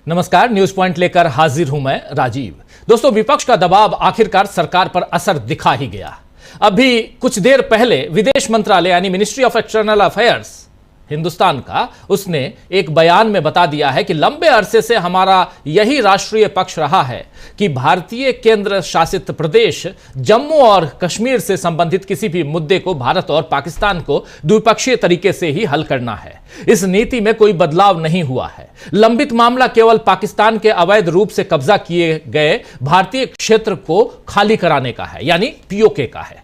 नमस्कार, news point लेकर हाजिर हूं मैं राजीव। दोस्तों, विपक्ष का दबाव आखिरकार सरकार पर असर दिखा ही गया। अभी कुछ देर पहले विदेश मंत्रालय यानी ministry of external affairs Hindustan का, उसने एक बयान में बता दिया है कि लंबे अरसे से हमारा यही राष्ट्रीय पक्ष रहा है कि भारतीय केंद्र शासित प्रदेश जम्मू और कश्मीर से संबंधित किसी भी मुद्दे को भारत और पाकिस्तान को द्विपक्षीय तरीके से ही हल करना है। इस नीति में कोई बदलाव नहीं हुआ है। लंबित मामला केवल पाकिस्तान के अवैध रूप से कब्जा किए गए भारतीय क्षेत्र को खाली कराने का है, यानी पीओके का है।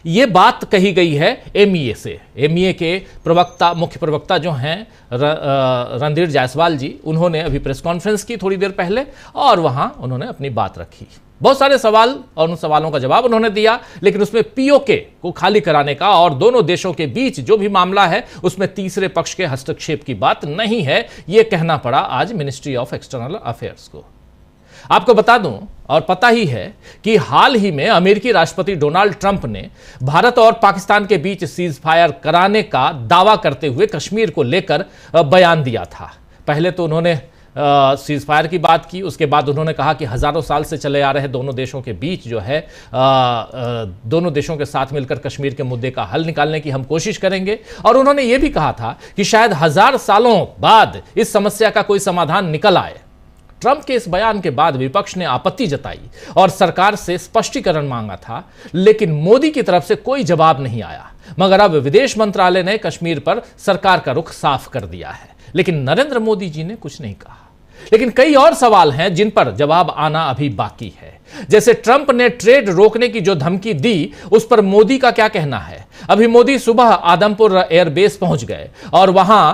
यह बात कही गई है एमईए से। एमईए के प्रवक्ता, मुख्य प्रवक्ता जो हैं रणधीर जायसवाल जी, उन्होंने अभी प्रेस कॉन्फ्रेंस की थोड़ी देर पहले और वहां उन्होंने अपनी बात रखी। बहुत सारे सवाल और उन सवालों का जवाब उन्होंने दिया, लेकिन उसमें पीओके को खाली कराने का और दोनों देशों के बीच जो भी मामला है उसमें तीसरे पक्ष के हस्तक्षेप की बात नहीं है, यह कहना पड़ा आज मिनिस्ट्री ऑफ एक्सटर्नल अफेयर्स को। आपको बता दूं, और पता ही है कि हाल ही में अमेरिकी राष्ट्रपति डोनाल्ड ट्रंप ने भारत और पाकिस्तान के बीच सीज फायर कराने का दावा करते हुए कश्मीर को लेकर बयान दिया था। पहले तो उन्होंने सीज फायर की बात की, उसके बाद उन्होंने कहा कि हजारों साल से चले आ रहे दोनों देशों के बीच जो है दोनों देशों के साथ मिलकर कश्मीर के मुद्दे का हल निकालने की हम कोशिश करेंगे। और उन्होंने यह भी कहा था कि शायद 1000 सालों बाद इस समस्या का कोई समाधान निकल आए। ट्रंप के इस बयान के बाद विपक्ष ने आपत्ति जताई और सरकार से स्पष्टीकरण मांगा था, लेकिन मोदी की तरफ से कोई जवाब नहीं आया। मगर अब विदेश मंत्रालय ने कश्मीर पर सरकार का रुख साफ कर दिया है, लेकिन नरेंद्र मोदी जी ने कुछ नहीं कहा। लेकिन कई और सवाल हैं जिन पर जवाब आना अभी बाकी है। जैसे ट्रंप ने ट्रेड रोकने की जो धमकी दी, उस पर मोदी का क्या कहना है। अभी मोदी सुबह आदमपुर एयरबेस पहुंच गए और वहां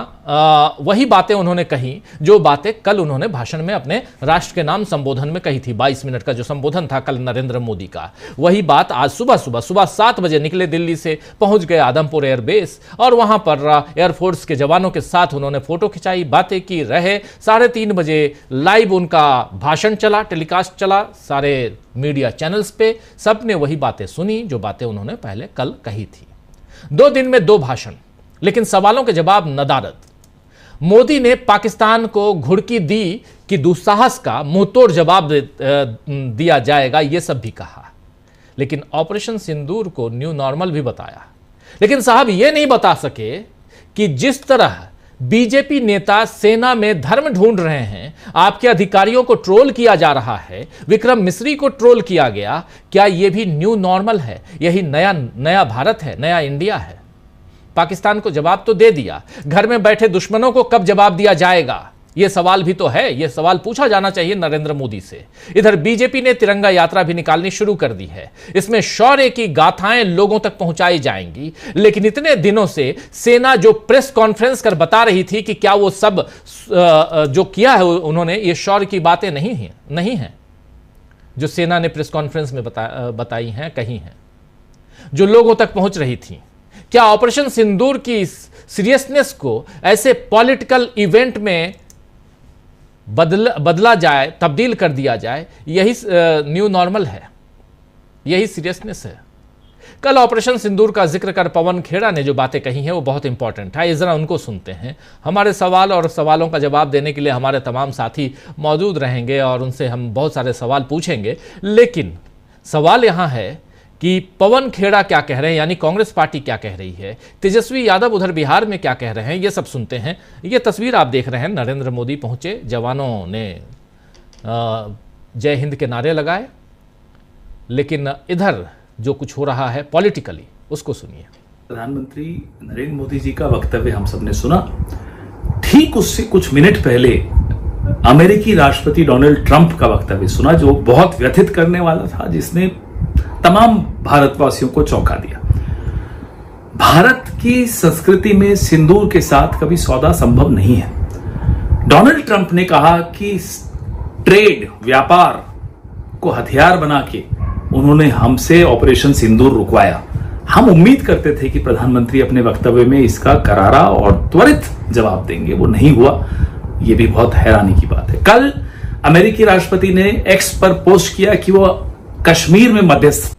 वही बातें उन्होंने कही जो बातें कल उन्होंने भाषण में अपने राष्ट्र के नाम संबोधन में कही थी। 22 मिनट का जो संबोधन था कल नरेंद्र मोदी का, वही बात आज सुबह 7 बजे निकले दिल्ली से, पहुंच गए आदमपुर एयरबेस और वहां पर एयरफोर्स के जवानों के साथ उन्होंने फोटो खिंचाई, बातें की रहे। 3:30 बजे लाइव उनका भाषण चला, टेलीकास्ट चला सारे मीडिया चैनल्स पे। सबने वही बातें सुनी जो बातें उन्होंने पहले कल कही थी। 2 दिन में 2 भाषण, लेकिन सवालों के जवाब नदारद। मोदी ने पाकिस्तान को घुड़की दी कि दुस्साहस का मुंहतोड़ जवाब दिया जाएगा, यह सब भी कहा, लेकिन ऑपरेशन सिंदूर को न्यू नॉर्मल भी बताया। लेकिन साहब यह नहीं बता सके कि जिस तरह बीजेपी नेता सेना में धर्म ढूंढ रहे हैं, आपके अधिकारियों को ट्रोल किया जा रहा है, विक्रम मिस्री को ट्रोल किया गया, क्या यह भी न्यू नॉर्मल है? यही नया भारत है, नया इंडिया है? पाकिस्तान को जवाब तो दे दिया, घर में बैठे दुश्मनों को कब जवाब दिया जाएगा? यह सवाल भी तो है, यह सवाल पूछा जाना चाहिए नरेंद्र मोदी से। इधर बीजेपी ने तिरंगा यात्रा भी निकालनी शुरू कर दी है। इसमें शौर्य की गाथाएं लोगों तक पहुंचाई जाएंगी, लेकिन इतने दिनों से सेना जो प्रेस कॉन्फ्रेंस कर बता रही थी कि क्या वो सब जो किया है उन्होंने, ये शौर्य की बातें नहीं हैं जो सेना ने प्रेस कॉन्फ्रेंस में बताई हैं, कही हैं, जो लोगों तक पहुंच रही थी। क्या ऑपरेशन सिंदूर की सीरियसनेस को ऐसे पॉलिटिकल इवेंट में बदला जाए, तब्दील कर दिया जाए, यही न्यू नॉर्मल है, यही सीरियसनेस है? कल ऑपरेशन सिंदूर का जिक्र कर पवन खेड़ा ने जो बातें कही हैं वो बहुत इंपॉर्टेंट है, जरा उनको सुनते हैं। हमारे सवाल और सवालों का जवाब देने के लिए हमारे तमाम साथी मौजूद रहेंगे और उनसे हम बहुत सारे सवाल पूछेंगे। लेकिन सवाल यहां है कि पवन खेड़ा क्या कह रहे हैं, यानी कांग्रेस पार्टी क्या कह रही है, तेजस्वी यादव उधर बिहार में क्या कह रहे हैं, ये सब सुनते हैं। ये तस्वीर आप देख रहे हैं, नरेंद्र मोदी पहुंचे, जवानों ने जय हिंद के नारे लगाए, लेकिन इधर जो कुछ हो रहा है पॉलिटिकली, उसको सुनिए। प्रधानमंत्री नरेंद्र मोदी जी का वक्तव्य हम सबने सुना। ठीक उससे कुछ मिनट पहले अमेरिकी राष्ट्रपति डोनाल्ड ट्रंप का वक्तव्य सुना, जो बहुत व्यथित करने वाला था, जिसने तमाम भारतवासियों को चौंका दिया। भारत की संस्कृति में सिंदूर के साथ कभी सौदा संभव नहीं है। डोनाल्ड ट्रंप ने कहा कि ट्रेड, व्यापार को हथियार बना के उन्होंने हमसे ऑपरेशन सिंदूर रुकवाया। हम उम्मीद करते थे कि प्रधानमंत्री अपने वक्तव्य में इसका करारा और त्वरित जवाब देंगे, वो नहीं हुआ। यह भी बहुत हैरानी की बात है। कल अमेरिकी राष्ट्रपति ने एक्स पर पोस्ट किया कि वो कश्मीर में मध्यस्थ।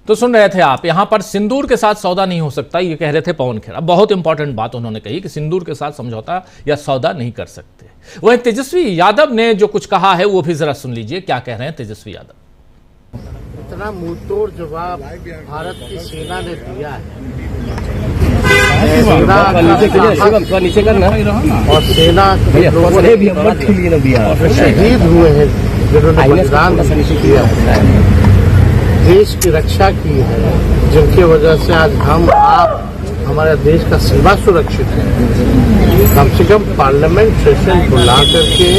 तो सुन रहे थे आप, यहां पर सिंदूर के साथ सौदा नहीं हो सकता, ये कह रहे थे पवन खेड़ा। बहुत इंपॉर्टेंट बात उन्होंने कही कि सिंदूर के साथ समझौता या सौदा नहीं कर सकते। वहीं तेजस्वी यादव ने जो कुछ कहा है वो भी जरा सुन लीजिए, क्या कह रहे हैं तेजस्वी यादव। इतना मुंहतोड़ जवाब भारत की सेना ने दिया है नीचे करना और सेना के लोगों ने शहीद हुए हैं जिन्होंने बलिदान दिया है, देश की रक्षा की है, जिनकी वजह से आज हम आप हमारे देश का सीमा सुरक्षित है। कम से कम पार्लियामेंट सेशन बुला करके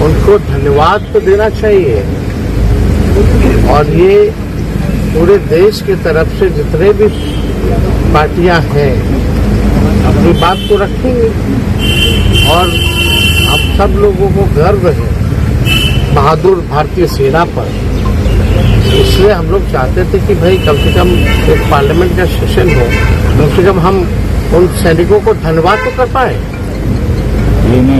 उनको धन्यवाद तो देना चाहिए। और ये पूरे देश की तरफ से जितने भी पार्टियां हैं अपनी बात को रखेंगे और हम सब लोगों को गर्व है बहादुर भारतीय सेना पर। इसलिए हम लोग चाहते थे कि भाई कम से कम एक पार्लियामेंट का सेशन हो, कम से कम हम उन सैनिकों को धन्यवाद तो कर पाए।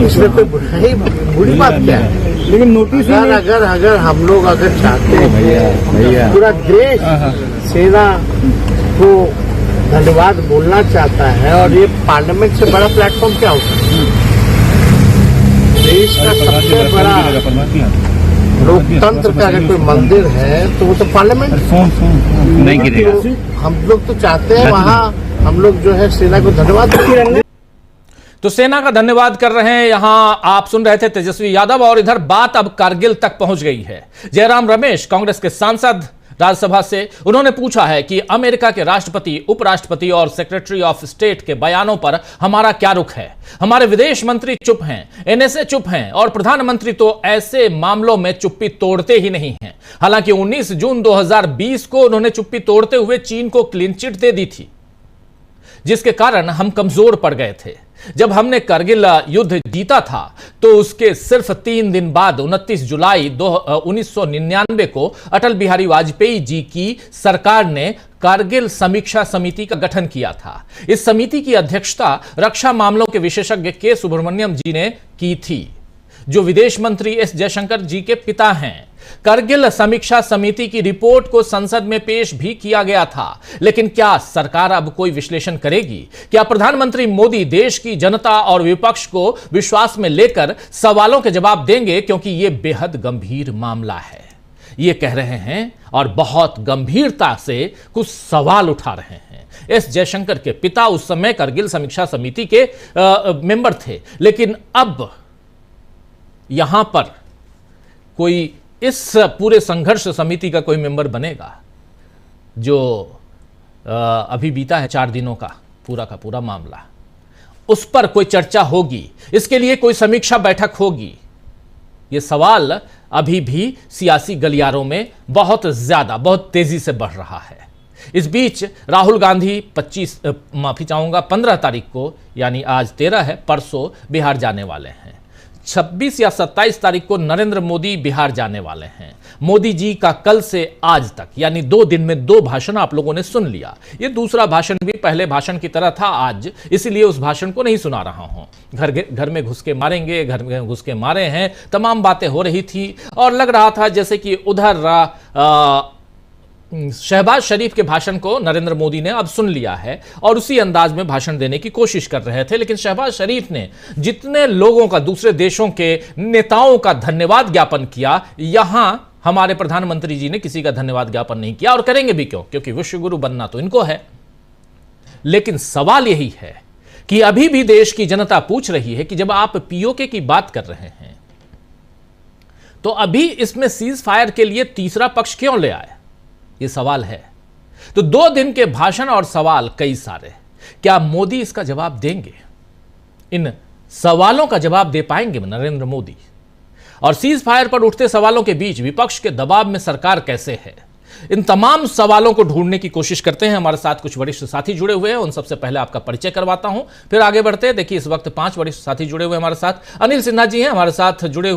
इसमें कोई बुरी बात क्या है? लेकिन नोटिस अगर हम लोग अगर चाहते हैं पूरा देश सेना को धन्यवाद बोलना चाहता है और ये पार्लियामेंट से बड़ा प्लेटफॉर्म क्या होता है? देश का सबसे बड़ा लोकतंत्र का अगर कोई मंदिर है तो वो तो पार्लियामेंट नहीं गिरेगा। हम लोग तो चाहते हैं वहाँ हम लोग जो है सेना को धन्यवाद दें। तो सेना का धन्यवाद कर रहे हैं यहां आप सुन रहे थे तेजस्वी यादव। और इधर बात अब कारगिल तक पहुंच गई है। जयराम रमेश कांग्रेस के सांसद राज्यसभा से, उन्होंने पूछा है कि अमेरिका के राष्ट्रपति, उपराष्ट्रपति और सेक्रेटरी ऑफ स्टेट के बयानों पर हमारा क्या रुख है। हमारे विदेश मंत्री चुप हैं, एनएसए चुप हैं और प्रधानमंत्री तो ऐसे मामलों में चुप्पी तोड़ते ही नहीं हैं। हालांकि 19 जून 2020 को उन्होंने चुप्पी तोड़ते हुए चीन को क्लीन चिट दे दी थी, जिसके कारण हम कमजोर पड़ गए थे। जब हमने कारगिल युद्ध जीता था तो उसके सिर्फ 3 दिन बाद 29 जुलाई 1999 को अटल बिहारी वाजपेयी जी की सरकार ने कारगिल समीक्षा समिति का गठन किया था। इस समिति की अध्यक्षता रक्षा मामलों के विशेषज्ञ के सुब्रमण्यम जी ने की थी, जो विदेश मंत्री एस जयशंकर जी के पिता हैं। कारगिल समीक्षा समिति की रिपोर्ट को संसद में पेश भी किया गया था, लेकिन क्या सरकार अब कोई विश्लेषण करेगी? क्या प्रधानमंत्री मोदी देश की जनता और विपक्ष को विश्वास में लेकर सवालों के जवाब देंगे? क्योंकि यह बेहद गंभीर मामला है, ये कह रहे हैं और बहुत गंभीरता से कुछ सवाल उठा रहे हैं। एस जयशंकर के पिता उस समय कारगिल समीक्षा समिति के मेंबर थे, लेकिन अब यहां पर कोई इस पूरे संघर्ष समिति का कोई मेंबर बनेगा? जो अभी बीता है 4 दिनों का पूरा मामला, उस पर कोई चर्चा होगी? इसके लिए कोई समीक्षा बैठक होगी? यह सवाल अभी भी सियासी गलियारों में बहुत तेजी से बढ़ रहा है। इस बीच राहुल गांधी 15 तारीख को, यानी आज 13 है, परसों बिहार जाने वाले हैं। 26 या 27 तारीख को नरेंद्र मोदी बिहार जाने वाले हैं। मोदी जी का कल से आज तक यानी 2 दिन में 2 भाषण आप लोगों ने सुन लिया। ये दूसरा भाषण भी पहले भाषण की तरह था आज, इसलिए उस भाषण को नहीं सुना रहा हूं। घर में घुस के मारेंगे, घर में घुस के मारे हैं, तमाम बातें हो रही थी और लग रहा था जैसे कि उधर शहबाज शरीफ के भाषण को नरेंद्र मोदी ने अब सुन लिया है और उसी अंदाज में भाषण देने की कोशिश कर रहे थे। लेकिन शहबाज शरीफ ने जितने लोगों का, दूसरे देशों के नेताओं का धन्यवाद ज्ञापन किया, यहां हमारे प्रधानमंत्री जी ने किसी का धन्यवाद ज्ञापन नहीं किया और करेंगे भी क्यों? क्योंकि विश्व गुरु बनना तो इनको है। लेकिन सवाल यही है कि अभी भी देश की जनता पूछ रही है कि जब आप पीओके की बात कर रहे हैं तो अभी इसमें सीज फायर के लिए तीसरा पक्ष क्यों ले आए? यह सवाल है। तो 2 दिन के भाषण और सवाल कई सारे, क्या मोदी इसका जवाब देंगे? इन सवालों का जवाब दे पाएंगे नरेंद्र मोदी? और सीज फायर पर उठते सवालों के बीच विपक्ष के दबाव में सरकार कैसे है? इन तमाम सवालों को ढूंढने की कोशिश करते हैं। हमारे साथ कुछ वरिष्ठ साथी जुड़े हुए हैं, उन सबसे पहले आपका परिचय करवाता हूं, फिर आगे बढ़ते हैं। देखिए, इस वक्त 5 वरिष्ठ साथी जुड़े हुए हमारे साथ। अनिल सिन्हा जी हैं हमारे साथ जुड़े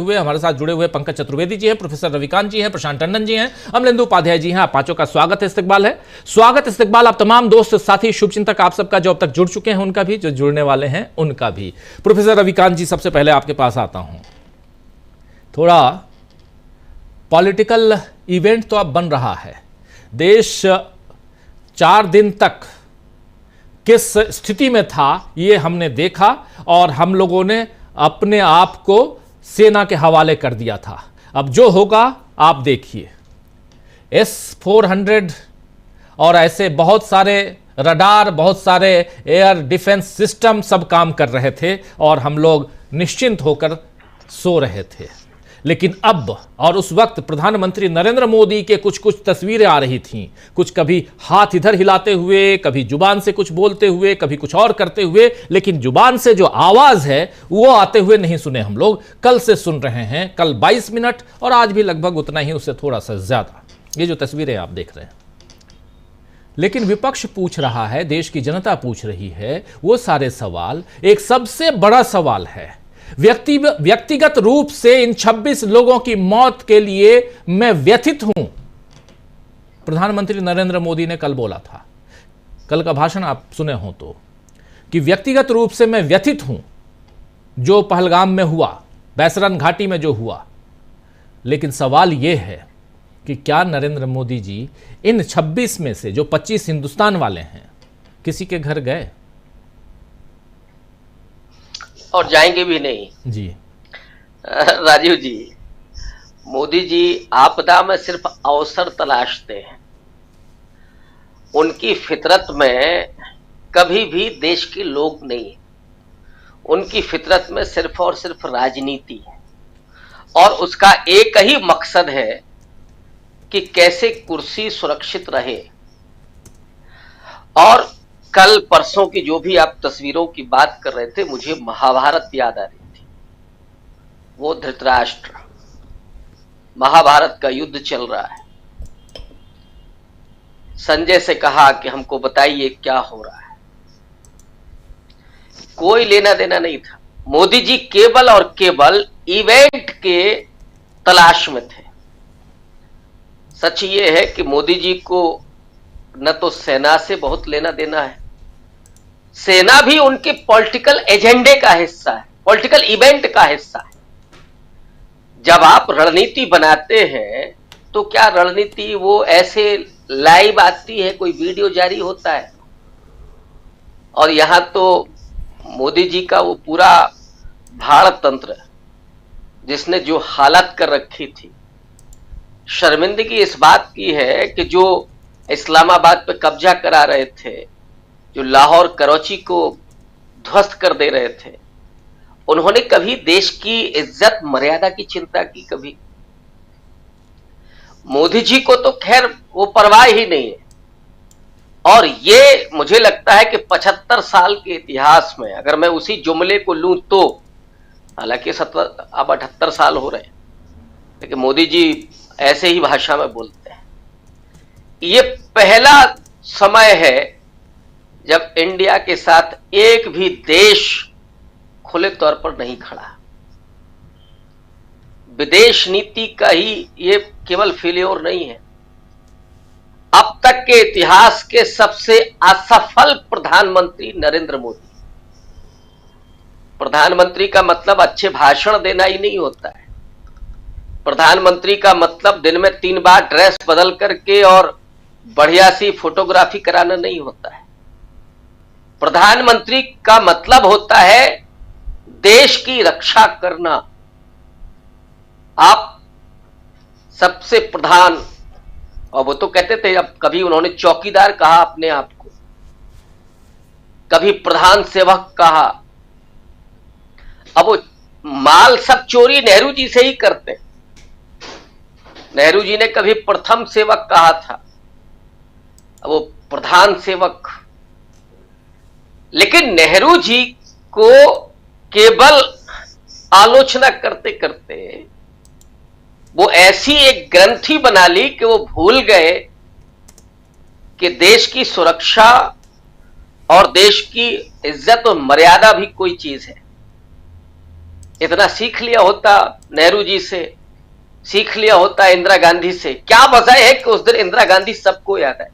हुए पंकज चतुर्वेदी जी हैं, प्रोफेसर रविकांत जी हैं, प्रशांत टंडन जी हैं, अमलेंदु उपाध्याय जी हैं। आप पांचों का स्वागत इस्तकबाल आप तमाम दोस्त साथी शुभचिंतक आप सबका, जो अब तक जुड़ चुके हैं उनका भी, जो जुड़ने वाले हैं उनका भी। प्रोफेसर रविकांत जी, सबसे पहले आपके पास आता हूं। थोड़ा पॉलिटिकल इवेंट तो अब बन रहा है। देश 4 दिन तक किस स्थिति में था ये हमने देखा और हम लोगों ने अपने आप को सेना के हवाले कर दिया था। अब जो होगा आप देखिए। S-400 और ऐसे बहुत सारे रडार, बहुत सारे एयर डिफेंस सिस्टम सब काम कर रहे थे और हम लोग निश्चिंत होकर सो रहे थे। लेकिन अब और उस वक्त प्रधानमंत्री नरेंद्र मोदी के कुछ कुछ तस्वीरें आ रही थीं, कुछ कभी हाथ इधर हिलाते हुए, कभी जुबान से कुछ बोलते हुए, कभी कुछ और करते हुए, लेकिन जुबान से जो आवाज है वो आते हुए नहीं सुने हम लोग। कल से सुन रहे हैं, कल 22 मिनट और आज भी लगभग उतना ही, उससे थोड़ा सा ज्यादा। ये जो तस्वीरें आप देख रहे हैं, लेकिन विपक्ष पूछ रहा है, देश की जनता पूछ रही है वो सारे सवाल। एक सबसे बड़ा सवाल है, व्यक्तिगत रूप से इन 26 लोगों की मौत के लिए मैं व्यथित हूं। प्रधानमंत्री नरेंद्र मोदी ने कल बोला था, कल का भाषण आप सुने हो तो, कि व्यक्तिगत रूप से मैं व्यथित हूं जो पहलगाम में हुआ, बैसरन घाटी में जो हुआ। लेकिन सवाल यह है कि क्या नरेंद्र मोदी जी इन 26 में से, जो 25 हिंदुस्तान वाले हैं, किसी के घर गए? और जाएंगे भी नहीं जी। राजीव जी, मोदी जी आपदा में सिर्फ अवसर तलाशते हैं। उनकी फितरत में कभी भी देश के लोग नहीं है। उनकी फितरत में सिर्फ और सिर्फ राजनीति है और उसका एक ही मकसद है कि कैसे कुर्सी सुरक्षित रहे। और कल परसों की जो भी आप तस्वीरों की बात कर रहे थे, मुझे महाभारत याद आ रही थी। वो धृतराष्ट्र, महाभारत का युद्ध चल रहा है। संजय से कहा कि हमको बताइए क्या हो रहा है। कोई लेना देना नहीं था। मोदी जी केवल और केवल इवेंट के तलाश में थे। सच ये है कि मोदी जी को न तो सेना से बहुत लेना देना है, सेना भी उनके पॉलिटिकल एजेंडे का हिस्सा है, पॉलिटिकल इवेंट का हिस्सा है। जब आप रणनीति बनाते हैं तो क्या रणनीति वो ऐसे लाइव आती है, कोई वीडियो जारी होता है? और यहां तो मोदी जी का वो पूरा भारत तंत्र जिसने जो हालत कर रखी थी, शर्मिंदगी इस बात की है कि जो इस्लामाबाद पे कब्जा करा रहे थे, जो लाहौर कराची को ध्वस्त कर दे रहे थे, उन्होंने कभी देश की इज्जत मर्यादा की चिंता की? कभी? मोदी जी को तो खैर वो परवाह ही नहीं है। और ये मुझे लगता है कि 75 साल के इतिहास में अगर मैं उसी जुमले को लूं तो, हालांकि 78 साल हो रहे हैं, लेकिन मोदी जी ऐसे ही भाषा में बोलते हैं। ये पहला समय है जब इंडिया के साथ एक भी देश खुले तौर पर नहीं खड़ा। विदेश नीति का ही ये केवल फेल्योर नहीं है, अब तक के इतिहास के सबसे असफल प्रधानमंत्री नरेंद्र मोदी। प्रधानमंत्री का मतलब अच्छे भाषण देना ही नहीं होता है। प्रधानमंत्री का मतलब दिन में 3 बार ड्रेस बदल करके और बढ़िया सी फोटोग्राफी कराना नहीं होता है। प्रधानमंत्री का मतलब होता है देश की रक्षा करना। आप सबसे प्रधान, और वो तो कहते थे, अब कभी उन्होंने चौकीदार कहा अपने आप को, कभी प्रधान सेवक कहा। अब वो माल सब चोरी नेहरू जी से ही करते। नेहरू जी ने कभी प्रथम सेवक कहा था, अब वो प्रधान सेवक। लेकिन नेहरू जी को केवल आलोचना करते करते वो ऐसी एक ग्रंथि बना ली कि वो भूल गए कि देश की सुरक्षा और देश की इज्जत और मर्यादा भी कोई चीज है। इतना सीख लिया होता नेहरू जी से, सीख लिया होता इंदिरा गांधी से। क्या वजह है कि उस दिन इंदिरा गांधी सबको याद है?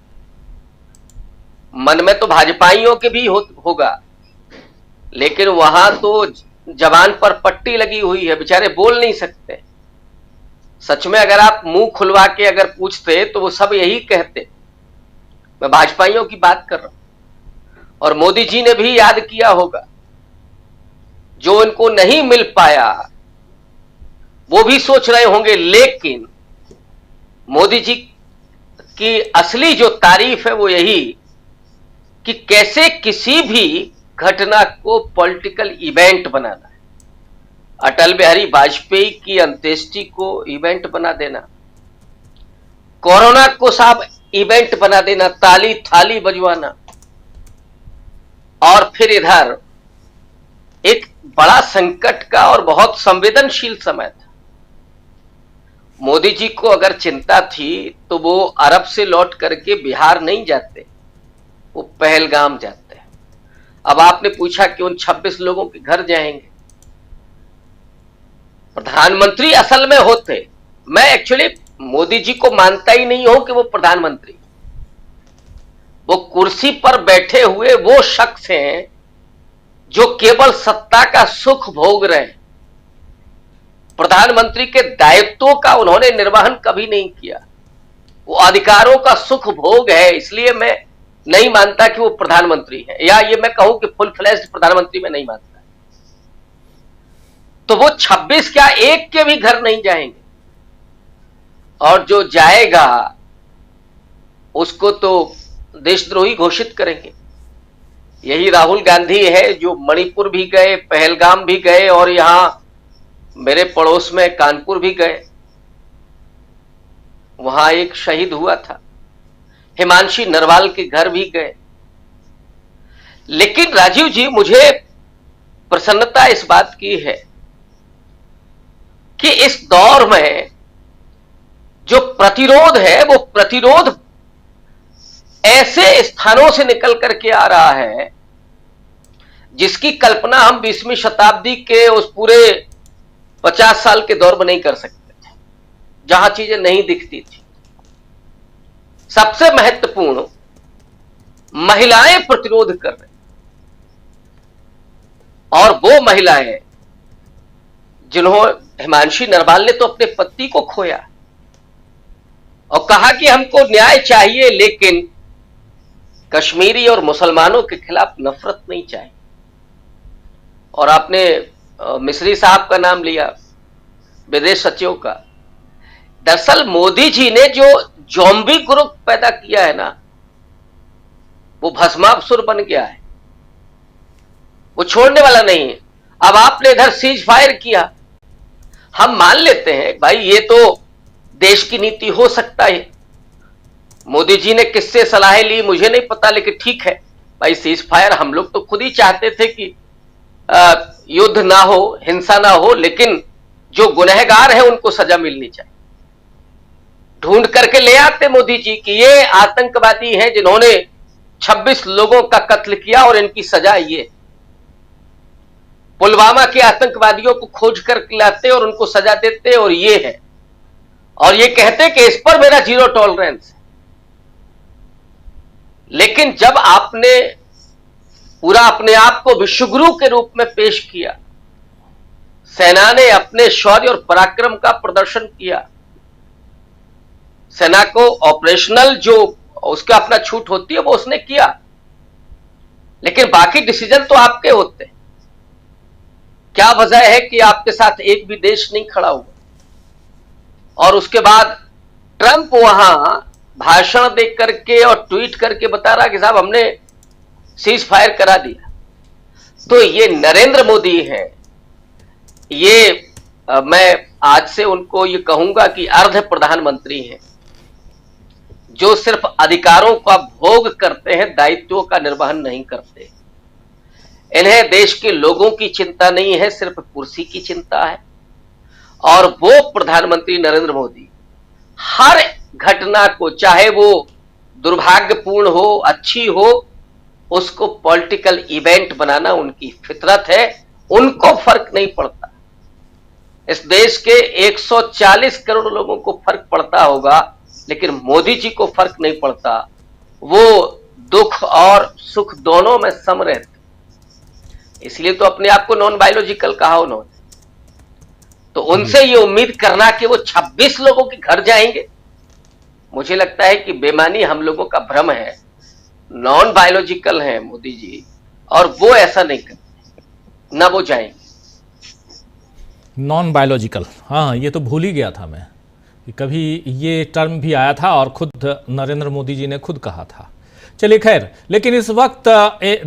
मन में तो भाजपाइयों के भी होगा, लेकिन वहां तो जवान पर पट्टी लगी हुई है, बेचारे बोल नहीं सकते। सच में अगर आप मुंह खुलवा के अगर पूछते तो वो सब यही कहते। मैं भाजपाइयों की बात कर रहा हूं। और मोदी जी ने भी याद किया होगा जो इनको नहीं मिल पाया वो भी सोच रहे होंगे, लेकिन मोदी जी की असली जो तारीफ है वो यही कि कैसे किसी भी घटना को पॉलिटिकल इवेंट बनाना है। अटल बिहारी वाजपेयी की अंत्येष्टि को इवेंट बना देना, कोरोना को साहब इवेंट बना देना, ताली थाली बजवाना, और फिर इधर एक बड़ा संकट का और बहुत संवेदनशील समय था। मोदी जी को अगर चिंता थी तो वो अरब से लौट करके बिहार नहीं जाते, वो पहलगाम जाते। अब आपने पूछा कि उन 26 लोगों के घर जाएंगे। प्रधानमंत्री असल में होते, मैं एक्चुअली मोदी जी को मानता ही नहीं हूं कि वो प्रधानमंत्री, वो कुर्सी पर बैठे हुए वो शख्स हैं जो केवल सत्ता का सुख भोग रहे हैं। प्रधानमंत्री के दायित्वों का उन्होंने निर्वहन कभी नहीं किया, वो अधिकारों का सुख भोग है। इसलिए मैं नहीं मानता कि वो प्रधानमंत्री है, या ये मैं कहूं कि फुल फ्लैश्ड प्रधानमंत्री में नहीं मानता। तो वो 26 क्या एक के भी घर नहीं जाएंगे, और जो जाएगा उसको तो देशद्रोही घोषित करेंगे। यही राहुल गांधी है जो मणिपुर भी गए, पहलगाम भी गए, और यहां मेरे पड़ोस में कानपुर भी गए, वहां एक शहीद हुआ था। हिमांशी नरवाल के घर भी गए। लेकिन राजीव जी, मुझे प्रसन्नता इस बात की है कि इस दौर में जो प्रतिरोध है वो प्रतिरोध ऐसे स्थानों से निकल करके आ रहा है जिसकी कल्पना हम 20वीं शताब्दी के उस पूरे 50 साल के दौर में नहीं कर सकते थे, जहां चीजें नहीं दिखती थी। सबसे महत्वपूर्ण, महिलाएं प्रतिरोध कर रही, और वो महिलाएं जिन्होंने, हिमांशी नरवाल ने तो अपने पति को खोया और कहा कि हमको न्याय चाहिए, लेकिन कश्मीरी और मुसलमानों के खिलाफ नफरत नहीं चाहिए। और आपने मिस्री साहब का नाम लिया, विदेश सचिव का। दरअसल मोदी जी ने जो ज़ॉम्बी ग्रुप पैदा किया है ना, वो भस्मासुर बन गया है, वो छोड़ने वाला नहीं है। अब आपने इधर सीज फायर किया, हम मान लेते हैं भाई ये तो देश की नीति हो सकता है, मोदी जी ने किससे सलाह ली मुझे नहीं पता, लेकिन ठीक है भाई, सीज फायर हम लोग तो खुद ही चाहते थे कि युद्ध ना हो, हिंसा ना हो, लेकिन जो गुनहगार है उनको सजा मिलनी चाहिए। ढूंढ करके ले आते मोदी जी कि ये आतंकवादी हैं जिन्होंने 26 लोगों का कत्ल किया और इनकी सजा ये। पुलवामा के आतंकवादियों को खोज कर लाते और उनको सजा देते, और ये है, और ये कहते कि इस पर मेरा जीरो टॉलरेंस है। लेकिन जब आपने पूरा अपने आप को विश्वगुरु के रूप में पेश किया, सेना ने अपने शौर्य और पराक्रम का प्रदर्शन किया, सेना को ऑपरेशनल जो उसका अपना छूट होती है वो उसने किया, लेकिन बाकी डिसीजन तो आपके होते हैं। क्या वजह है कि आपके साथ एक भी देश नहीं खड़ा हुआ? और उसके बाद ट्रंप वहां भाषण दे करके और ट्वीट करके बता रहा कि साहब हमने सीज फायर करा दिया। तो ये नरेंद्र मोदी हैं, ये मैं आज से उनको ये कहूंगा कि अर्ध प्रधानमंत्री हैं, जो सिर्फ अधिकारों का भोग करते हैं, दायित्वों का निर्वहन नहीं करते। इन्हें देश के लोगों की चिंता नहीं है, सिर्फ कुर्सी की चिंता है। और वो प्रधानमंत्री नरेंद्र मोदी हर घटना को, चाहे वो दुर्भाग्यपूर्ण हो, अच्छी हो, उसको पॉलिटिकल इवेंट बनाना उनकी फितरत है। उनको फर्क नहीं पड़ता। इस देश के 140 करोड़ लोगों को फर्क पड़ता होगा, लेकिन मोदी जी को फर्क नहीं पड़ता। वो दुख और सुख दोनों में सम रहते, इसलिए तो अपने आप को नॉन बायोलॉजिकल कहा उन्होंने। तो उनसे ये उम्मीद करना कि वो 26 लोगों के घर जाएंगे, मुझे लगता है कि बेमानी हम लोगों का भ्रम है। नॉन बायोलॉजिकल है मोदी जी, और वो ऐसा नहीं करते, ना वो जाएंगे। नॉन बायोलॉजिकल, हाँ ये तो भूल ही गया था मैं कि कभी ये टर्म भी आया था और खुद नरेंद्र मोदी जी ने खुद कहा था। चलिए खैर, लेकिन इस वक्त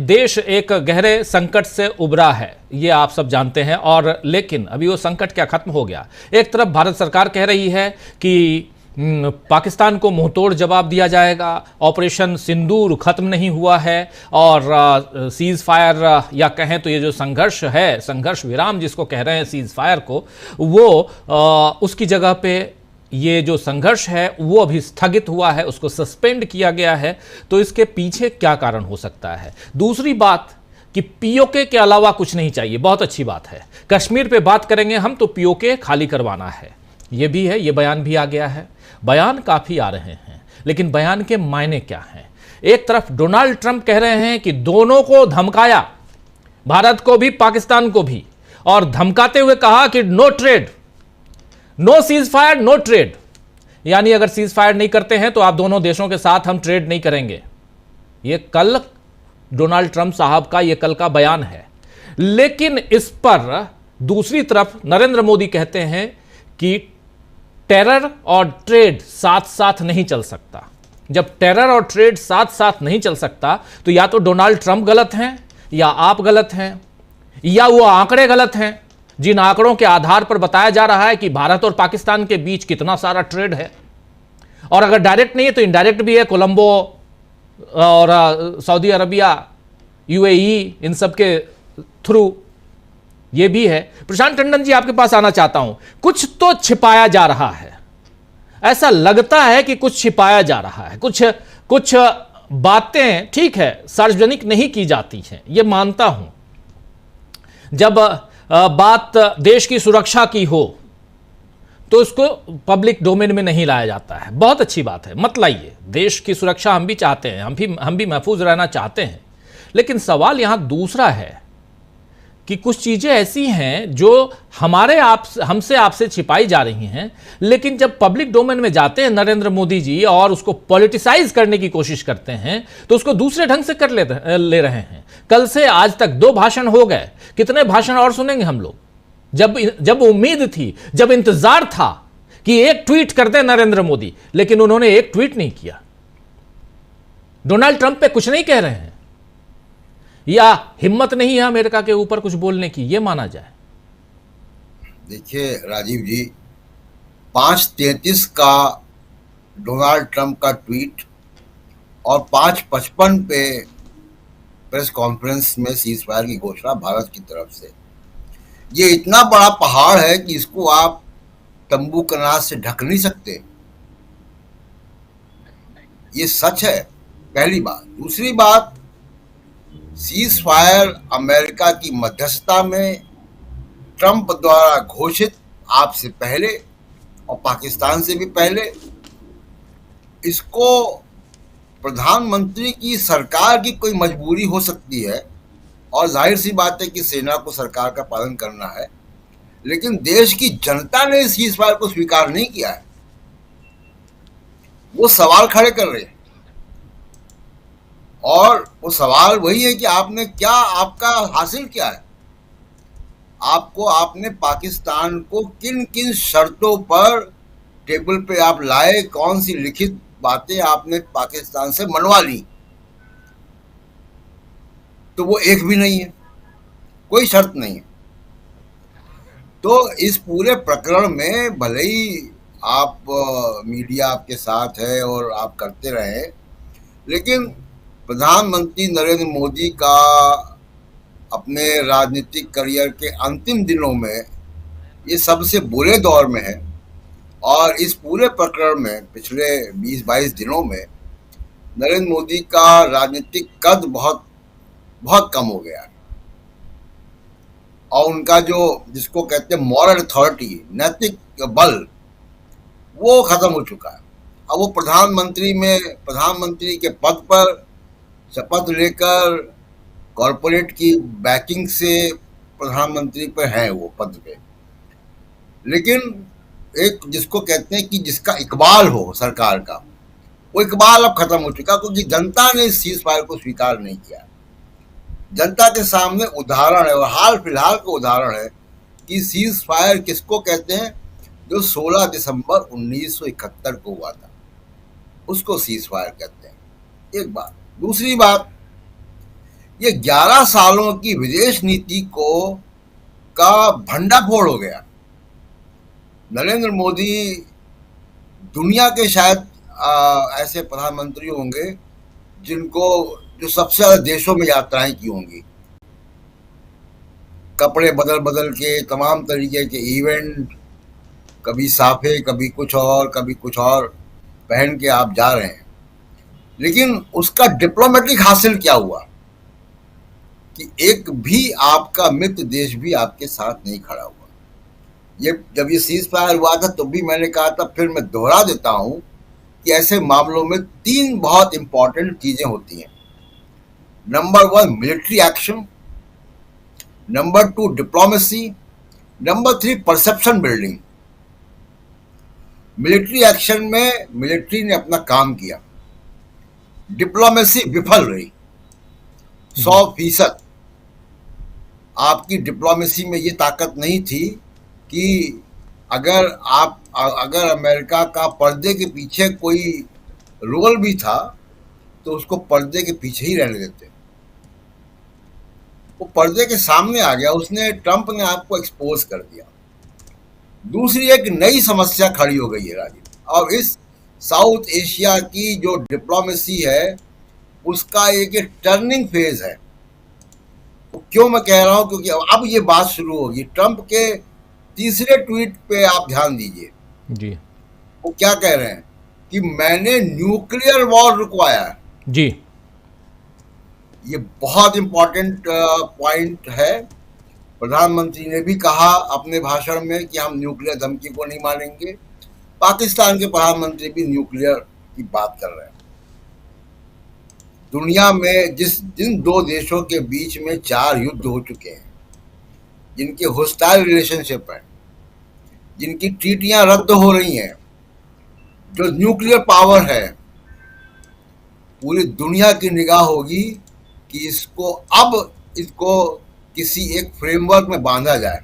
देश एक गहरे संकट से उबरा है, ये आप सब जानते हैं। और लेकिन अभी वो संकट क्या खत्म हो गया? एक तरफ भारत सरकार कह रही है कि पाकिस्तान को मुंहतोड़ जवाब दिया जाएगा, ऑपरेशन सिंदूर खत्म नहीं हुआ है और सीज फायर या कहें तो ये जो संघर्ष है, संघर्ष विराम जिसको कह रहे हैं सीज फायर को, वो उसकी जगह पे ये जो संघर्ष है वो अभी स्थगित हुआ है, उसको सस्पेंड किया गया है। तो इसके पीछे क्या कारण हो सकता है? दूसरी बात कि पीओके के अलावा कुछ नहीं चाहिए, बहुत अच्छी बात है। कश्मीर पे बात करेंगे हम तो पीओके खाली करवाना है, ये भी है, ये बयान भी आ गया है। बयान काफी आ रहे हैं, लेकिन बयान के मायने क्या हैं? एक तरफ डोनाल्ड ट्रंप कह रहे हैं कि दोनों को धमकाया, भारत को भी पाकिस्तान को भी, और धमकाते हुए कहा कि no trade, no ceasefire, no trade, यानी अगर सीज फायर नहीं करते हैं तो आप दोनों देशों के साथ हम ट्रेड नहीं करेंगे। ये कल डोनाल्ड ट्रंप साहब का ये कल का बयान है। लेकिन इस पर दूसरी तरफ नरेंद्र मोदी कहते हैं कि टेरर और ट्रेड साथ साथ नहीं चल सकता। जब टेरर और ट्रेड साथ साथ नहीं चल सकता तो या तो डोनाल्ड ट्रंप गलत हैं, या आप गलत हैं, या वो आंकड़े गलत हैं जिन आंकड़ों के आधार पर बताया जा रहा है कि भारत और पाकिस्तान के बीच कितना सारा ट्रेड है। और अगर डायरेक्ट नहीं है तो इनडायरेक्ट भी है, कोलंबो और सऊदी अरबिया, यूएई, इन सब के थ्रू ये भी है। प्रशांत टंडन जी, आपके पास आना चाहता हूं। कुछ तो छिपाया जा रहा है, ऐसा लगता है कि कुछ छिपाया जा रहा है। कुछ बातें ठीक है सार्वजनिक नहीं की जाती हैं, ये मानता हूं। जब बात देश की सुरक्षा की हो तो उसको पब्लिक डोमेन में नहीं लाया जाता है, बहुत अच्छी बात है, मत लाइए। देश की सुरक्षा हम भी चाहते हैं, हम भी महफूज रहना चाहते हैं। लेकिन सवाल यहां दूसरा है कि कुछ चीजें ऐसी हैं जो हमसे आपसे छिपाई जा रही हैं, लेकिन जब पब्लिक डोमेन में जाते हैं नरेंद्र मोदी जी और उसको पॉलिटिसाइज करने की कोशिश करते हैं तो उसको दूसरे ढंग से कर ले रहे हैं। कल से आज तक 2 भाषण हो गए, कितने भाषण और सुनेंगे हम लोग? जब उम्मीद थी, जब इंतजार था कि एक ट्वीट कर दे नरेंद्र मोदी, लेकिन उन्होंने एक ट्वीट नहीं किया। डोनाल्ड ट्रंप पे कुछ नहीं कह रहे हैं, या हिम्मत नहीं है अमेरिका के ऊपर कुछ बोलने की, ये माना जाए। देखिए राजीव जी, 5:33 का डोनाल्ड ट्रंप का ट्वीट और 5:55 पे प्रेस कॉन्फ्रेंस में सीज फायर की घोषणा भारत की तरफ से। ये इतना बड़ा पहाड़ है कि इसको आप तंबू कनाज से ढक नहीं सकते, ये सच है, पहली बात। दूसरी बात, सीज फायर अमेरिका की मध्यस्थता में ट्रंप द्वारा घोषित आपसे पहले और पाकिस्तान से भी पहले। इसको प्रधानमंत्री की सरकार की कोई मजबूरी हो सकती है और जाहिर सी बात है कि सेना को सरकार का पालन करना है, लेकिन देश की जनता ने इस सीज फायर को स्वीकार नहीं किया है। वो सवाल खड़े कर रहे हैं और वो सवाल वही है कि आपने क्या, आपका हासिल क्या है? आपने पाकिस्तान को किन किन शर्तों पर टेबल पे आप लाए, कौन सी लिखित बातें आपने पाकिस्तान से मनवा ली? तो वो एक भी नहीं है, कोई शर्त नहीं है। तो इस पूरे प्रकरण में भले ही आप मीडिया आपके साथ है और आप करते रहे, लेकिन प्रधानमंत्री नरेंद्र मोदी का अपने राजनीतिक करियर के अंतिम दिनों में ये सबसे बुरे दौर में है और इस पूरे प्रकरण में पिछले 20-22 दिनों में नरेंद्र मोदी का राजनीतिक कद बहुत बहुत कम हो गया है और उनका जो जिसको कहते हैं मॉरल अथॉरिटी, नैतिक बल, वो खत्म हो चुका है। अब वो प्रधानमंत्री के पद पर शपथ लेकर कॉरपोरेट की बैकिंग से प्रधानमंत्री पर है वो पद पे, लेकिन एक जिसको कहते हैं कि जिसका इकबाल हो सरकार का, वो इकबाल अब खत्म हो चुका क्योंकि जनता ने इस सीज फायर को स्वीकार नहीं किया। जनता के सामने उदाहरण है और हाल फिलहाल का उदाहरण है कि सीज फायर किसको कहते हैं, जो 16 दिसंबर 1971 को हुआ था, उसको सीज फायर कहते हैं। एक बात। दूसरी बात, ये 11 सालों की विदेश नीति का भंडाफोड़ हो गया। नरेंद्र मोदी दुनिया के शायद ऐसे प्रधानमंत्री होंगे जो सबसे ज्यादा देशों में यात्राएं की होंगी, कपड़े बदल बदल के, तमाम तरीके के इवेंट, कभी साफे, कभी कुछ और पहन के आप जा रहे हैं। लेकिन उसका डिप्लोमेटिक हासिल क्या हुआ कि एक भी आपका मित्र देश भी आपके साथ नहीं खड़ा हुआ। जब ये सीज फायर हुआ था तो भी मैंने कहा था, फिर मैं दोहरा देता हूं कि ऐसे मामलों में 3 बहुत इंपॉर्टेंट चीजें होती हैं। Number 1 military action, number 2 diplomacy, number 3 perception building. Military action में मिलिट्री ने अपना काम किया, डिप्लोमेसी विफल रही 100%। आपकी डिप्लोमेसी में ये ताकत नहीं थी कि अगर अमेरिका का पर्दे के पीछे कोई रोल भी था तो उसको पर्दे के पीछे ही रहने देते। वो पर्दे के सामने आ गया, ट्रंप ने आपको एक्सपोज कर दिया। दूसरी एक नई समस्या खड़ी हो गई है राजीव, और इस साउथ एशिया की जो डिप्लोमेसी है उसका एक टर्निंग फेज है। क्यों मैं कह रहा हूं, क्योंकि अब ये बात शुरू होगी। ट्रंप के तीसरे ट्वीट पे आप ध्यान दीजिए जी, वो क्या कह रहे हैं कि मैंने न्यूक्लियर वॉर रुकवाया जी। ये बहुत इंपॉर्टेंट पॉइंट है। प्रधानमंत्री ने भी कहा अपने भाषण में कि हम न्यूक्लियर धमकी को नहीं मानेंगे। पाकिस्तान के प्रधानमंत्री भी न्यूक्लियर की बात कर रहे हैं। दुनिया में जिन 2 देशों के बीच में 4 युद्ध हो चुके हैं, जिनके होस्टाइल रिलेशनशिप है, जिनकी ट्रीटियां रद्द हो रही हैं, जो न्यूक्लियर पावर है, पूरी दुनिया की निगाह होगी कि इसको किसी एक फ्रेमवर्क में बांधा जाए।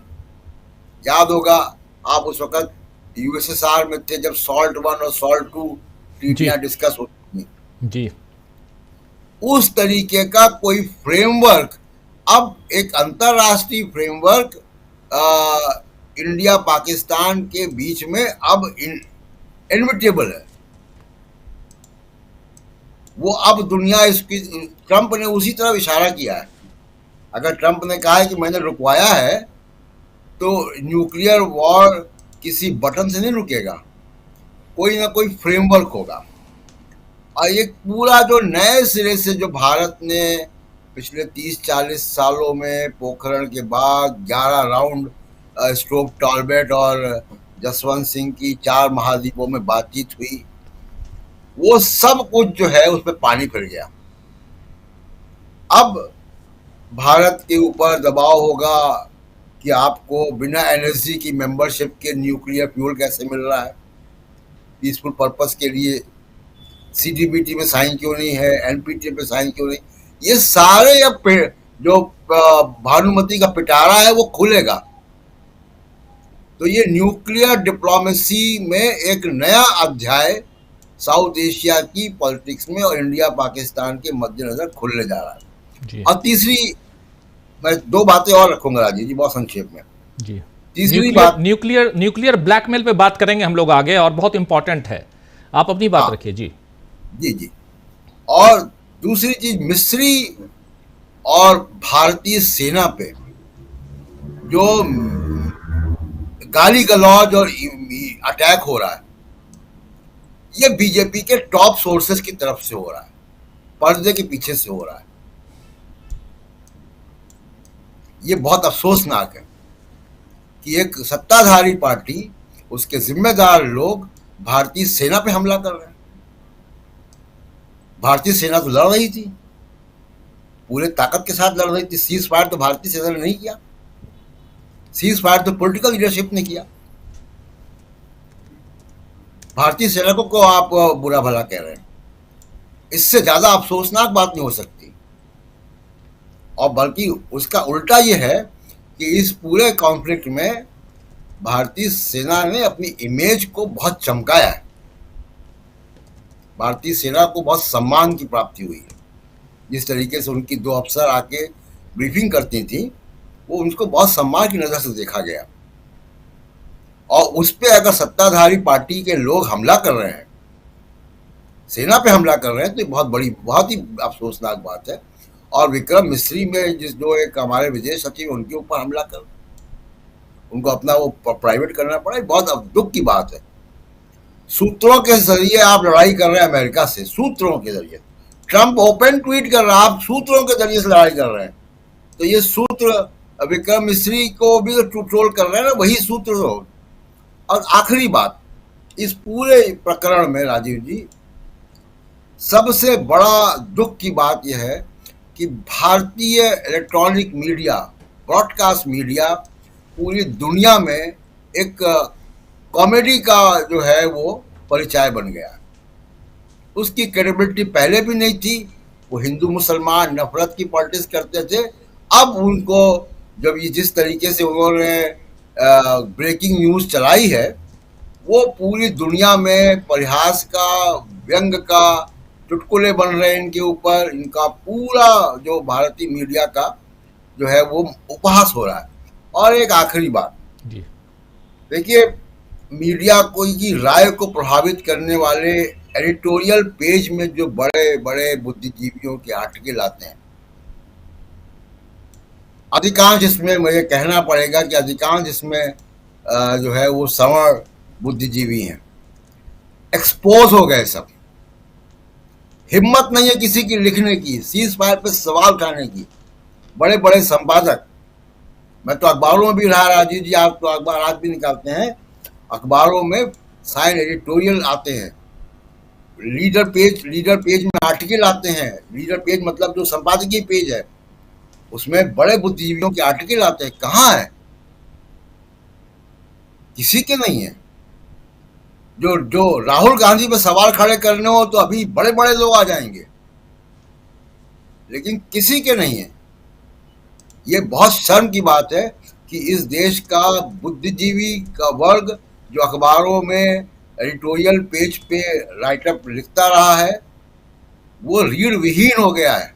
याद होगा, आप उस वक्त यूएसएसआर में थे जब SALT I और SALT II ट्रीटियां डिस्कस होती थी जी। उस तरीके का कोई फ्रेमवर्क, अब एक अंतरराष्ट्रीय फ्रेमवर्क इंडिया पाकिस्तान के बीच में अब इनविटेबल है। वो अब दुनिया इसकी, ट्रंप ने उसी तरफ इशारा किया है। अगर ट्रंप ने कहा है कि मैंने रुकवाया है, तो न्यूक्लियर वॉर किसी बटन से नहीं रुकेगा, कोई ना कोई फ्रेमवर्क होगा। और ये पूरा जो नए सिरे से जो भारत ने पिछले 30-40 सालों में पोखरण के बाद 11 राउंड स्ट्रोक टॉलबेट और जसवंत सिंह की 4 महाद्वीपों में बातचीत हुई, वो सब कुछ जो है उस पर पानी फिर गया। अब भारत के ऊपर दबाव होगा कि आपको बिना एनएसजी की मेंबरशिप के न्यूक्लियर फ्यूल कैसे मिल रहा है, पीसफुल पर्पस के लिए सीटीबीटी में साइन क्यों नहीं है, एनपीटी पे साइन क्यों नहीं। ये सारे अब जो भानुमति का पिटारा है वो खुलेगा। तो ये न्यूक्लियर डिप्लोमेसी में एक नया अध्याय साउथ एशिया की पॉलिटिक्स में और इंडिया पाकिस्तान के मद्देनजर खुलने जा रहा है जी। और तीसरी, मैं 2 बातें और रखूंगा राजीव जी बहुत संक्षेप में जी। तीसरी बात, न्यूक्लियर ब्लैकमेल पे बात करेंगे हम लोग आगे, और बहुत इंपॉर्टेंट है, आप अपनी बात रखिए जी। जी। और दूसरी चीज, मिस्री और भारतीय सेना पे जो गाली गलौज और अटैक हो रहा है, ये बीजेपी के टॉप सोर्सेस की तरफ से हो रहा है, पर्दे के पीछे से हो रहा है। ये बहुत अफसोसनाक है कि एक सत्ताधारी पार्टी, उसके जिम्मेदार लोग भारतीय सेना पे हमला कर रहे हैं। भारतीय सेना तो लड़ रही थी, पूरे ताकत के साथ लड़ रही थी। सीज फायर तो भारतीय सेना ने नहीं किया, सीज फायर तो पॉलिटिकल लीडरशिप ने किया। भारतीय सेना को आप बुरा भला कह रहे हैं, इससे ज्यादा अफसोसनाक बात नहीं हो सकती। और बल्कि उसका उल्टा ये है कि इस पूरे कॉन्फ्लिक्ट में भारतीय सेना ने अपनी इमेज को बहुत चमकाया है। भारतीय सेना को बहुत सम्मान की प्राप्ति हुई है। जिस तरीके से उनकी 2 अफसर आके ब्रीफिंग करती थी, वो उनको बहुत सम्मान की नज़र से देखा गया। और उस पर अगर सत्ताधारी पार्टी के लोग हमला कर रहे हैं, सेना पे हमला कर रहे हैं, तो ये बहुत ही अफसोसनाक बात है। और विक्रम मिस्री में जो एक हमारे विदेश सचिव, उनके ऊपर हमला कर, उनको अपना वो प्राइवेट करना पड़ा, बहुत दुख की बात है। सूत्रों के जरिए आप लड़ाई कर रहे हैं अमेरिका से, सूत्रों के जरिए। ट्रंप ओपन ट्वीट कर रहा है, आप सूत्रों के जरिए से लड़ाई कर रहे हैं। तो ये सूत्र विक्रम मिस्री को भी तो ट्रोल कर रहे हैं ना, वही सूत्र हो। और आखिरी बात, इस पूरे प्रकरण में राजीव जी, सबसे बड़ा दुख की बात यह है कि भारतीय इलेक्ट्रॉनिक मीडिया, ब्रॉडकास्ट मीडिया पूरी दुनिया में एक कॉमेडी का जो है वो परिचय बन गया। उसकी क्रेडिबिलिटी पहले भी नहीं थी। वो हिंदू मुसलमान नफरत की पॉलिटिक्स करते थे। अब उनको जब ये जिस तरीके से उन्होंने ब्रेकिंग न्यूज़ चलाई है, वो पूरी दुनिया में परिहास का, व्यंग का, चुटकुले बन रहे हैं इनके ऊपर। इनका पूरा जो भारतीय मीडिया का जो है वो उपहास हो रहा है। और एक आखिरी बात, देखिए, मीडिया की राय को प्रभावित करने वाले एडिटोरियल पेज में जो बड़े बड़े बुद्धिजीवियों के आर्टिकल आते हैं, अधिकांश इसमें मुझे कहना पड़ेगा कि अधिकांश इसमें जो है वो सवर्ण बुद्धिजीवी हैं। एक्सपोज हो गए सब। हिम्मत नहीं है किसी की लिखने की, सीज फायर पे सवाल उठाने की। बड़े बड़े संपादक, मैं तो अखबारों में भी रहा राजीव जी, आप तो अखबार आज भी निकालते हैं, अखबारों में साइन एडिटोरियल आते हैं, लीडर पेज में आर्टिकल आते हैं। लीडर पेज मतलब जो संपादकीय पेज है, उसमें बड़े बुद्धिजीवियों के आर्टिकल आते हैं। कहाँ है? किसी के नहीं है। जो राहुल गांधी पे सवाल खड़े करने हो तो अभी बड़े बड़े लोग आ जाएंगे, लेकिन किसी के नहीं है। ये बहुत शर्म की बात है कि इस देश का बुद्धिजीवी का वर्ग जो अखबारों में एडिटोरियल पेज पे राइटअप लिखता रहा है, वो रीढ़ विहीन हो गया है।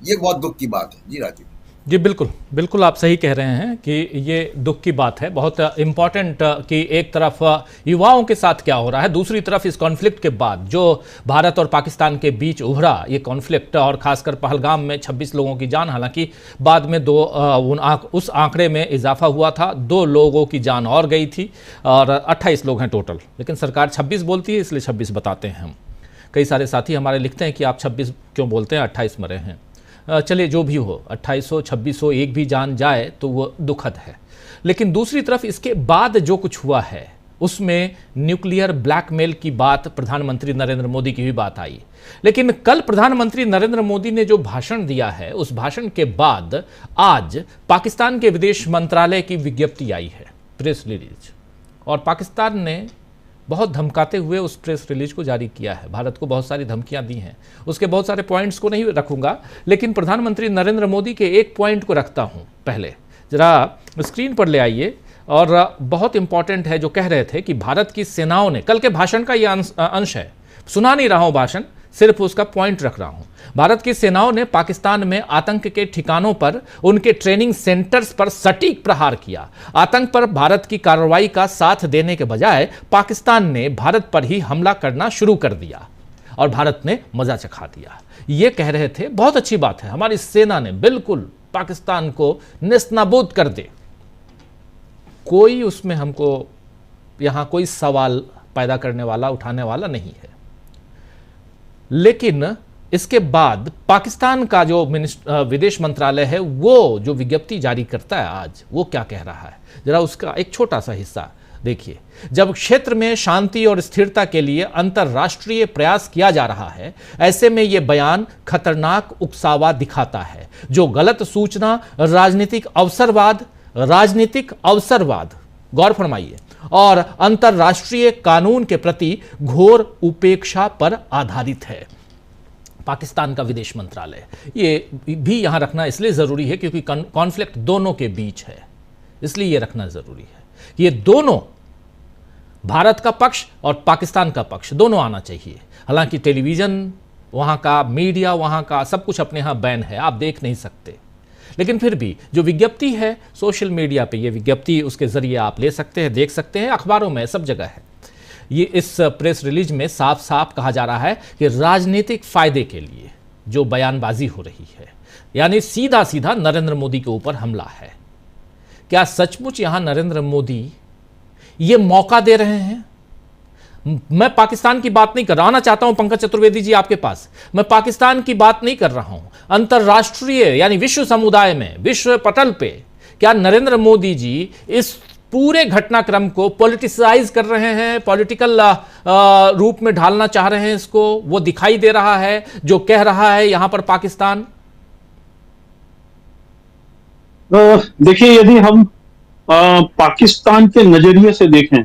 ये बहुत दुख की बात है। जी राजीव जी, बिल्कुल आप सही कह रहे हैं कि ये दुख की बात है। बहुत इम्पॉर्टेंट कि एक तरफ युवाओं के साथ क्या हो रहा है, दूसरी तरफ इस कॉन्फ्लिक्ट के बाद जो भारत और पाकिस्तान के बीच उभरा ये कॉन्फ्लिक्ट, और खासकर पहलगाम में 26 लोगों की जान, हालांकि बाद में उस आंकड़े में इजाफा हुआ था, 2 लोगों की जान और गई थी और 28 लोग हैं टोटल, लेकिन सरकार 26 बोलती है, इसलिए 26 बताते हैं हम। कई सारे साथी हमारे लिखते हैं कि आप 26 क्यों बोलते हैं, 28 मरे हैं। चलिए जो भी हो, 2800, 2600 एक भी जान जाए तो वो दुखद है। लेकिन दूसरी तरफ इसके बाद जो कुछ हुआ है उसमें न्यूक्लियर ब्लैकमेल की बात, प्रधानमंत्री नरेंद्र मोदी की भी बात आई। लेकिन कल प्रधानमंत्री नरेंद्र मोदी ने जो भाषण दिया है, उस भाषण के बाद आज पाकिस्तान के विदेश मंत्रालय की विज्ञप्ति आई है, प्रेस रिलीज, और पाकिस्तान ने बहुत धमकाते हुए उस प्रेस रिलीज को जारी किया है। भारत को बहुत सारी धमकियां दी हैं, उसके बहुत सारे पॉइंट्स को नहीं रखूंगा, लेकिन प्रधानमंत्री नरेंद्र मोदी के एक पॉइंट को रखता हूं। पहले जरा स्क्रीन पर ले आइए, और बहुत इंपॉर्टेंट है जो कह रहे थे कि भारत की सेनाओं ने, कल के भाषण का यह अंश है, सुना नहीं रहा हूं भाषण, सिर्फ उसका पॉइंट रख रहा हूं। भारत की सेनाओं ने पाकिस्तान में आतंक के ठिकानों पर, उनके ट्रेनिंग सेंटर्स पर सटीक प्रहार किया। आतंक पर भारत की कार्रवाई का साथ देने के बजाय पाकिस्तान ने भारत पर ही हमला करना शुरू कर दिया और भारत ने मजा चखा दिया। ये कह रहे थे, बहुत अच्छी बात है, हमारी सेना ने बिल्कुल पाकिस्तान को नेस्तनाबूद कर दे। कोई उसमें हमको यहां कोई सवाल पैदा करने वाला, उठाने वाला नहीं है। लेकिन इसके बाद पाकिस्तान का जो विदेश मंत्रालय है, वो जो विज्ञप्ति जारी करता है आज, वो क्या कह रहा है, जरा उसका एक छोटा सा हिस्सा देखिए। जब क्षेत्र में शांति और स्थिरता के लिए अंतर्राष्ट्रीय प्रयास किया जा रहा है, ऐसे में यह बयान खतरनाक उकसावा दिखाता है, जो गलत सूचना, राजनीतिक अवसरवाद, गौर फरमाइए, और अंतर्राष्ट्रीय कानून के प्रति घोर उपेक्षा पर आधारित है। पाकिस्तान का विदेश मंत्रालय, ये भी यहाँ रखना इसलिए ज़रूरी है क्योंकि कॉन्फ्लिक्ट दोनों के बीच है, इसलिए ये रखना ज़रूरी है कि ये दोनों, भारत का पक्ष और पाकिस्तान का पक्ष, दोनों आना चाहिए। हालांकि टेलीविज़न वहाँ का, मीडिया वहाँ का, सब कुछ अपने यहाँ बैन है, आप देख नहीं सकते, लेकिन फिर भी जो विज्ञप्ति है सोशल मीडिया पे, ये विज्ञप्ति उसके ज़रिए आप ले सकते हैं, देख सकते हैं, अखबारों में सब जगह है। ये इस प्रेस रिलीज में साफ साफ कहा जा रहा है कि राजनीतिक फायदे के लिए जो बयानबाजी हो रही है, यानी सीधा सीधा नरेंद्र मोदी के ऊपर हमला है। क्या सचमुच यहां नरेंद्र मोदी ये मौका दे रहे हैं? मैं पाकिस्तान की बात नहीं कर रहा हूं, आना चाहता हूं पंकज चतुर्वेदी जी आपके पास, मैं पाकिस्तान की बात नहीं कर रहा हूं, अंतरराष्ट्रीय यानी विश्व समुदाय में, विश्व पटल पे क्या नरेंद्र मोदी जी इस पूरे घटनाक्रम को पॉलिटिसाइज कर रहे हैं, पॉलिटिकल रूप में ढालना चाह रहे हैं इसको? वो दिखाई दे रहा है जो कह रहा है यहां पर पाकिस्तान? देखिए, यदि हम पाकिस्तान के नजरिए से देखें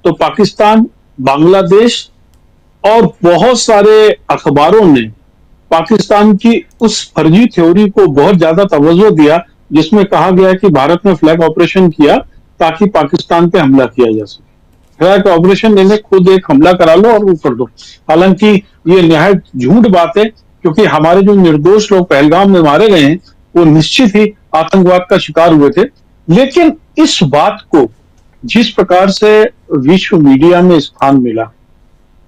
तो पाकिस्तान, बांग्लादेश और बहुत सारे अखबारों ने पाकिस्तान की उस फर्जी थ्योरी को बहुत ज्यादा तवज्जो दिया जिसमें कहा गया कि भारत ने फ्लैग ऑपरेशन किया ताकि पाकिस्तान पे हमला किया जा सके। फ्लैग ऑपरेशन लेने खुद एक हमला करा लो और वो कर दो। हालांकि ये निहायत झूठ बात है, क्योंकि हमारे जो निर्दोष लोग पहलगाम में मारे गए हैं वो निश्चित ही आतंकवाद का शिकार हुए थे। लेकिन इस बात को जिस प्रकार से विश्व मीडिया में स्थान मिला,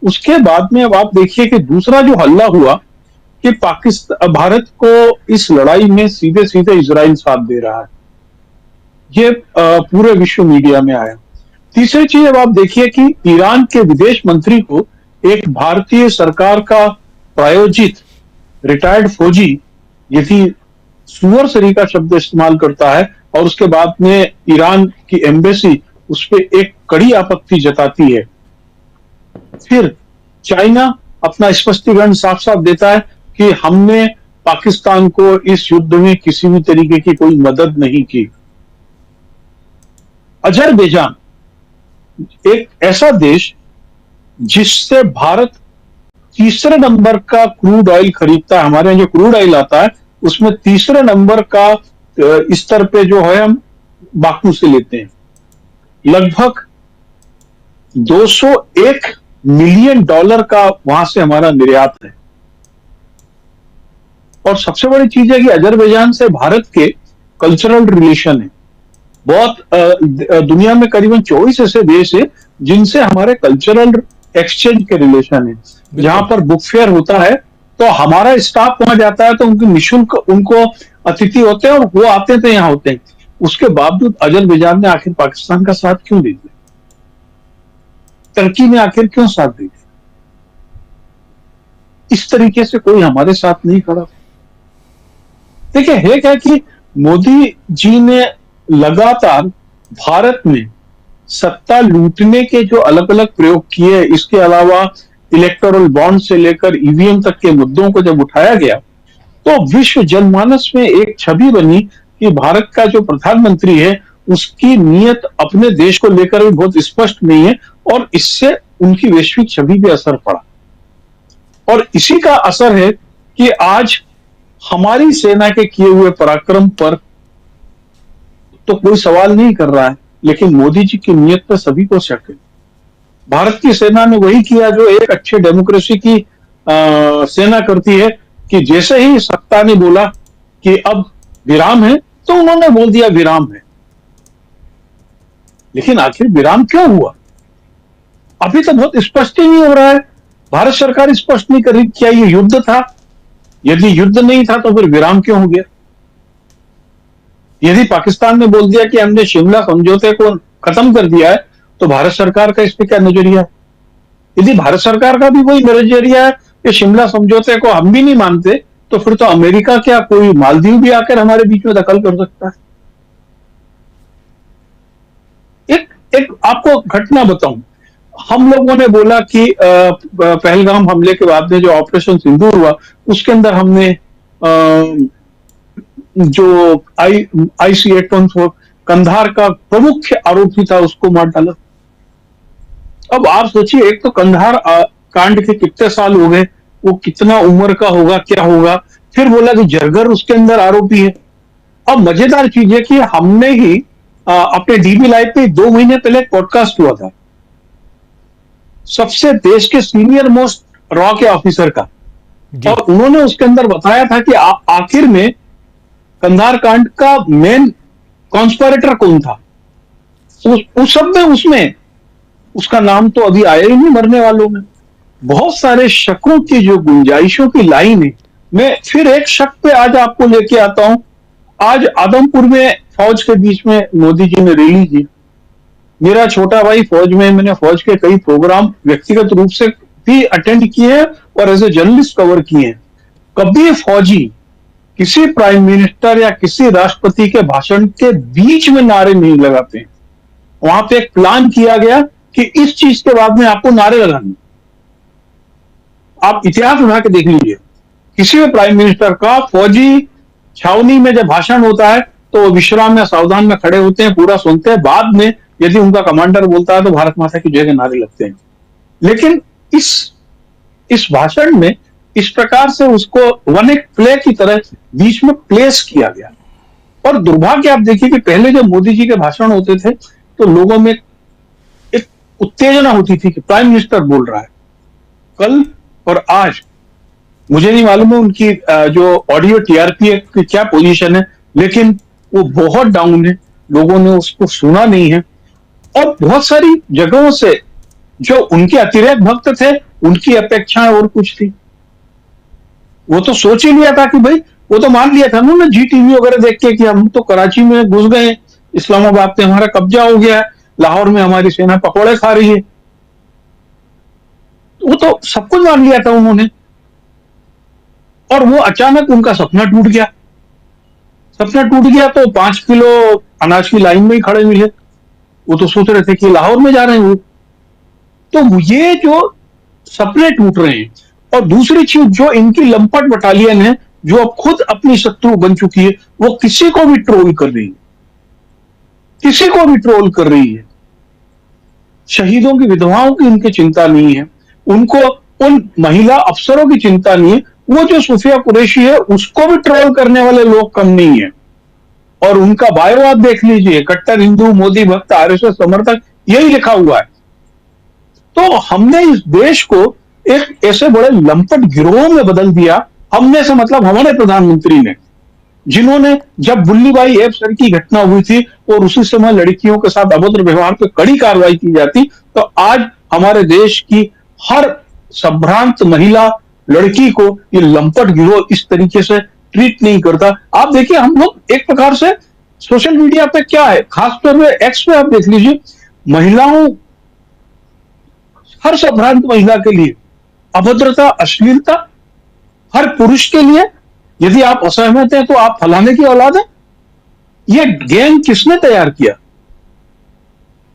उसके बाद में अब आप देखिए कि दूसरा जो हल्ला हुआ कि पाकिस्तान, भारत को इस लड़ाई में सीधे सीधे इजराइल साथ दे रहा है, ये पूरे विश्व मीडिया में आया। तीसरी चीज अब आप देखिए कि ईरान के विदेश मंत्री को एक भारतीय सरकार का प्रायोजित रिटायर्ड फौजी यदि सुअरसरी का शब्द इस्तेमाल करता है और उसके बाद में ईरान की एम्बेसी उस पर एक कड़ी आपत्ति जताती है। फिर चाइना अपना स्पष्टीकरण साफ साफ देता है कि हमने पाकिस्तान को इस युद्ध में किसी भी तरीके की कोई मदद नहीं की। अजरबैजान एक ऐसा देश जिससे भारत तीसरे नंबर का क्रूड ऑयल खरीदता है, हमारे यहाँ जो क्रूड ऑयल आता है उसमें तीसरे नंबर का स्तर पे जो है हम बाकू से लेते हैं। लगभग 201 मिलियन डॉलर का वहां से हमारा निर्यात है। और सबसे बड़ी चीज है कि अजरबैजान से भारत के कल्चरल रिलेशन है। बहुत दुनिया में करीबन 24 ऐसे देश है जिनसे हमारे कल्चरल एक्सचेंज के रिलेशन है। जहां पर बुक फेयर होता है तो हमारा स्टाफ वहां जाता है तो उनके निःशुल्क उनको अतिथि होते हैं और वो आते हैं तो यहां होते हैं। उसके बावजूद अजरबैजान ने आखिर पाकिस्तान का साथ क्यों दे दिया? तुर्की ने आखिर क्यों साथ दे दिया? इस तरीके से कोई हमारे साथ नहीं खड़ा। देखिए, है क्या कि मोदी जी ने लगातार भारत में सत्ता लूटने के जो अलग अलग प्रयोग किए, इसके अलावा इलेक्टोरल बॉन्ड से लेकर ईवीएम तक के मुद्दों को जब उठाया गया तो विश्व जनमानस में एक छवि बनी कि भारत का जो प्रधानमंत्री है उसकी नीयत अपने देश को लेकर भी बहुत स्पष्ट नहीं है और इससे उनकी वैश्विक छवि पे असर पड़ा। और इसी का असर है कि आज हमारी सेना के किए हुए पराक्रम पर तो कोई सवाल नहीं कर रहा है, लेकिन मोदी जी की नीयत पर सभी को शक है। भारत की सेना ने वही किया जो एक अच्छे डेमोक्रेसी की सेना करती है कि जैसे ही सत्ता ने बोला कि अब विराम है तो उन्होंने बोल दिया विराम है। लेकिन आखिर विराम क्यों हुआ अभी तो बहुत स्पष्ट ही नहीं हो रहा है। भारत सरकार स्पष्ट नहीं कर रही क्या ये युद्ध था? यदि युद्ध नहीं था तो फिर विराम क्यों हो गया? यदि पाकिस्तान ने बोल दिया कि हमने शिमला समझौते को खत्म कर दिया है तो भारत सरकार का इस पे क्या नजरिया है? यदि भारत सरकार का भी कोई नजरिया है कि शिमला समझौते को हम भी नहीं मानते तो फिर तो अमेरिका क्या, कोई मालदीव भी आकर हमारे बीच में दखल कर सकता है। एक आपको घटना बताऊं, हम लोगों ने बोला कि पहलगाम हमले के बाद में जो ऑपरेशन सिंदूर हुआ उसके अंदर हमने जो IC-814 कंधार का प्रमुख आरोपी था उसको मार डाला। अब आप सोचिए, एक तो कंधार कांड के कितने साल हो गए वो कितना उम्र का होगा, क्या होगा। फिर बोला कि जरगर उसके अंदर आरोपी है। अब मजेदार चीज है कि हमने ही अपने डीबी लाइव पे 2 महीने पहले एक पॉडकास्ट हुआ था सबसे देश के सीनियर मोस्ट रॉ के ऑफिसर का, और उन्होंने उसके अंदर बताया था कि आखिर में कंधार कांड का मेन कॉन्स्पिरेटर कौन था। उस सब में उसमें उसका नाम तो अभी आया ही नहीं मरने वालों में। बहुत सारे शकों की जो गुंजाइशों की लाइन है। मैं फिर एक शक पे आज आपको लेके आता हूं। आज आदमपुर में फौज के बीच में मोदी जी ने रैली की। मेरा छोटा भाई फौज में, मैंने फौज के कई प्रोग्राम व्यक्तिगत रूप से भी अटेंड किए हैं और एज ए जर्नलिस्ट कवर किए हैं। कभी फौजी किसी प्राइम मिनिस्टर या किसी राष्ट्रपति के भाषण के बीच में नारे नहीं लगाते हैं। वहां पे एक प्लान किया गया कि इस चीज के बाद में आपको नारे लगाने। आप इतिहास उठा के देख लीजिए, किसी भी प्राइम मिनिस्टर का फौजी छावनी में जब भाषण होता है तो वो विश्राम या सावधान में खड़े होते हैं, पूरा सुनते हैं। बाद में यदि उनका कमांडर बोलता है तो भारत माता की जय के नारे लगते हैं। लेकिन इस भाषण में इस प्रकार से उसको वन एक्ट प्ले की तरह बीच में प्लेस किया गया। और दुर्भाग्य आप देखिए कि पहले जब मोदी जी के भाषण होते थे तो लोगों में एक उत्तेजना होती थी कि प्राइम मिनिस्टर बोल रहा है। कल और आज मुझे नहीं मालूम है उनकी जो ऑडियो टीआरपी की क्या पोजीशन है, लेकिन वो बहुत डाउन है। लोगों ने उसको सुना नहीं है। और बहुत सारी जगहों से जो उनके अतिरेक भक्त थे उनकी अपेक्षाएं और कुछ थी। वो तो सोच ही लिया था कि भाई, वो तो मान लिया था ना जी टीवी वगैरह देख के कि हम तो कराची में घुस गए, इस्लामाबाद पे हमारा कब्जा हो गया, लाहौर में हमारी सेना पकौड़े खा रही है। वो तो सब कुछ मान लिया था उन्होंने। और वो अचानक उनका सपना टूट गया। सपना टूट गया तो 5 किलो अनाज की लाइन में ही खड़े मिले। वो तो सोच रहे थे कि लाहौर में जा रहे हैं वो। तो ये जो सपने टूट रहे हैं। और दूसरी चीज, जो इनकी लंपट बटालियन है जो अब खुद अपनी शत्रु बन चुकी है, वो किसी को भी ट्रोल कर रही है, किसी को भी ट्रोल कर रही है। शहीदों की विधवाओं की उनकी चिंता नहीं है, उनको उन महिला अफसरों की चिंता नहीं है। वो जो सुफिया कुरैशी है उसको भी ट्रोल करने वाले लोग कम नहीं है। और उनका बायो आप देख लीजिए, कट्टर हिंदू, मोदी भक्त, आरएसएस समर्थक, यही लिखा हुआ है। तो हमने इस देश को एक ऐसे बड़े लंपट गिरोह में बदल दिया। हमने से मतलब हमारे प्रधानमंत्री ने, जिन्होंने जब बुल्लीबाई ऐप सर की घटना हुई थी और उसी समय लड़कियों के साथ अभद्र व्यवहार पर कड़ी कार्रवाई की जाती, तो आज हमारे देश की हर संभ्रांत महिला लड़की को ये लंपट गिरोह इस तरीके से ट्रीट नहीं करता। आप देखिए, हम लोग एक प्रकार से सोशल मीडिया पे क्या है, खासतौर पे एक्स पे आप देख लीजिए, महिलाओं, हर संभ्रांत महिला के लिए अभद्रता, अश्लीलता, हर पुरुष के लिए यदि आप असहमत हैं तो आप फलाने की औलाद है। ये गेम किसने तैयार किया?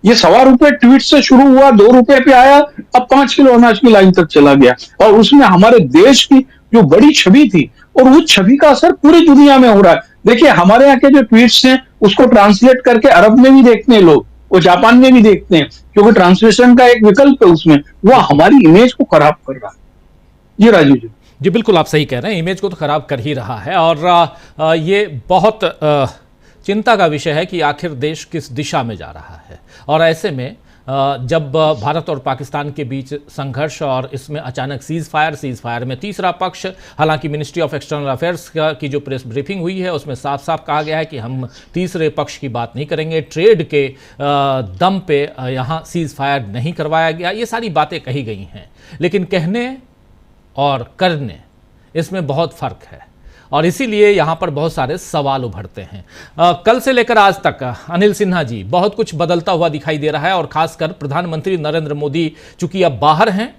ये ₹1.25 ट्वीट से शुरू हुआ, ₹2 पे आया, अब 5 किलो अनाज की लाइन तक चला गया। और उसमें हमारे देश की जो बड़ी छवि थी, और उस छवि का असर पूरी दुनिया में हो रहा है। देखिए, हमारे यहाँ के जो ट्वीट्स हैं उसको ट्रांसलेट करके अरब में भी देखते हैं लोग, वो जापान में भी देखते हैं, क्योंकि ट्रांसलेशन का एक विकल्प है उसमें। वो हमारी इमेज को खराब कर रहा है। ये राजीव जी बिल्कुल आप सही कह रहे हैं, इमेज को तो खराब कर ही रहा है। और ये बहुत चिंता का विषय है कि आखिर देश किस दिशा में जा रहा है। और ऐसे में जब भारत और पाकिस्तान के बीच संघर्ष और इसमें अचानक सीज फायर में तीसरा पक्ष, हालांकि मिनिस्ट्री ऑफ एक्सटर्नल अफेयर्स की जो प्रेस ब्रीफिंग हुई है उसमें साफ साफ कहा गया है कि हम तीसरे पक्ष की बात नहीं करेंगे, ट्रेड के दम पे यहाँ सीज फायर नहीं करवाया गया, ये सारी बातें कही गई हैं। लेकिन कहने और करने इसमें बहुत फ़र्क है और इसीलिए यहाँ पर बहुत सारे सवाल उभरते हैं। कल से लेकर आज तक अनिल सिन्हा जी, बहुत कुछ बदलता हुआ दिखाई दे रहा है और खासकर प्रधानमंत्री नरेंद्र मोदी चूंकि अब बाहर हैं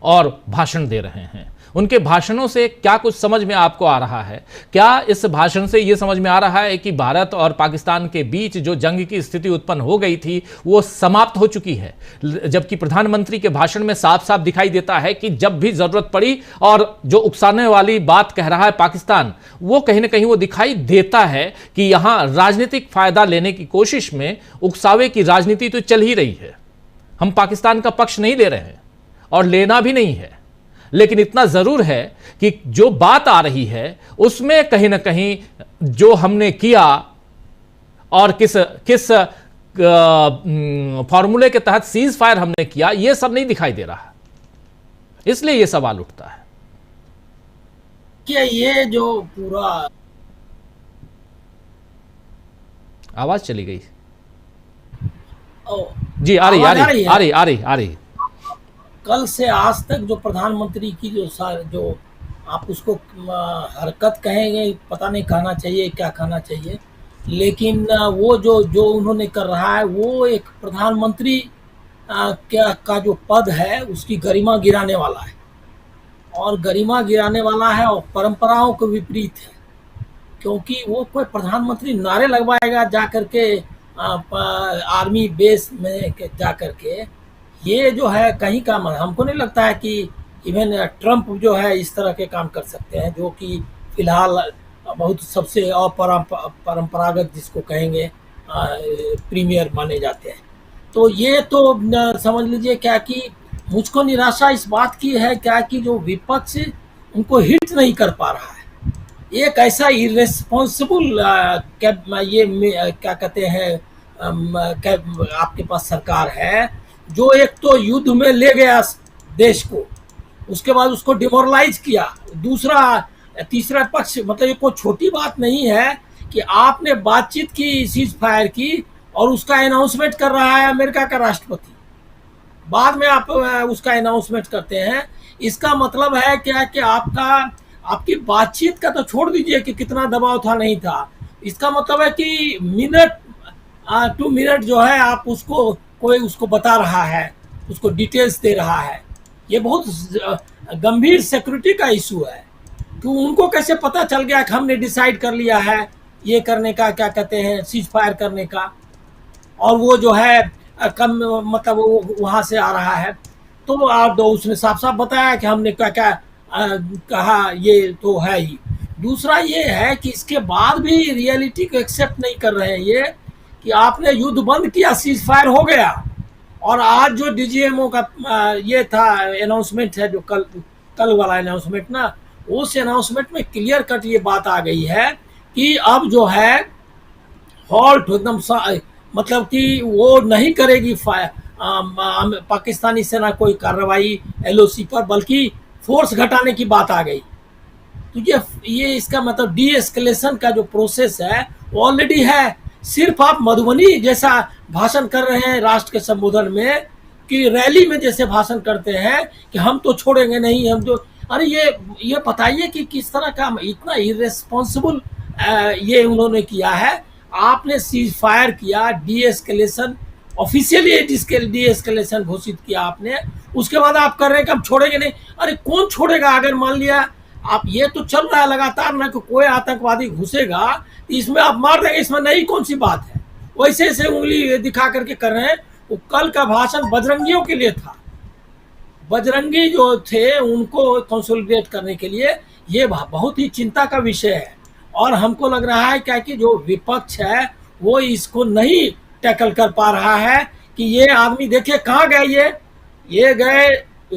और भाषण दे रहे हैं, उनके भाषणों से क्या कुछ समझ में आपको आ रहा है? क्या इस भाषण से ये समझ में आ रहा है कि भारत और पाकिस्तान के बीच जो जंग की स्थिति उत्पन्न हो गई थी वो समाप्त हो चुकी है? जबकि प्रधानमंत्री के भाषण में साफ साफ दिखाई देता है कि जब भी जरूरत पड़ी और जो उकसाने वाली बात कह रहा है पाकिस्तान, वो कहीं ना कहीं वो दिखाई देता है कि यहां राजनीतिक फायदा लेने की कोशिश में उकसावे की राजनीति तो चल ही रही है। हम पाकिस्तान का पक्ष नहीं ले रहे हैं और लेना भी नहीं है, लेकिन इतना जरूर है कि जो बात आ रही है उसमें कहीं ना कहीं जो हमने किया और किस किस फॉर्मूले के तहत सीज फायर हमने किया, यह सब नहीं दिखाई दे रहा, इसलिए यह सवाल उठता है कि ये जो पूरा आवाज चली गई ओ, जी आ रही आ आवाज आ रही रही है? आ रही आ रही आ रही कल से आज तक जो प्रधानमंत्री की जो आप उसको हरकत कहेंगे, पता नहीं कहना चाहिए क्या कहना चाहिए, लेकिन वो जो उन्होंने कर रहा है वो एक प्रधानमंत्री का जो पद है उसकी गरिमा गिराने वाला है, और गरिमा गिराने वाला है और परंपराओं के विपरीत है, क्योंकि वो कोई प्रधानमंत्री नारे लगवाएगा जा करके आर्मी बेस में जा करके, ये जो है कहीं का हमको नहीं लगता है कि इवन ट्रंप जो है इस तरह के काम कर सकते हैं, जो कि फिलहाल बहुत सबसे अपरंपरागत जिसको कहेंगे प्रीमियर माने जाते हैं। तो ये तो समझ लीजिए क्या कि मुझको निराशा इस बात की है क्या कि जो विपक्ष उनको हिट नहीं कर पा रहा है। एक ऐसा इरेस्पॉन्सिबल ये क्या कहते हैं आपके पास सरकार है जो एक तो युद्ध में ले गया देश को, उसके बाद उसको डिमोरलाइज किया, दूसरा तीसरा पक्ष, मतलब ये कोई छोटी बात नहीं है कि आपने बातचीत की, सीज फायर की, और उसका अनाउंसमेंट कर रहा है अमेरिका का राष्ट्रपति, बाद में आप उसका अनाउंसमेंट करते हैं। इसका मतलब है क्या कि आपकी बातचीत का तो छोड़ दीजिए कि कितना दबाव था नहीं था, इसका मतलब है कि मिनट टू मिनट जो है आप उसको बता रहा है, उसको डिटेल्स दे रहा है। ये बहुत गंभीर सिक्योरिटी का इशू है कि उनको कैसे पता चल गया कि हमने डिसाइड कर लिया है ये करने का, क्या कहते हैं, सीज फायर करने का, और वो जो है कम मतलब वो वहाँ से आ रहा है। तो आप उसने साफ साफ बताया कि हमने क्या क्या कहा, ये तो है ही। दूसरा ये है कि इसके बाद भी रियलिटी को एक्सेप्ट नहीं कर रहे हैं ये कि आपने युद्ध बंद किया, सीज फायर हो गया, और आज जो डीजीएमओ का ये था अनाउंसमेंट है, जो कल वाला अनाउंसमेंट ना, उस अनाउंसमेंट में क्लियर कट ये बात आ गई है कि अब जो है हॉल्ट एकदम मतलब कि वो नहीं करेगी पाकिस्तानी सेना कोई कार्रवाई एलओसी पर, बल्कि फोर्स घटाने की बात आ गई। तो ये इसका मतलब डी एस्केलेशन का जो प्रोसेस है वो ऑलरेडी है। सिर्फ आप मधुबनी जैसा भाषण कर रहे हैं राष्ट्र के संबोधन में, कि रैली में जैसे भाषण करते हैं कि हम तो छोड़ेंगे नहीं, हम तो, अरे ये बताइए कि किस तरह का इतना इरेस्पॉन्सिबल ये उन्होंने किया है। आपने सीज फायर किया, D escalation officially D escalation घोषित किया आपने, उसके बाद आप कर रहे हैं कि हम छोड़ेंगे नहीं। अरे कौन छोड़ेगा? अगर मान लिया आप, ये तो चल रहा है लगातार ना कि कोई आतंकवादी घुसेगा इसमें आप मार देंगे, इसमें नहीं कौन सी बात है, वैसे से उंगली दिखा करके कर रहे हैं। वो कल का भाषण बजरंगियों के लिए था, बजरंगी जो थे उनको कंसोलिडेट करने के लिए, ये बहुत ही चिंता का विषय है। और हमको लग रहा है क्या कि जो विपक्ष है वो इसको नहीं टैकल कर पा रहा है कि ये आदमी देखिए कहाँ गए, ये गए,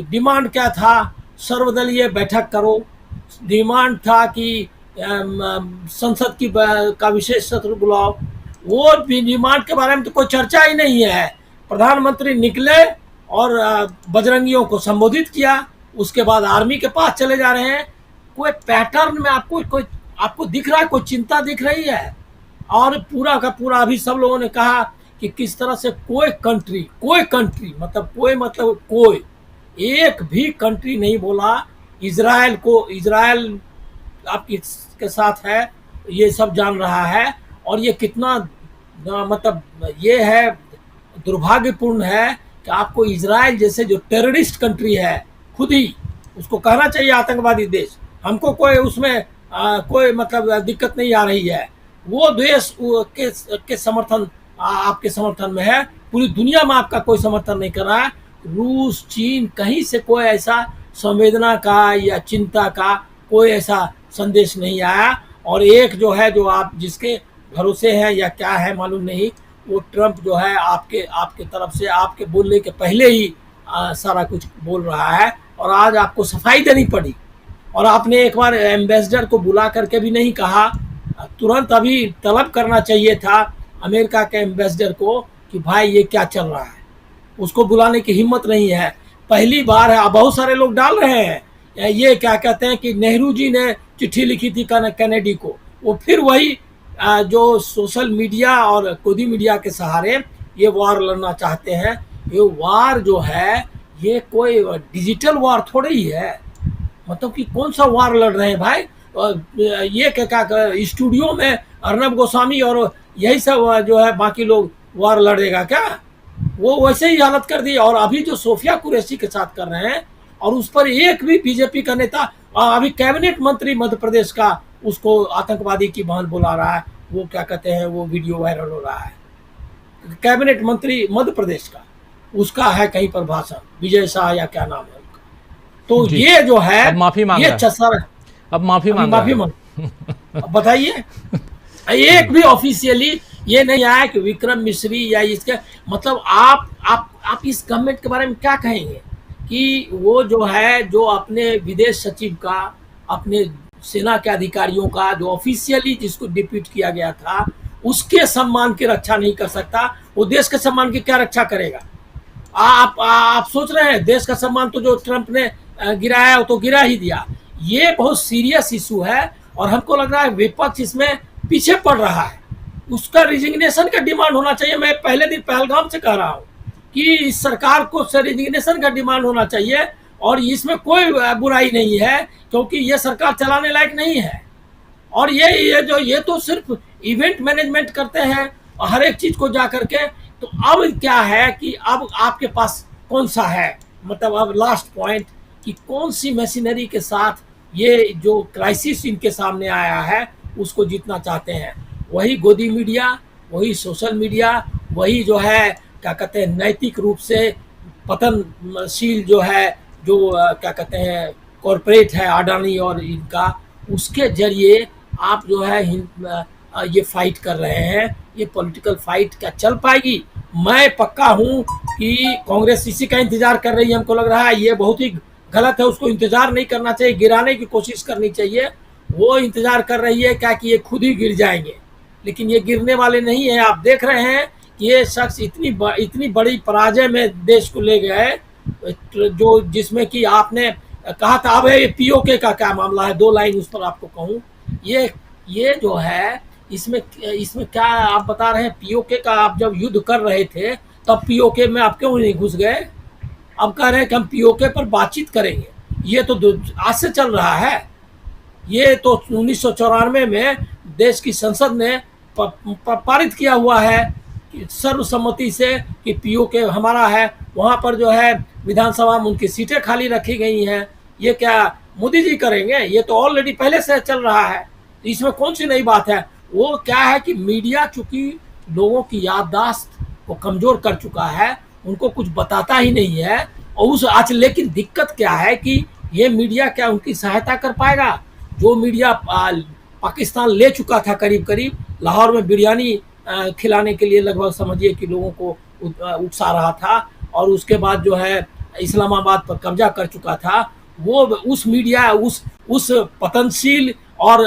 डिमांड क्या था, सर्वदलीय बैठक करो, डिमांड था कि संसद की का विशेष सत्र बुलाओ, वो डिमांड के बारे में तो कोई चर्चा ही नहीं है। प्रधानमंत्री निकले और बजरंगियों को संबोधित किया, उसके बाद आर्मी के पास चले जा रहे हैं। कोई पैटर्न में आपको दिख रहा है, कोई चिंता दिख रही है? और पूरा का पूरा अभी सब लोगों ने कहा कि किस तरह से कोई कंट्री मतलब कोई एक भी कंट्री नहीं बोला इजराइल आपके के साथ है, ये सब जान रहा है। और ये कितना मतलब ये है दुर्भाग्यपूर्ण है कि आपको इजराइल जैसे जो टेररिस्ट कंट्री है, खुद ही उसको कहना चाहिए आतंकवादी देश, हमको कोई उसमें कोई मतलब दिक्कत नहीं आ रही है, वो देश के समर्थन आपके समर्थन में है, पूरी दुनिया में आपका कोई समर्थन नहीं कर रहा है। रूस, चीन, कहीं से कोई ऐसा संवेदना का या चिंता का कोई ऐसा संदेश नहीं आया। और एक जो है, जो आप जिसके भरोसे हैं या क्या है मालूम नहीं, वो ट्रंप जो है आपके तरफ से आपके बोलने के पहले ही सारा कुछ बोल रहा है। और आज आपको सफाई देनी पड़ी। और आपने एक बार एम्बेसडर को बुला करके भी नहीं कहा, तुरंत अभी तलब करना चाहिए था अमेरिका के एम्बेसडर को कि भाई ये क्या चल रहा है। उसको बुलाने की हिम्मत नहीं है। पहली बार है, बहुत सारे लोग डाल रहे हैं ये क्या कहते हैं कि नेहरू जी ने चिट्ठी लिखी थी कैनेडी को, वो फिर वही जो सोशल मीडिया और खुदी मीडिया के सहारे ये वार लड़ना चाहते हैं। ये वार जो है ये कोई डिजिटल वार थोड़ी ही है, मतलब कि कौन सा वार लड़ रहे हैं भाई। ये क्या स्टूडियो में अर्नब गोस्वामी और यही सब जो है बाकी लोग वार लड़ेगा क्या? वो वैसे ही हालत कर दी। और अभी जो सोफिया कुरैशी के साथ कर रहे हैं, और उस पर एक भी बीजेपी का नेता, अभी कैबिनेट मंत्री मध्य प्रदेश का उसको आतंकवादी की बहन बुला रहा है, वो क्या कहते हैं, वो वीडियो वायरल हो रहा है। कैबिनेट मंत्री मध्य प्रदेश का, उसका है कहीं पर भाषण, विजय शाह या क्या नाम है उनका। तो ये जो है अब माफी मांग ये रहा है। चसर, अब माफी मांग अब बताइए एक भी ऑफिशियली ये नहीं आया कि विक्रम मिश्री या इसके, मतलब आप इस गवर्नमेंट के बारे में क्या कहेंगे कि वो जो है, जो अपने विदेश सचिव का, अपने सेना के अधिकारियों का, जो ऑफिशियली जिसको डिप्यूट किया गया था, उसके सम्मान की रक्षा नहीं कर सकता, वो देश के सम्मान की क्या रक्षा करेगा? आप सोच रहे हैं देश का सम्मान तो जो ट्रंप ने गिराया वो तो गिरा ही दिया। ये बहुत सीरियस इशू है और हमको लग रहा है विपक्ष इसमें पीछे पड़ रहा है। उसका रिजिग्नेशन का डिमांड होना चाहिए। मैं पहले दिन पहलगाम से कह रहा हूँ कि इस सरकार को रिजिग्नेशन का डिमांड होना चाहिए, और इसमें कोई बुराई नहीं है क्योंकि ये सरकार चलाने लायक नहीं है। और ये तो सिर्फ इवेंट मैनेजमेंट करते हैं और हर एक चीज को जा करके। तो अब क्या है कि अब आपके पास कौन सा है, मतलब अब लास्ट पॉइंट कि कौन सी मशीनरी के साथ ये जो क्राइसिस इनके सामने आया है उसको जीतना चाहते हैं। वही गोदी मीडिया, वही सोशल मीडिया, वही जो है क्या कहते हैं नैतिक रूप से पतनशील जो है, जो क्या कहते हैं कॉरपोरेट है अडानी और इनका, उसके जरिए आप जो है ये फाइट कर रहे हैं। ये पॉलिटिकल फाइट क्या चल पाएगी? मैं पक्का हूँ कि कांग्रेस इसी का इंतजार कर रही है। हमको लग रहा है ये बहुत ही गलत है, उसको इंतजार नहीं करना चाहिए, गिराने की कोशिश करनी चाहिए। वो इंतजार कर रही है क्या कि ये खुद ही गिर जाएंगे, लेकिन ये गिरने वाले नहीं है। आप देख रहे हैं कि ये शख्स इतनी बड़ी पराजय में देश को ले गए, जो जिसमें कि आपने कहा था। अब ये पीओके का क्या मामला है, 2 लाइन उस पर आपको कहूँ। ये जो है इसमें क्या आप बता रहे हैं? पीओके का आप जब युद्ध कर रहे थे तब पीओके में आप क्यों नहीं घुस गए? अब कह रहे हैं कि हम पीओके पर बातचीत करेंगे। ये तो आज से चल रहा है। ये तो 1994 में देश की संसद ने पारित किया हुआ है कि सर्वसम्मति से कि पीओके हमारा है। वहाँ पर जो है विधानसभा में उनकी सीटें खाली रखी गई हैं। ये क्या मोदी जी करेंगे? ये तो ऑलरेडी पहले से चल रहा है। इसमें कौन सी नई बात है? वो क्या है कि मीडिया चूंकि लोगों की याददाश्त को कमजोर कर चुका है, उनको कुछ बताता ही नहीं है। और आज लेकिन दिक्कत क्या है कि ये मीडिया क्या उनकी सहायता कर पाएगा? जो मीडिया पाकिस्तान ले चुका था करीब लाहौर में बिरयानी खिलाने के लिए, लगभग समझिए कि लोगों को उकसा रहा था, और उसके बाद जो है इस्लामाबाद पर कब्जा कर चुका था। वो उस मीडिया, उस पतनशील और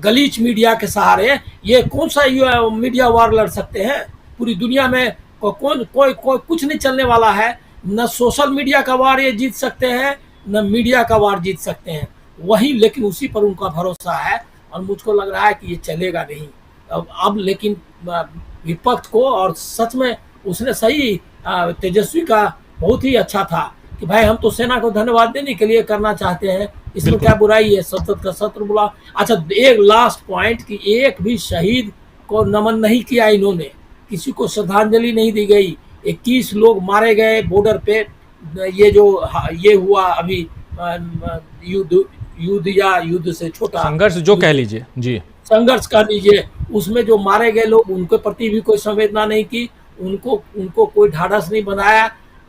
गलीच मीडिया के सहारे ये कौन सा मीडिया वार लड़ सकते हैं? पूरी दुनिया में कोई कुछ नहीं चलने वाला है। न सोशल मीडिया का वार ये जीत सकते हैं, न मीडिया का वार जीत सकते हैं। वही लेकिन उसी पर उनका भरोसा है, और मुझको लग रहा है कि ये चलेगा नहीं। अब लेकिन विपक्ष को, और सच में उसने सही, तेजस्वी का बहुत ही अच्छा था कि भाई हम तो सेना को धन्यवाद देने के लिए करना चाहते हैं, इसमें क्या बुराई है? सतत का सत्र बुला। अच्छा, एक लास्ट पॉइंट कि एक भी शहीद को नमन नहीं किया इन्होंने, किसी को श्रद्धांजलि नहीं दी गई। 21 लोग मारे गए बॉर्डर पे। ये हुआ अभी युद्ध से छोटा संघर्ष जो कह लीजिए, जी संघर्ष कर लीजिए, उसमें जो मारे गए लोग उनके प्रति भी कोई संवेदना नहीं की, उनको कोई ढाढ़स नहीं बनाया,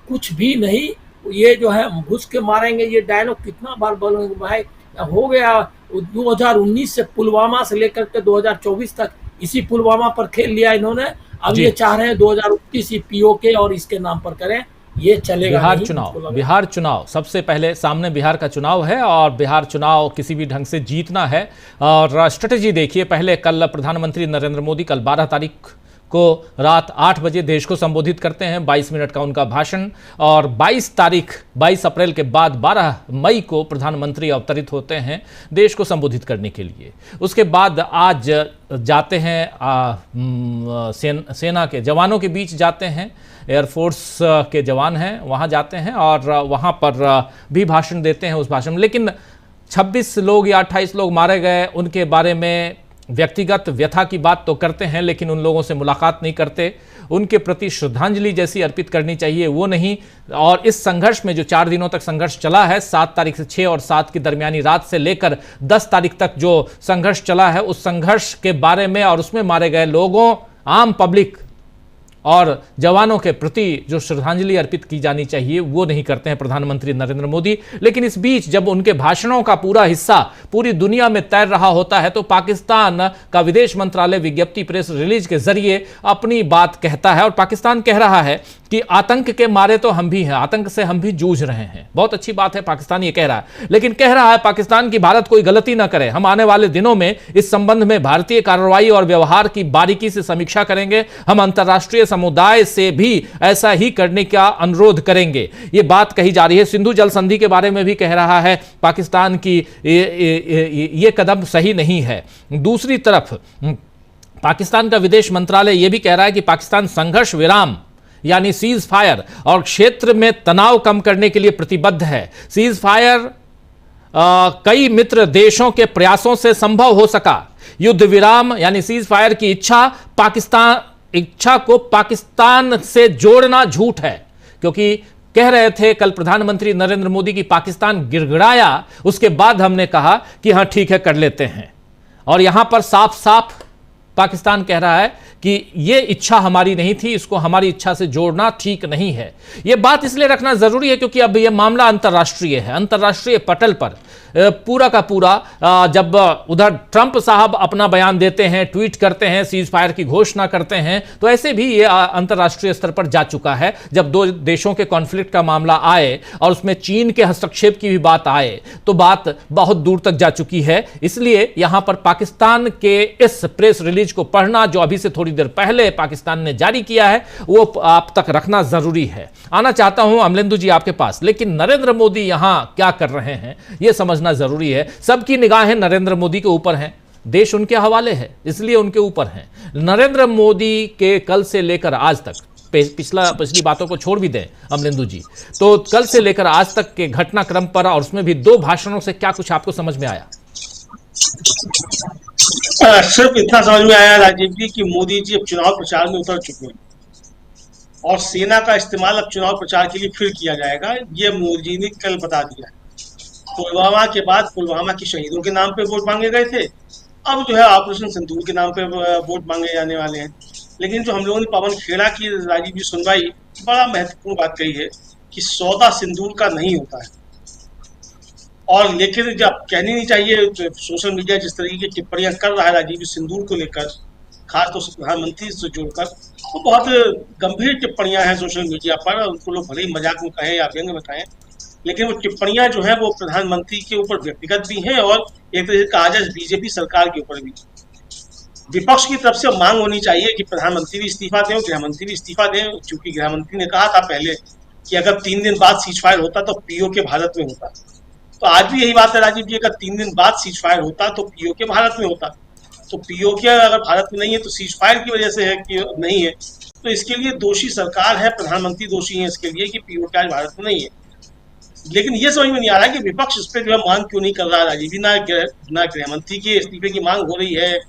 कुछ भी नहीं। ये जो है घुस के मारेंगे, ये डायलॉग कितना बार बोलेंगे भाई? हो गया 2019 से, पुलवामा से लेकर के 2024 तक इसी पुलवामा पर खेल लिया इन्होंने। अब ये चाह रहे हैं 2029 पीओके और इसके नाम पर करें। ये चलेगा बिहार नहीं, चुनाव, मुझको लगा। बिहार चुनाव सबसे पहले सामने बिहार का चुनाव है और बिहार चुनाव किसी भी ढंग से जीतना है। और स्ट्रेटेजी देखिए, पहले कल प्रधानमंत्री नरेंद्र मोदी कल 12 तारीख को रात 8 बजे देश को संबोधित करते हैं, 22 मिनट का उनका भाषण। और 22 अप्रैल के बाद 12 मई को प्रधानमंत्री अवतरित होते हैं देश को संबोधित करने के लिए। उसके बाद आज जाते हैं सेना के जवानों के बीच जाते हैं, एयरफोर्स के जवान हैं वहाँ जाते हैं और वहाँ पर भी भाषण देते हैं उस भाषण में। लेकिन 26 लोग या 28 लोग मारे गए, उनके बारे में व्यक्तिगत व्यथा की बात तो करते हैं, लेकिन उन लोगों से मुलाकात नहीं करते, उनके प्रति श्रद्धांजलि जैसी अर्पित करनी चाहिए वो नहीं। और इस संघर्ष में जो 4 दिनों तक संघर्ष चला है, 7 तारीख से 6 और 7 की दरमियानी रात से लेकर 10 तारीख तक जो संघर्ष चला है, उस संघर्ष के बारे में और उसमें मारे गए लोगों, आम पब्लिक और जवानों के प्रति जो श्रद्धांजलि अर्पित की जानी चाहिए वो नहीं करते हैं प्रधानमंत्री नरेंद्र मोदी। लेकिन इस बीच जब उनके भाषणों का पूरा हिस्सा पूरी दुनिया में तैर रहा होता है तो पाकिस्तान का विदेश मंत्रालय विज्ञप्ति प्रेस रिलीज के जरिए अपनी बात कहता है और पाकिस्तान कह रहा है कि आतंक के मारे तो हम भी हैं, आतंक से हम भी जूझ रहे हैं। बहुत अच्छी बात है, पाकिस्तान ये कह रहा है, लेकिन कह रहा है पाकिस्तान की भारत कोई गलती ना करे। हम आने वाले दिनों में इस संबंध में भारतीय कार्रवाई और व्यवहार की बारीकी से समीक्षा करेंगे। हम अंतर्राष्ट्रीय समुदाय से भी ऐसा ही करने का अनुरोध करेंगे। ये बात कही जा रही है। सिंधु जल संधि के बारे में भी कह रहा है पाकिस्तान की ये कदम सही नहीं है। दूसरी तरफ पाकिस्तान का विदेश मंत्रालय यह भी कह रहा है कि पाकिस्तान संघर्ष विराम यानी सीज फायर और क्षेत्र में तनाव कम करने के लिए प्रतिबद्ध है। सीज फायर कई मित्र देशों के प्रयासों से संभव हो सका। युद्ध विराम यानी सीज फायर की इच्छा को पाकिस्तान से जोड़ना झूठ है, क्योंकि कह रहे थे कल प्रधानमंत्री नरेंद्र मोदी की पाकिस्तान गिड़गिड़ाया, उसके बाद हमने कहा कि हां ठीक है कर लेते हैं। और यहां पर साफ साफ पाकिस्तान कह रहा है कि यह इच्छा हमारी नहीं थी, इसको हमारी इच्छा से जोड़ना ठीक नहीं है। यह बात इसलिए रखना जरूरी है क्योंकि अब यह मामला अंतर्राष्ट्रीय है। अंतर्राष्ट्रीय पटल पर पूरा का पूरा जब उधर ट्रंप साहब अपना बयान देते हैं, ट्वीट करते हैं, सीज फायर की घोषणा करते हैं, तो ऐसे भी ये अंतर्राष्ट्रीय स्तर पर जा चुका है। जब दो देशों के कॉन्फ्लिक्ट का मामला आए और उसमें चीन के हस्तक्षेप की भी बात आए तो बात बहुत दूर तक जा चुकी है। इसलिए यहां पर पाकिस्तान के इस प्रेस रिलीज को पढ़ना जो अभी से थोड़ी देर पहले पाकिस्तान ने जारी किया है वो आप तक रखना जरूरी है। आना चाहता हूं अमलेंदु जी आपके पास, लेकिन नरेंद्र मोदी यहां क्या कर रहे हैं यह समझना जरूरी है। सबकी निगाहें नरेंद्र मोदी के ऊपर हैं, देश उनके हवाले है, इसलिए उनके ऊपर हैं। नरेंद्र मोदी के कल से लेकर आज तक, पिछली बातों को छोड़ भी दें अमलेंदु जी, तो कल से लेकर आज तक के घटनाक्रम पर और उसमें भी 2 भाषणों से क्या कुछ आपको समझ में आया? सिर्फ इतना समझ में आया राजीव जी कि मोदी जी अब चुनाव प्रचार में उतर चुके हैं और सेना का इस्तेमाल अब चुनाव प्रचार के लिए फिर किया जाएगा, ये मोदी जी ने कल बता दिया है। पुलवामा के बाद पुलवामा के शहीदों के नाम पे वोट मांगे गए थे, अब जो है ऑपरेशन सिंदूर के नाम पे वोट मांगे जाने वाले हैं। लेकिन जो हम लोगों ने पवन खेड़ा की राजीव जी सुनवाई, बड़ा महत्वपूर्ण बात कही है कि सौदा सिंदूर का नहीं होता है। और लेकिन जब कहनी नहीं चाहिए, सोशल मीडिया जिस तरीके की टिप्पणियां कर रहा है राजीव जी सिंदूर को लेकर, खासतौर से प्रधानमंत्री से जोड़कर, तो बहुत गंभीर टिप्पणियां हैं सोशल मीडिया पर। उनको लोग भले ही मजाक में कहें या व्यंग में कहें, लेकिन वो टिप्पणियां जो है वो प्रधानमंत्री के ऊपर व्यक्तिगत भी हैं और एक तरह से कहा जाए बीजेपी सरकार के ऊपर भी। विपक्ष की तरफ से मांग होनी चाहिए कि प्रधानमंत्री भी इस्तीफा दें और गृहमंत्री भी इस्तीफा दें, क्योंकि गृहमंत्री ने कहा था पहले कि अगर 3 दिन बाद सीज फायर होता तो पीओके भारत में होता। तो आज भी यही बात है राजीव जी, अगर 3 दिन बाद सीज फायर होता तो पीओके भारत में होता। तो पीओके अगर भारत में नहीं है तो सीज फायर की वजह से है कि नहीं है, तो इसके लिए दोषी सरकार है, प्रधानमंत्री दोषी है इसके लिए कि पीओके आज भारत में नहीं है। लेकिन ये समझ में नहीं आ रहा है कि विपक्ष इस पर जो है मांग क्यों नहीं कर रहा है राजीव जी। ना गृहमंत्री के इस्तीफे की मांग हो रही है,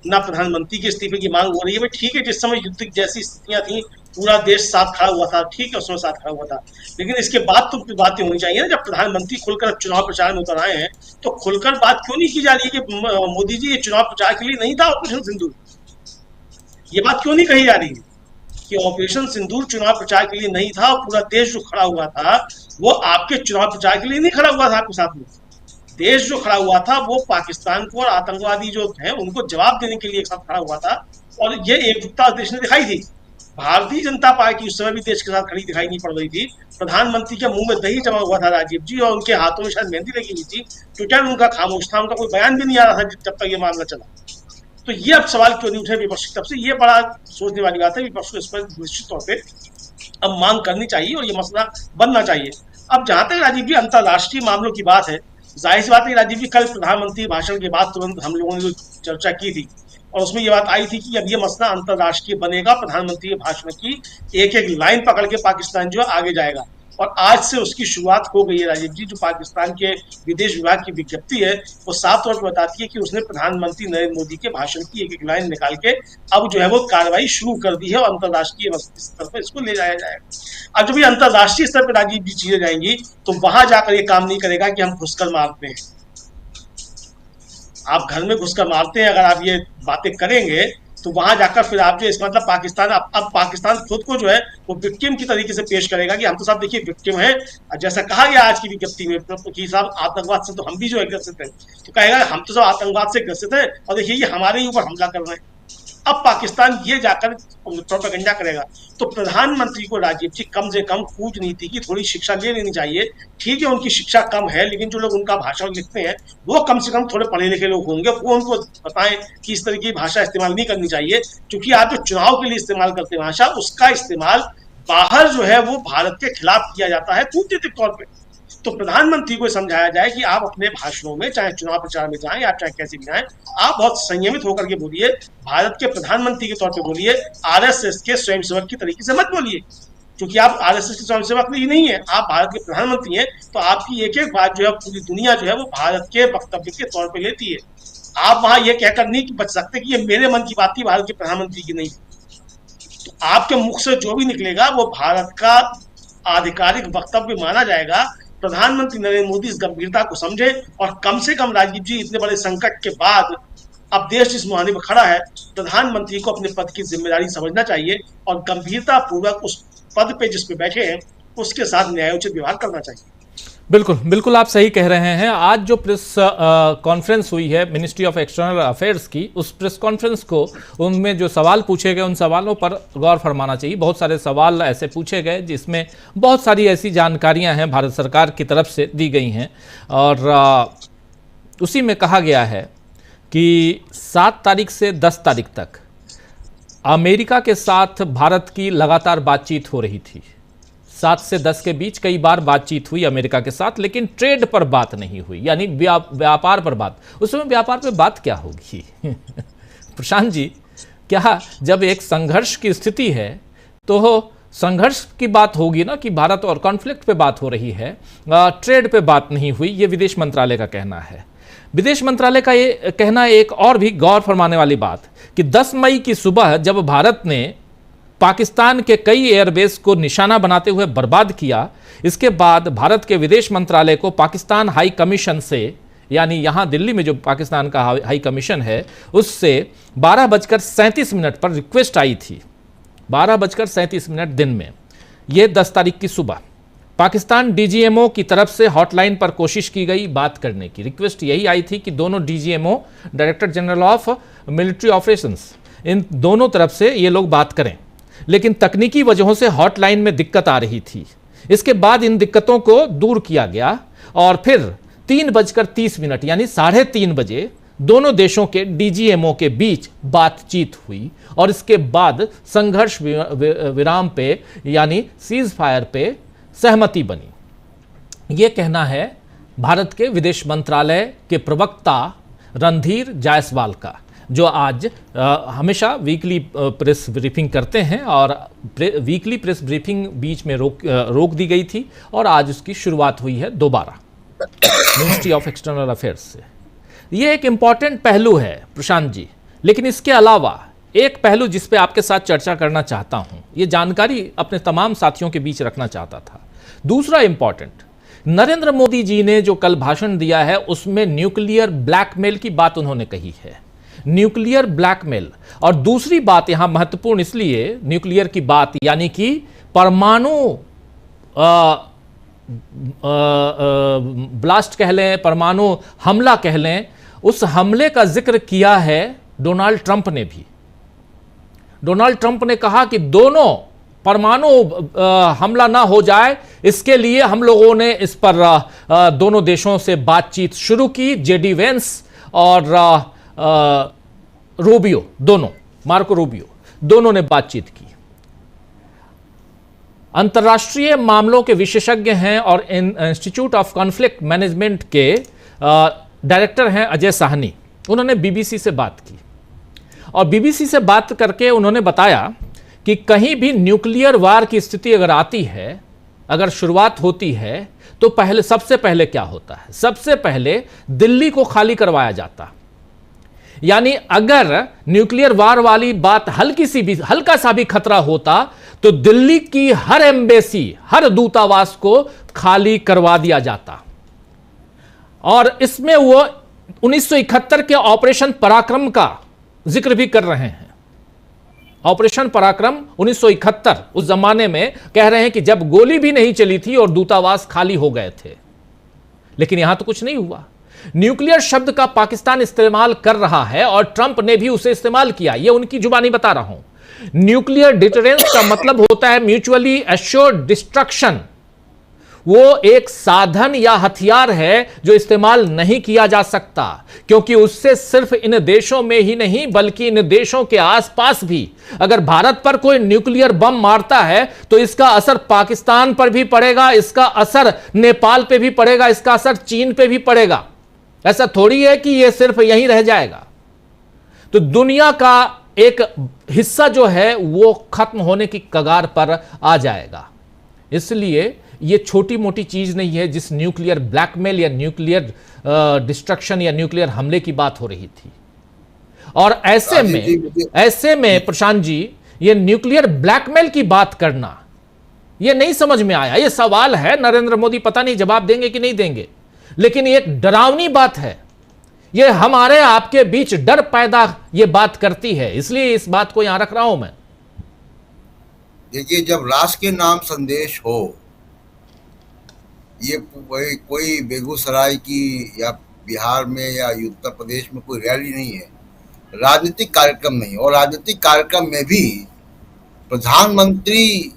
ना प्रधानमंत्री के इस्तीफे की मांग हो रही है। भाई ठीक है, जिस समय युद्ध जैसी स्थितियां थी पूरा देश साथ खड़ा हुआ था, ठीक है, उसमें साथ खड़ा हुआ था, लेकिन इसके बाद तो बातें होनी चाहिए ना। जब प्रधानमंत्री खुलकर चुनाव प्रचार में उतर आए हैं तो खुलकर बात क्यों नहीं की जा रही है कि मोदी जी ये चुनाव प्रचार के लिए नहीं था ऑपरेशन सिंदूर? ये बात क्यों नहीं कही जा रही है कि ऑपरेशन सिंदूर चुनाव प्रचार के लिए नहीं था और पूरा देश जो खड़ा हुआ था वो आपके चुनाव प्रचार के लिए नहीं खड़ा हुआ था आपके साथ में। देश जो खड़ा हुआ था वो पाकिस्तान को और आतंकवादी जो है उनको जवाब देने के लिए एक साथ खड़ा हुआ था, और ये एकजुटता देश ने दिखाई थी। भारतीय जनता पार्टी उस समय भी देश के साथ खड़ी दिखाई नहीं पड़ रही थी। प्रधानमंत्री के मुंह में दही जमा हुआ था राजीव जी, और उनके हाथों में शायद मेहंदी लगी हुई थी। ट्विटर उनका खामोश था, उनका कोई बयान भी नहीं आ रहा था जब तक ये मामला चला। तो ये अब सवाल क्यों नहीं उठे विपक्ष की तरफ से, ये बड़ा सोचने वाली बात है। विपक्ष को इस पर निश्चित तौर पर अब मांग करनी चाहिए और ये मसला बनना चाहिए। अब जहां तक राजीव जी अंतर्राष्ट्रीय मामलों की बात है, जाहिर सी बात है राजीव जी, कल प्रधानमंत्री भाषण के बाद तुरंत हम लोगों ने जो चर्चा की थी और उसमें ये बात आई थी कि अब ये मसला अंतर्राष्ट्रीय बनेगा, प्रधानमंत्री के भाषण की एक एक लाइन पकड़ के पाकिस्तान जो है आगे जाएगा। और आज से उसकी शुरुआत हो गई है राजीव जी। जो पाकिस्तान के विदेश विभाग की विज्ञप्ति है वो साफ तौर पर बताती है कि उसने प्रधानमंत्री नरेंद्र मोदी के भाषण की एक एक लाइन निकाल के अब जो है वो कार्रवाई शुरू कर दी है और अंतर्राष्ट्रीय स्तर पर इसको ले जाया जाएगा। अब जब ये अंतर्राष्ट्रीय स्तर पर राजीव जी चीजें जाएंगी तो वहां जाकर ये काम नहीं करेगा कि हम घुसकर मारते हैं। आप घर में घुसकर मारते हैं, अगर आप ये बातें करेंगे तो वहां जाकर फिर आप जो इसका मतलब पाकिस्तान अब पाकिस्तान खुद को जो है वो विक्टिम की तरीके से पेश करेगा कि हम तो साहब देखिए विक्टिम है, जैसा कहा गया आज की विज्ञप्ति में कि साहब आतंकवाद से तो हम भी जो है ग्रसित है, तो कहेगा हम तो सब आतंकवाद से ग्रसित है और देखिए ये हमारे ही ऊपर हमला कर रहे हैं। अब पाकिस्तान ये जाकर प्रोपेगेंडा करेगा। तो प्रधानमंत्री को राजीव जी कम से कम कूटनीति की थोड़ी शिक्षा ले लेनी चाहिए। ठीक है उनकी शिक्षा कम है, लेकिन जो लोग उनका भाषण लिखते हैं वो कम से कम थोड़े पढ़े लिखे लोग होंगे, वो उनको बताएं कि इस तरह की भाषा इस्तेमाल नहीं करनी चाहिए। क्योंकि आप जो चुनाव के लिए इस्तेमाल करते हैं भाषा, उसका इस्तेमाल बाहर जो है वो भारत के खिलाफ किया जाता है कूटनीतिक तौर पर। तो प्रधानमंत्री को समझाया जाए कि आप अपने भाषणों में चाहे चुनाव प्रचार में जाएं या चाहे कैसे भी जाएं, आप बहुत संयमित होकर के बोलिए, भारत के प्रधानमंत्री के तौर पे बोलिए, आरएसएस के स्वयंसेवक की तरीके से मत बोलिए। क्योंकि आप आरएसएस के स्वयंसेवक नहीं है, आप भारत के प्रधानमंत्री हैं। तो आपकी एक एक बात जो है पूरी दुनिया जो है वो भारत के वक्तव्य के तौर पर लेती है। आप वहां ये कहकर नहीं बच सकते कि ये मेरे मन की बात थी, भारत के प्रधानमंत्री की नहीं। तो आपके मुख से जो भी निकलेगा वो भारत का आधिकारिक वक्तव्य माना जाएगा। प्रधानमंत्री नरेंद्र मोदी इस गंभीरता को समझे और कम से कम राजीव जी इतने बड़े संकट के बाद अब देश जिस मुहाने पर खड़ा है, प्रधानमंत्री को अपने पद की जिम्मेदारी समझना चाहिए और गंभीरता पूर्वक उस पद पे जिस पे बैठे हैं उसके साथ न्यायोचित व्यवहार करना चाहिए। बिल्कुल बिल्कुल आप सही कह रहे हैं। आज जो प्रेस कॉन्फ्रेंस हुई है मिनिस्ट्री ऑफ एक्सटर्नल अफेयर्स की, उस प्रेस कॉन्फ्रेंस को उनमें जो सवाल पूछे गए उन सवालों पर गौर फरमाना चाहिए। बहुत सारे सवाल ऐसे पूछे गए जिसमें बहुत सारी ऐसी जानकारियां हैं भारत सरकार की तरफ से दी गई हैं और उसी में कहा गया है कि 7 तारीख से 10 तारीख तक अमेरिका के साथ भारत की लगातार बातचीत हो रही थी। 7 से 10 के बीच कई बार बातचीत हुई अमेरिका के साथ, लेकिन ट्रेड पर बात नहीं हुई, यानी व्यापार पर बात। उसमें व्यापार पर बात क्या होगी? प्रशांत जी, क्या जब एक संघर्ष की स्थिति है तो संघर्ष की बात होगी ना, कि भारत और कॉन्फ्लिक्ट पे बात हो रही है, ट्रेड पे बात नहीं हुई। ये विदेश मंत्रालय का कहना है। विदेश मंत्रालय का ये कहना एक और भी गौर फरमाने वाली बात कि 10 मई की सुबह जब भारत ने पाकिस्तान के कई एयरबेस को निशाना बनाते हुए बर्बाद किया, इसके बाद भारत के विदेश मंत्रालय को पाकिस्तान हाई कमीशन से, यानी यहां दिल्ली में जो पाकिस्तान का हाई कमीशन है, उससे 12:37 पर रिक्वेस्ट आई थी। 12:37 दिन में, यह 10 तारीख की सुबह पाकिस्तान डीजीएमओ की तरफ से हॉटलाइन पर कोशिश की गई बात करने की। रिक्वेस्ट यही आई थी कि दोनों DGMO, director general of military operations, इन दोनों तरफ से ये लोग बात करें, लेकिन तकनीकी वजहों से हॉटलाइन में दिक्कत आ रही थी। इसके बाद इन दिक्कतों को दूर किया गया और फिर 3:30 यानी 3:30 बजे दोनों देशों के डीजीएमओ के बीच बातचीत हुई और इसके बाद संघर्ष विराम पे, यानी सीज फायर पे सहमति बनी। यह कहना है भारत के विदेश मंत्रालय के प्रवक्ता रणधीर जायसवाल का, जो आज हमेशा वीकली प्रेस ब्रीफिंग करते हैं और वीकली प्रेस ब्रीफिंग बीच में रोक दी गई थी और आज उसकी शुरुआत हुई है दोबारा मिनिस्ट्री ऑफ एक्सटर्नल अफेयर्स से। ये एक इंपॉर्टेंट पहलू है प्रशांत जी, लेकिन इसके अलावा एक पहलू जिस पे आपके साथ चर्चा करना चाहता हूं, ये जानकारी अपने तमाम साथियों के बीच रखना चाहता था। दूसरा इंपॉर्टेंट, नरेंद्र मोदी जी ने जो कल भाषण दिया है उसमें न्यूक्लियर ब्लैकमेल की बात उन्होंने कही है। न्यूक्लियर ब्लैकमेल, और दूसरी बात यहां महत्वपूर्ण इसलिए न्यूक्लियर की बात, यानी कि परमाणु ब्लास्ट कह लें, परमाणु हमला कह लें, उस हमले का जिक्र किया है डोनाल्ड ट्रंप ने भी। डोनाल्ड ट्रंप ने कहा कि दोनों परमाणु हमला ना हो जाए, इसके लिए हम लोगों ने इस पर दोनों देशों से बातचीत शुरू की। जेडी वेंस और रूबियो, दोनों, मार्को रूबियो, दोनों ने बातचीत की। अंतर्राष्ट्रीय मामलों के विशेषज्ञ हैं और इंस्टीट्यूट ऑफ कॉन्फ्लिक्ट मैनेजमेंट के डायरेक्टर हैं अजय साहनी। उन्होंने बीबीसी से बात की और बीबीसी से बात करके उन्होंने बताया कि कहीं भी न्यूक्लियर वार की स्थिति अगर आती है, अगर शुरुआत होती है, तो सबसे पहले क्या होता है? सबसे पहले दिल्ली को खाली करवाया जाता। यानी अगर न्यूक्लियर वार वाली बात हल्का सा भी खतरा होता तो दिल्ली की हर एम्बेसी, हर दूतावास को खाली करवा दिया जाता। और इसमें वो 1971 के ऑपरेशन पराक्रम का जिक्र भी कर रहे हैं। ऑपरेशन पराक्रम 1971, उस जमाने में कह रहे हैं कि जब गोली भी नहीं चली थी और दूतावास खाली हो गए थे। लेकिन यहां तो कुछ नहीं हुआ। न्यूक्लियर शब्द का पाकिस्तान इस्तेमाल कर रहा है और ट्रंप ने भी उसे इस्तेमाल किया। यह उनकी जुबानी बता रहा हूं। न्यूक्लियर डिटरेंस का मतलब होता है म्यूचुअली एश्योर्ड डिस्ट्रक्शन। वो एक साधन या हथियार है जो इस्तेमाल नहीं किया जा सकता, क्योंकि उससे सिर्फ इन देशों में ही नहीं बल्कि इन देशों के आसपास भी अगर भारत पर कोई न्यूक्लियर बम मारता है तो इसका असर पाकिस्तान पर भी पड़ेगा, इसका असर नेपाल पे भी पड़ेगा, इसका असर चीन पे भी पड़ेगा। ऐसा थोड़ी है कि यह सिर्फ यहीं रह जाएगा। तो दुनिया का एक हिस्सा जो है वो खत्म होने की कगार पर आ जाएगा। इसलिए ये छोटी मोटी चीज नहीं है जिस न्यूक्लियर ब्लैकमेल या न्यूक्लियर डिस्ट्रक्शन या न्यूक्लियर हमले की बात हो रही थी। और ऐसे में प्रशांत जी, ये न्यूक्लियर ब्लैकमेल की बात करना ये नहीं समझ में आया। ये सवाल है, नरेंद्र मोदी पता नहीं जवाब देंगे कि नहीं देंगे, लेकिन ये एक डरावनी बात है। ये हमारे आपके बीच डर पैदा ये बात करती है, इसलिए इस बात को यहां रख रहा हूं मैं। देखिए, जब राष्ट्र के नाम संदेश हो, ये कोई बेगूसराय की या बिहार में या उत्तर प्रदेश में कोई रैली नहीं है, राजनीतिक कार्यक्रम नहीं। और राजनीतिक कार्यक्रम में भी प्रधानमंत्री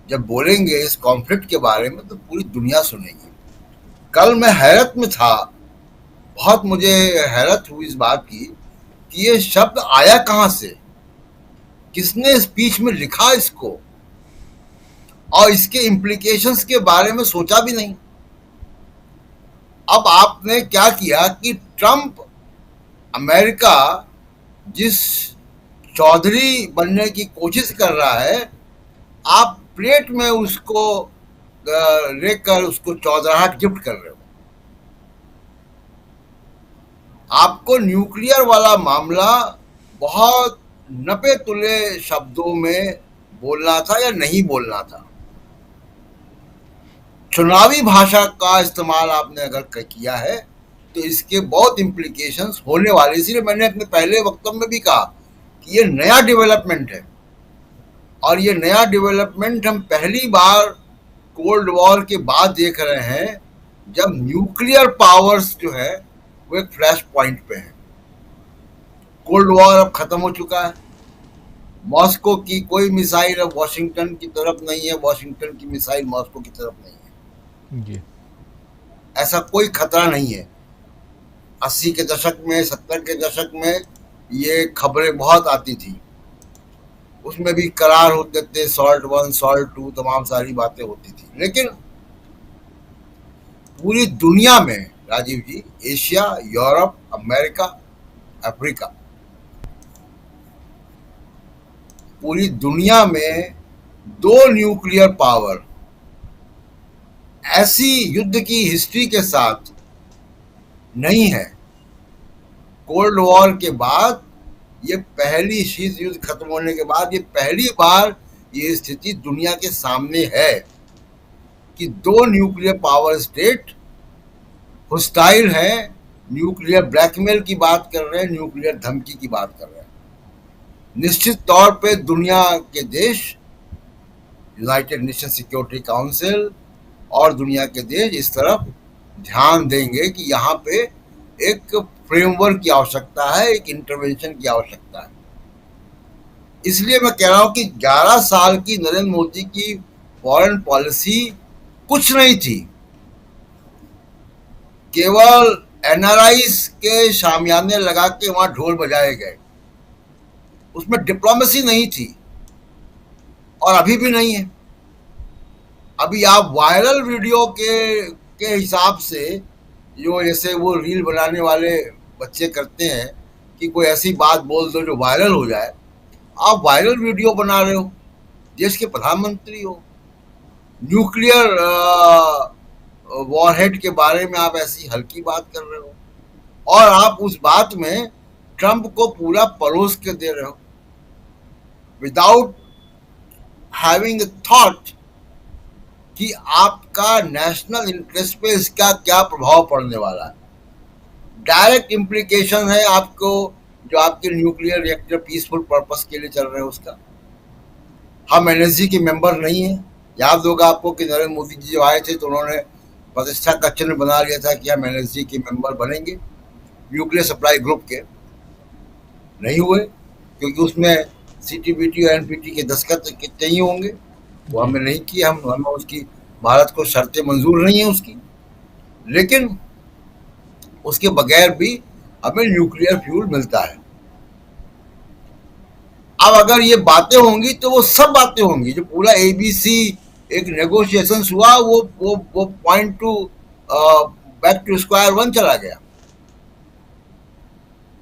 जब बोलेंगे इस कॉन्फ्लिक्ट के बारे में तो पूरी दुनिया सुनेगी। कल मैं हैरत में था, बहुत मुझे हैरत हुई इस बात की कि ये शब्द आया कहां से, किसने स्पीच में लिखा इसको, और इसके इम्प्लीकेशंस के बारे में सोचा भी नहीं। अब आपने क्या किया कि ट्रंप अमेरिका जिस चौधरी बनने की कोशिश कर रहा है, आप प्लेट में उसको लेकर उसको चौधराहट गिफ्ट कर रहे हो। आपको न्यूक्लियर वाला मामला बहुत नपे तुले शब्दों में बोलना था या नहीं बोलना था। चुनावी भाषा का इस्तेमाल आपने अगर किया है तो इसके बहुत इम्प्लीकेशंस होने वाले। इसीलिए मैंने अपने पहले वक्तव्य में भी कहा कि ये नया डेवलपमेंट है, और ये नया डेवलपमेंट हम पहली बार कोल्ड वॉर के बाद देख रहे हैं, जब न्यूक्लियर पावर्स जो है वो एक फ्लैश पॉइंट पे है। कोल्ड वॉर अब खत्म हो चुका है। मॉस्को की कोई मिसाइल अब वॉशिंगटन की तरफ नहीं है, वॉशिंगटन की मिसाइल मॉस्को की तरफ नहीं है जी। ऐसा कोई खतरा नहीं है। 80 के दशक में, 70 के दशक में ये खबरें बहुत आती थी, उसमें भी करार होते थे, सॉल्ट 1 सॉल्ट 2 तमाम सारी बातें होती थी। लेकिन पूरी दुनिया में राजीव जी, एशिया, यूरोप, अमेरिका, अफ्रीका, पूरी दुनिया में 2 न्यूक्लियर पावर ऐसी युद्ध की हिस्ट्री के साथ नहीं है। कोल्ड वॉर के बाद ये पहली शीत युद्ध खत्म होने के बाद ये पहली बार ये स्थिति दुनिया के सामने है कि 2 न्यूक्लियर पावर स्टेट होस्टाइल है, न्यूक्लियर ब्लैकमेल की बात कर रहे हैं, न्यूक्लियर धमकी की बात कर रहे हैं। निश्चित तौर पे दुनिया के देश, यूनाइटेड नेशन सिक्योरिटी काउंसिल और दुनिया के देश इस तरफ ध्यान देंगे कि यहाँ पे एक फ्रेमवर्क की आवश्यकता है, एक इंटरवेंशन की आवश्यकता है। इसलिए मैं कह रहा हूं कि 11 साल की नरेंद्र मोदी की फॉरेन पॉलिसी कुछ नहीं थी, केवल एनआरआईज के शामियाने लगा के वहां ढोल बजाए गए, उसमें डिप्लोमेसी नहीं थी और अभी भी नहीं है। अभी आप वायरल वीडियो के हिसाब से, जो जैसे वो रील बनाने वाले बच्चे करते हैं कि कोई ऐसी बात बोल दो जो वायरल हो जाए, आप वायरल वीडियो बना रहे हो, देश के प्रधानमंत्री हो, न्यूक्लियर वॉरहेड के बारे में आप ऐसी हल्की बात कर रहे हो और आप उस बात में ट्रंप को पूरा परोस के दे रहे हो विदाउट हैविंग अ थॉट कि आपका नेशनल इंटरेस्ट पे इसका क्या प्रभाव पड़ने वाला है। डायरेक्ट इम्प्लीकेशन है आपको, जो आपके न्यूक्लियर रिएक्टर पीसफुल पर्पस के लिए चल रहे हैं उसका। हम एनएसजी के मेंबर नहीं है। याद होगा आपको कि नरेंद्र मोदी जी जो आए थे तो उन्होंने प्रतिष्ठा का चिन्ह बना लिया था कि हम एनएसजी के मेंबर बनेंगे, न्यूक्लियर सप्लाई ग्रुप के। नहीं हुए क्योंकि उसमें सीटीबीटी और एनपीटी के दस्तखत कितने ही होंगे, वो हमने नहीं किया। हमें उसकी, भारत को शर्तें मंजूर नहीं है उसकी, लेकिन उसके बगैर भी हमें न्यूक्लियर फ्यूल मिलता है। अब अगर ये बातें होंगी तो वो सब बातें होंगी, जो पूरा एबीसी एक नेगोशिएशंस हुआ वो point to back to square one चला गया।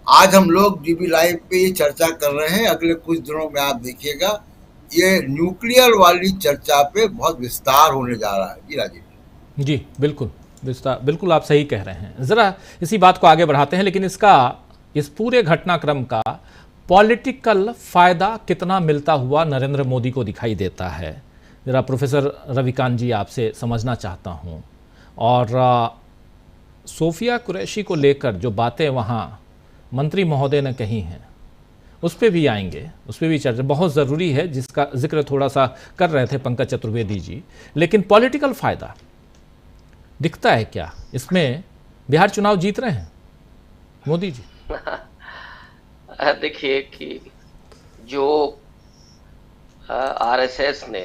आज हम लोग डीबी लाइव पे ये चर्चा कर रहे हैं, अगले कुछ दिनों में आप देखिएगा ये न्यूक्लियर वाली चर्चा पे बहुत विस्तार होने जा रहा है। जी राजीव जी, बिल्कुल विस्तार, बिल्कुल आप सही कह रहे हैं। ज़रा इसी बात को आगे बढ़ाते हैं, लेकिन इस पूरे घटनाक्रम का पॉलिटिकल फ़ायदा कितना मिलता हुआ नरेंद्र मोदी को दिखाई देता है, ज़रा प्रोफेसर रविकांत जी आपसे समझना चाहता हूँ। और सोफिया कुरैशी को लेकर जो बातें वहाँ मंत्री महोदय ने कही हैं उस पर भी आएंगे, उस पर भी चर्चा बहुत ज़रूरी है, जिसका जिक्र थोड़ा सा कर रहे थे पंकज चतुर्वेदी जी। लेकिन पॉलिटिकल फ़ायदा दिखता है क्या इसमें? बिहार चुनाव जीत रहे हैं मोदी जी। देखिए कि जो आरएसएस ने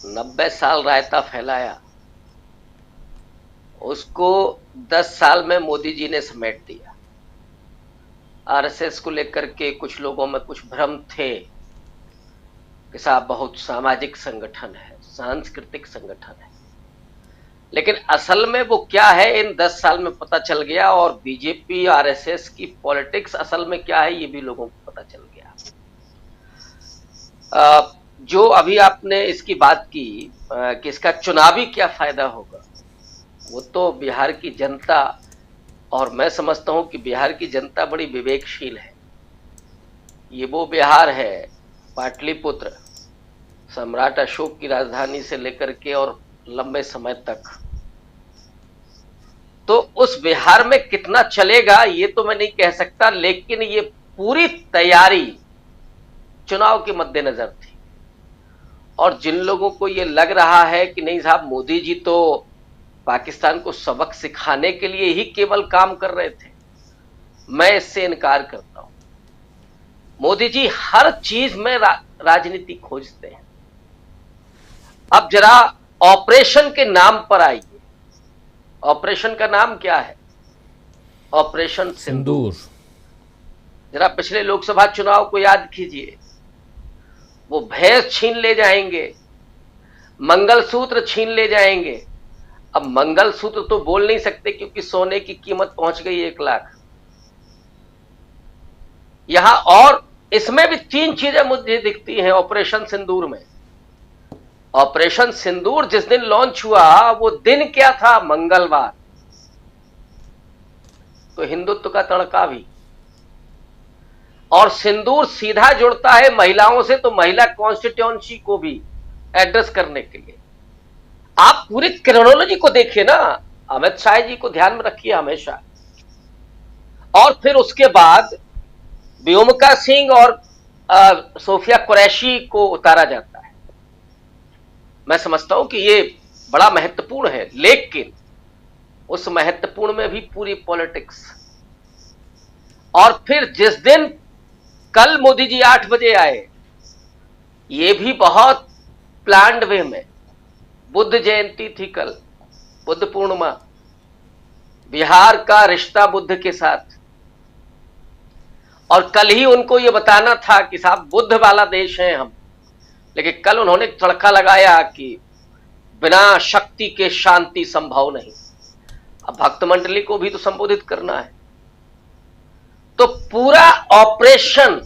90 साल रायता फैलाया, उसको 10 साल में मोदी जी ने समेट दिया। आरएसएस को लेकर के कुछ लोगों में कुछ भ्रम थे कि साहब बहुत सामाजिक संगठन है, सांस्कृतिक संगठन है, लेकिन असल में वो क्या है इन 10 साल में पता चल गया। और बीजेपी आरएसएस की पॉलिटिक्स असल में क्या है ये भी लोगों को पता चल गया। जो अभी आपने इसकी बात की कि इसका चुनावी क्या फायदा होगा, वो तो बिहार की जनता, और मैं समझता हूं कि बिहार की जनता बड़ी विवेकशील है। ये वो बिहार है, पाटलिपुत्र सम्राट अशोक की राजधानी से लेकर के और लंबे समय तक, तो उस बिहार में कितना चलेगा ये तो मैं नहीं कह सकता, लेकिन ये पूरी तैयारी चुनाव के मद्देनजर थी। और जिन लोगों को ये लग रहा है कि नहीं साहब मोदी जी तो पाकिस्तान को सबक सिखाने के लिए ही केवल काम कर रहे थे, मैं इससे इनकार करता हूं। मोदी जी हर चीज में राजनीति खोजते हैं। अब जरा ऑपरेशन के नाम पर आइए। ऑपरेशन का नाम क्या है? ऑपरेशन सिंदूर। जरा पिछले लोकसभा चुनाव को याद कीजिए। वो भैंस छीन ले जाएंगे, मंगलसूत्र छीन ले जाएंगे। अब मंगलसूत्र तो बोल नहीं सकते क्योंकि सोने की कीमत पहुंच गई 1 लाख। यहां और इसमें भी 3 चीजें मुझे दिखती हैं ऑपरेशन सिंदूर में। ऑपरेशन सिंदूर जिस दिन लॉन्च हुआ वो दिन क्या था? मंगलवार। तो हिंदुत्व का तड़का भी। और सिंदूर सीधा जुड़ता है महिलाओं से, तो महिला कॉन्स्टिट्यूएंसी को भी एड्रेस करने के लिए। आप पूरी क्रोनोलॉजी को देखिए ना, अमित शाह जी को ध्यान में रखिए हमेशा। और फिर उसके बाद व्योमिका सिंह और सोफिया कुरैशी को उतारा जाता है। मैं समझता हूं कि ये बड़ा महत्वपूर्ण है, लेकिन उस महत्वपूर्ण में भी पूरी पॉलिटिक्स। और फिर जिस दिन कल मोदी जी 8 बजे आए, ये भी बहुत प्लान्ड वे में। बुद्ध जयंती थी कल, बुद्ध पूर्णिमा, बिहार का रिश्ता बुद्ध के साथ, और कल ही उनको ये बताना था कि साहब बुद्ध वाला देश है हम, लेकिन कल उन्होंने तड़का लगाया कि बिना शक्ति के शांति संभव नहीं। अब भक्त मंडली को भी तो संबोधित करना है। तो पूरा ऑपरेशन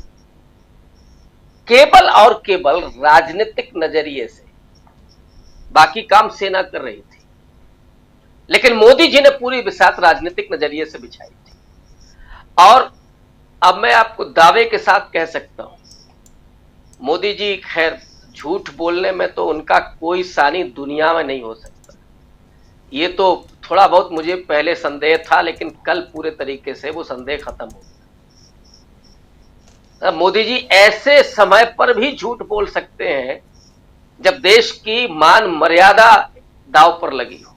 केवल और केवल राजनीतिक नजरिए से, बाकी काम सेना कर रही थी, लेकिन मोदी जी ने पूरी बिसात राजनीतिक नजरिए से बिछाई थी। और अब मैं आपको दावे के साथ कह सकता हूं, मोदी जी खैर झूठ बोलने में तो उनका कोई सानी दुनिया में नहीं हो सकता। ये तो थोड़ा बहुत मुझे पहले संदेह था, लेकिन कल पूरे तरीके से वो संदेह खत्म हो गया। मोदी जी ऐसे समय पर भी झूठ बोल सकते हैं जब देश की मान मर्यादा दांव पर लगी हो।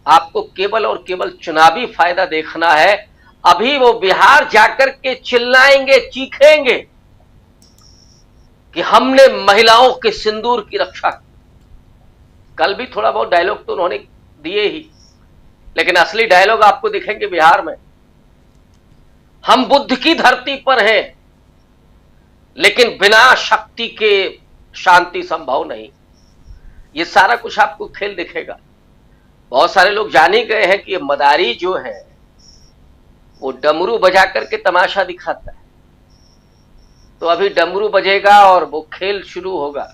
आपको केवल और केवल चुनावी फायदा देखना है। अभी वो बिहार जाकर के चिल्लाएंगे, चीखेंगे कि हमने महिलाओं के सिंदूर की रक्षा की। कल भी थोड़ा बहुत डायलॉग तो उन्होंने दिए ही, लेकिन असली डायलॉग आपको दिखेंगे बिहार में। हम बुद्ध की धरती पर हैं, लेकिन बिना शक्ति के शांति संभव नहीं। ये सारा कुछ आपको खेल दिखेगा। बहुत सारे लोग जान ही गए हैं कि ये मदारी जो है वो डमरू बजा करके तमाशा दिखाता है। तो अभी डमरू बजेगा और वो खेल शुरू होगा।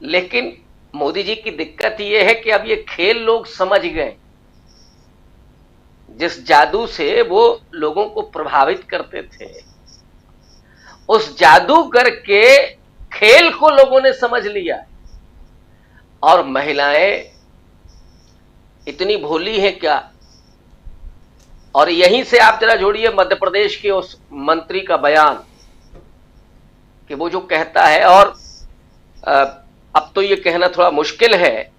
लेकिन मोदी जी की दिक्कत ये है कि अब ये खेल लोग समझ गए। जिस जादू से वो लोगों को प्रभावित करते थे, उस जादूगर के खेल को लोगों ने समझ लिया। और महिलाएं इतनी भोली हैं क्या? और यहीं से आप जरा जोड़िए मध्य प्रदेश के उस मंत्री का बयान कि वो जो कहता है, और अब तो ये कहना थोड़ा मुश्किल है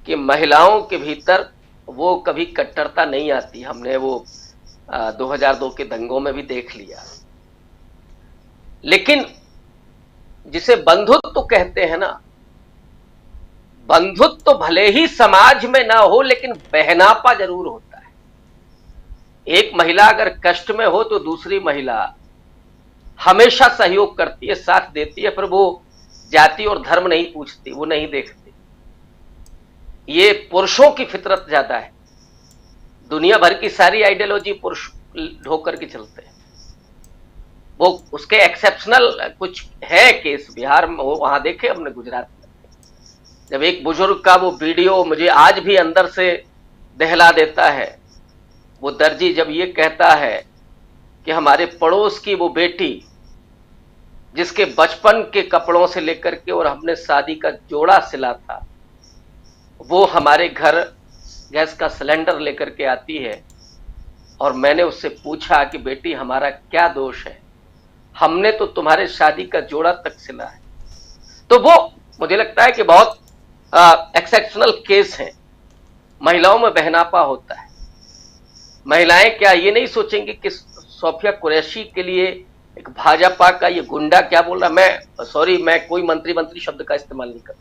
कि महिलाओं के भीतर वो कभी कट्टरता नहीं आती। हमने वो 2002 के दंगों में भी देख लिया। लेकिन जिसे बंधुत्व कहते हैं ना, बंधुत्व भले ही समाज में ना हो, लेकिन बहनापा जरूर होता है। एक महिला अगर कष्ट में हो तो दूसरी महिला हमेशा सहयोग करती है, साथ देती है, फिर वो जाति और धर्म नहीं पूछती, वो नहीं देखती। ये पुरुषों की फितरत ज्यादा है। दुनिया भर की सारी आइडियोलॉजी पुरुष ढोकर के चलते हैं। वो उसके एक्सेप्शनल कुछ है केस बिहार में, वहां देखे हमने गुजरात में, जब एक बुजुर्ग का वो वीडियो मुझे आज भी अंदर से दहला देता है। वो दर्जी जब ये कहता है कि हमारे पड़ोस की वो बेटी जिसके बचपन के कपड़ों से लेकर के और हमने शादी का जोड़ा सिला था, वो हमारे घर गैस का सिलेंडर लेकर के आती है, और मैंने उससे पूछा कि बेटी हमारा क्या दोष है, हमने तो तुम्हारे शादी का जोड़ा तक सिला है। तो वो मुझे लगता है कि बहुत एक्सेप्शनल केस है। महिलाओं में बहनापा होता है। महिलाएं क्या ये नहीं सोचेंगी कि सोफिया कुरैशी के लिए एक भाजपा का ये गुंडा क्या बोल रहा, मैं कोई मंत्री शब्द का इस्तेमाल नहीं करता।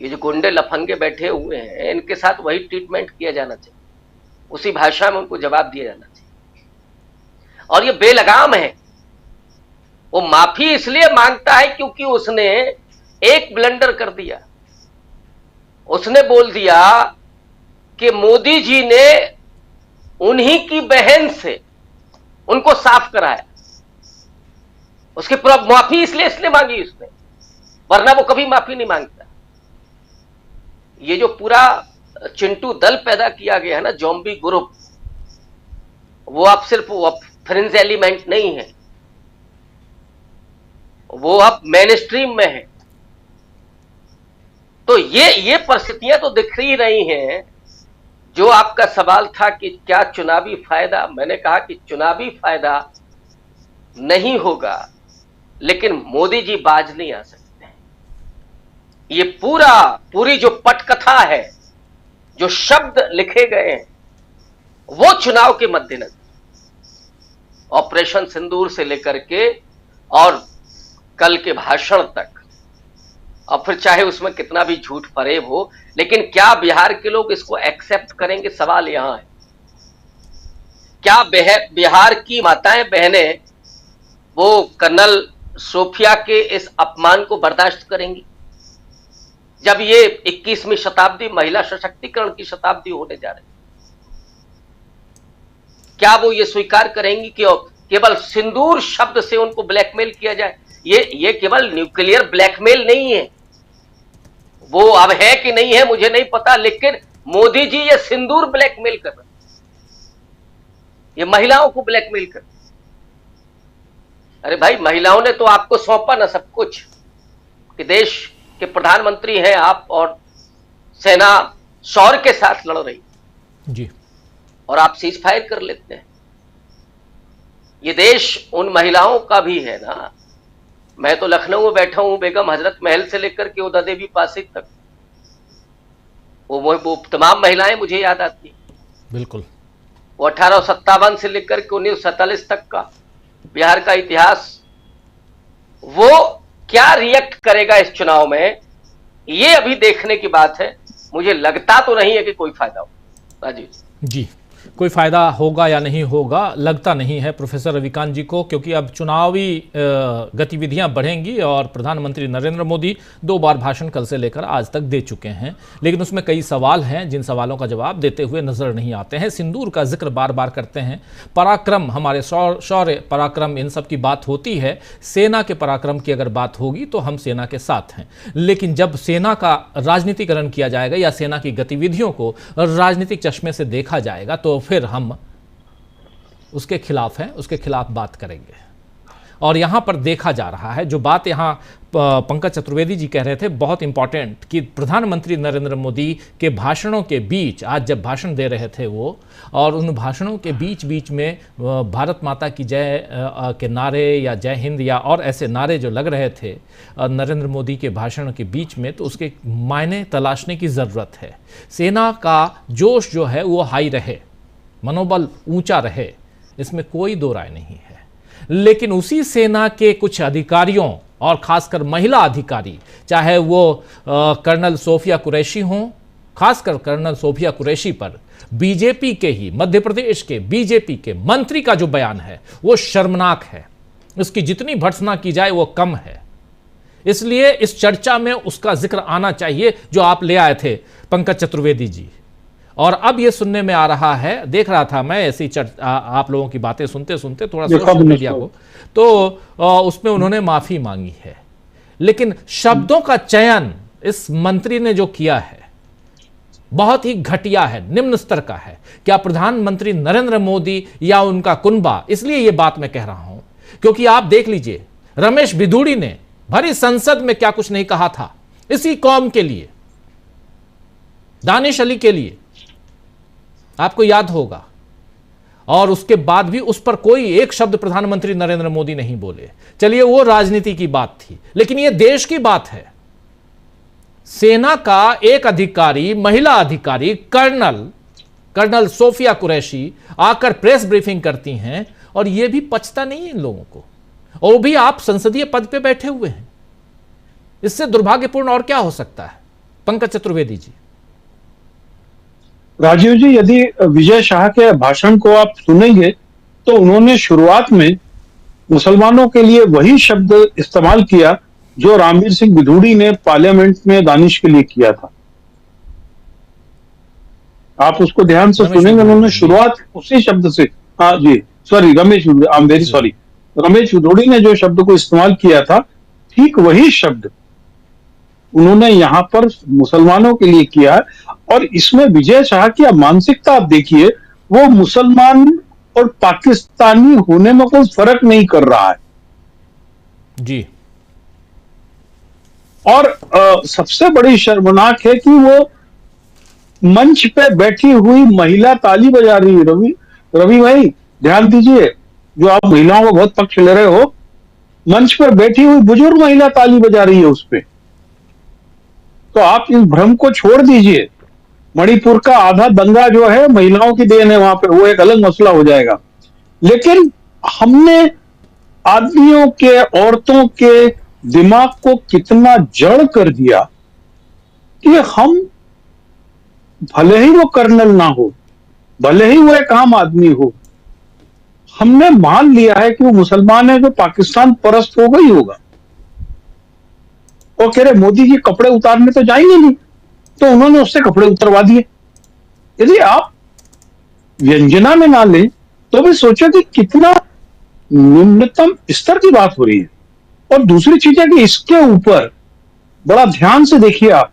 ये जो गुंडे लफंगे बैठे हुए हैं, इनके साथ वही ट्रीटमेंट किया जाना चाहिए, उसी भाषा में उनको जवाब दिया जाना चाहिए। और ये बेलगाम है। वो माफी इसलिए मांगता है क्योंकि उसने एक ब्लंडर कर दिया। उसने बोल दिया कि मोदी जी ने उन्हीं की बहन से उनको साफ कराया। उसकी माफी इसलिए मांगी उसने, वरना वो कभी माफी नहीं मांगता। ये जो पूरा चिंटू दल पैदा किया गया है ना, ज़ॉम्बी ग्रुप, वो अब सिर्फ फ्रिंज एलिमेंट नहीं है, वो अब मेन स्ट्रीम में है। तो ये परिस्थितियां तो दिख ही रही हैं। जो आपका सवाल था कि क्या चुनावी फायदा, मैंने कहा कि चुनावी फायदा नहीं होगा, लेकिन मोदी जी बाज नहीं आ सकते। ये पूरी जो पटकथा है, जो शब्द लिखे गए हैं, वो चुनाव के मद्देनजर। ऑपरेशन सिंदूर से लेकर के और कल के भाषण तक, और फिर चाहे उसमें कितना भी झूठ फरेब हो, लेकिन क्या बिहार के लोग इसको एक्सेप्ट करेंगे? सवाल यहां है। क्या बिहार की माताएं बहनें वो कर्नल सोफिया के इस अपमान को बर्दाश्त करेंगी? जब ये 21वीं शताब्दी महिला सशक्तिकरण की शताब्दी होने जा रही, क्या वो ये स्वीकार करेंगी कि केवल सिंदूर शब्द से उनको ब्लैकमेल किया जाए? ये केवल न्यूक्लियर ब्लैकमेल नहीं है, वो अब है कि नहीं है मुझे नहीं पता, लेकिन मोदी जी ये सिंदूर ब्लैकमेल कर रहे हैं, ये महिलाओं को ब्लैकमेल कर रहे हैं। अरे भाई, महिलाओं ने तो आपको सौंपा ना सब कुछ, कि देश के प्रधानमंत्री हैं आप और सेना शौर्य के साथ लड़ रही जी, और आप सीज फायर कर लेते हैं। ये देश उन महिलाओं का भी है ना। मैं तो लखनऊ में बैठा हूं, बेगम हजरत महल से लेकर के उदा देवी पासी तक, वो तमाम महिलाएं मुझे याद आती। बिल्कुल। वो 1857 से लेकर के 1947 तक का बिहार का इतिहास, वो क्या रिएक्ट करेगा इस चुनाव में, ये अभी देखने की बात है। मुझे लगता तो नहीं है कि कोई फायदा हो। राजीव जी, कोई फायदा होगा या नहीं होगा लगता नहीं है प्रोफेसर रविकांत जी को, क्योंकि अब चुनावी गतिविधियां बढ़ेंगी और प्रधानमंत्री नरेंद्र मोदी 2 बार भाषण कल से लेकर आज तक दे चुके हैं, लेकिन उसमें कई सवाल हैं जिन सवालों का जवाब देते हुए नजर नहीं आते हैं। सिंदूर का जिक्र बार बार करते हैं, पराक्रम, हमारे शौर्य पराक्रम, इन सब की बात होती है। सेना के पराक्रम की अगर बात होगी तो हम सेना के साथ हैं, लेकिन जब सेना का राजनीतिकरण किया जाएगा या सेना की गतिविधियों को राजनीतिक चश्मे से देखा जाएगा तो फिर हम उसके खिलाफ हैं, उसके खिलाफ बात करेंगे। और यहां पर देखा जा रहा है, जो बात यहां पंकज चतुर्वेदी जी कह रहे थे बहुत इंपॉर्टेंट, कि प्रधानमंत्री नरेंद्र मोदी के भाषणों के बीच, आज जब भाषण दे रहे थे वो, और उन भाषणों के बीच बीच में भारत माता की जय के नारे या जय हिंद या और ऐसे नारे जो लग रहे थे नरेंद्र मोदी के भाषण के बीच में, तो उसके मायने तलाशने की ज़रूरत है। सेना का जोश जो है वो हाई रहे, मनोबल ऊंचा रहे, इसमें कोई दो राय नहीं है। लेकिन उसी सेना के कुछ अधिकारियों और खासकर महिला अधिकारी, चाहे वो कर्नल सोफिया कुरैशी हों, खासकर कर्नल सोफिया कुरैशी पर बीजेपी के ही, मध्य प्रदेश के बीजेपी के मंत्री का जो बयान है वो शर्मनाक है। उसकी जितनी भर्त्सना की जाए वो कम है, इसलिए इस चर्चा में उसका जिक्र आना चाहिए जो आप ले आए थे पंकज चतुर्वेदी जी। और अब ये सुनने में आ रहा है, देख रहा था मैं ऐसी आप लोगों की बातें सुनते सुनते थोड़ा सोशल मीडिया को, तो उसमें उन्होंने माफी मांगी है, लेकिन शब्दों का चयन इस मंत्री ने जो किया है बहुत ही घटिया है, निम्न स्तर का है। क्या प्रधानमंत्री नरेंद्र मोदी या उनका कुनबा, इसलिए ये बात मैं कह रहा हूं क्योंकि आप देख लीजिए रमेश बिधूड़ी ने भरी संसद में क्या कुछ नहीं कहा था इसी कौम के लिए, दानिश अली के लिए, आपको याद होगा। और उसके बाद भी उस पर कोई एक शब्द प्रधानमंत्री नरेंद्र मोदी नहीं बोले। चलिए वो राजनीति की बात थी, लेकिन ये देश की बात है। सेना का एक अधिकारी, महिला अधिकारी, कर्नल सोफिया कुरैशी आकर प्रेस ब्रीफिंग करती हैं और ये भी पचता नहीं है इन लोगों को, और वो भी आप संसदीय पद पे बैठे हुए हैं। इससे दुर्भाग्यपूर्ण और क्या हो सकता है? पंकज चतुर्वेदी जी। राजीव जी, यदि विजय शाह के भाषण को आप सुनेंगे तो उन्होंने शुरुआत में मुसलमानों के लिए वही शब्द इस्तेमाल किया जो रामवीर सिंह बिधूड़ी ने पार्लियामेंट में दानिश के लिए किया था। आप उसको ध्यान से सुनेंगे, उन्होंने शुरुआत उसी शब्द से, हाँ जी, sorry Ramesh, I am very sorry, Ramesh Bidhuri ने जो शब्द को इस्तेमाल किया था ठीक वही शब्द उन्होंने यहां पर मुसलमानों के लिए किया। और इसमें विजय शाह की मानसिकता आप देखिए, वो मुसलमान और पाकिस्तानी होने में कोई फर्क नहीं कर रहा है जी। और सबसे बड़ी शर्मनाक है कि वो मंच पे बैठी हुई महिला ताली बजा रही है। रवि भाई ध्यान दीजिए, जो आप महिलाओं को बहुत पक्ष ले रहे हो, मंच पर बैठी हुई बुजुर्ग महिला ताली बजा रही है उस पे। तो आप इस भ्रम को छोड़ दीजिए। मणिपुर का आधा दंगा जो है महिलाओं की देन है वहां पे, वो एक अलग मसला हो जाएगा। लेकिन हमने आदमियों के, औरतों के दिमाग को कितना जड़ कर दिया कि हम, भले ही वो कर्नल ना हो, भले ही वो एक आम आदमी हो, हमने मान लिया है कि वो मुसलमान है तो पाकिस्तान परस्त होगा ही होगा। और कह रहे मोदी जी कपड़े उतारने तो जाएंगे नहीं, तो उन्होंने उससे कपड़े उतरवा दिए। यदि आप व्यंजना में ना लें तो भी सोचो कि कितना न्यूनतम स्तर की बात हो रही है। और दूसरी चीज है कि इसके ऊपर बड़ा ध्यान से देखिए आप,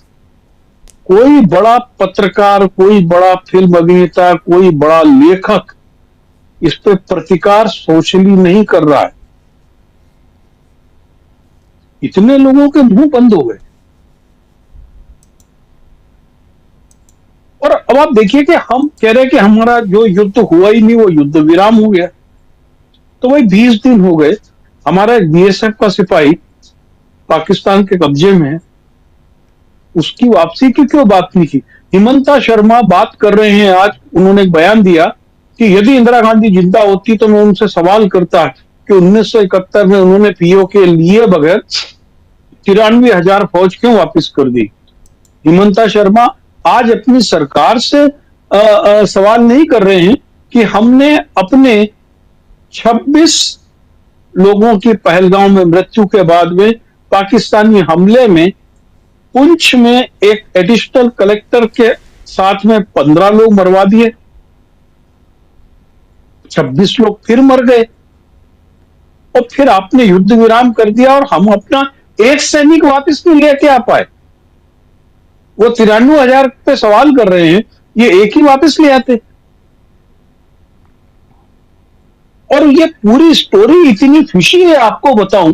कोई बड़ा पत्रकार, कोई बड़ा फिल्म अभिनेता, कोई बड़ा लेखक इस पे प्रतिकार सोशली नहीं कर रहा है। इतने लोगों के मुंह बंद हो गए। और अब आप देखिए कि हम कह रहे हैं कि हमारा जो युद्ध हुआ ही नहीं वो युद्ध विराम हो गया। तो वही 20 दिन हो गए, हमारा एक बीएसएफ का सिपाही पाकिस्तान के कब्जे में है, उसकी वापसी की क्यों बात नहीं की? हिमंता शर्मा बात कर रहे हैं आज, उन्होंने एक बयान दिया कि यदि इंदिरा गांधी जिंदा होती तो मैं उनसे सवाल करता कि 1971 में उन्होंने पीओ के लिए बगैर 93,000 फौज क्यों वापस कर दी। हिमंता शर्मा आज अपनी सरकार से सवाल नहीं कर रहे हैं कि हमने अपने 26 लोगों की पहलगांव में मृत्यु के बाद में पाकिस्तानी हमले में पुंछ में एक एडिशनल कलेक्टर के साथ में 15 लोग मरवा दिए, 26 लोग फिर मर गए, और फिर आपने युद्ध विराम कर दिया और हम अपना एक सैनिक वापस नहीं लेके आ पाए। वो 93,000 पे सवाल कर रहे हैं, ये एक ही वापस ले आते। और ये पूरी स्टोरी इतनी फिशी है, आपको बताऊं,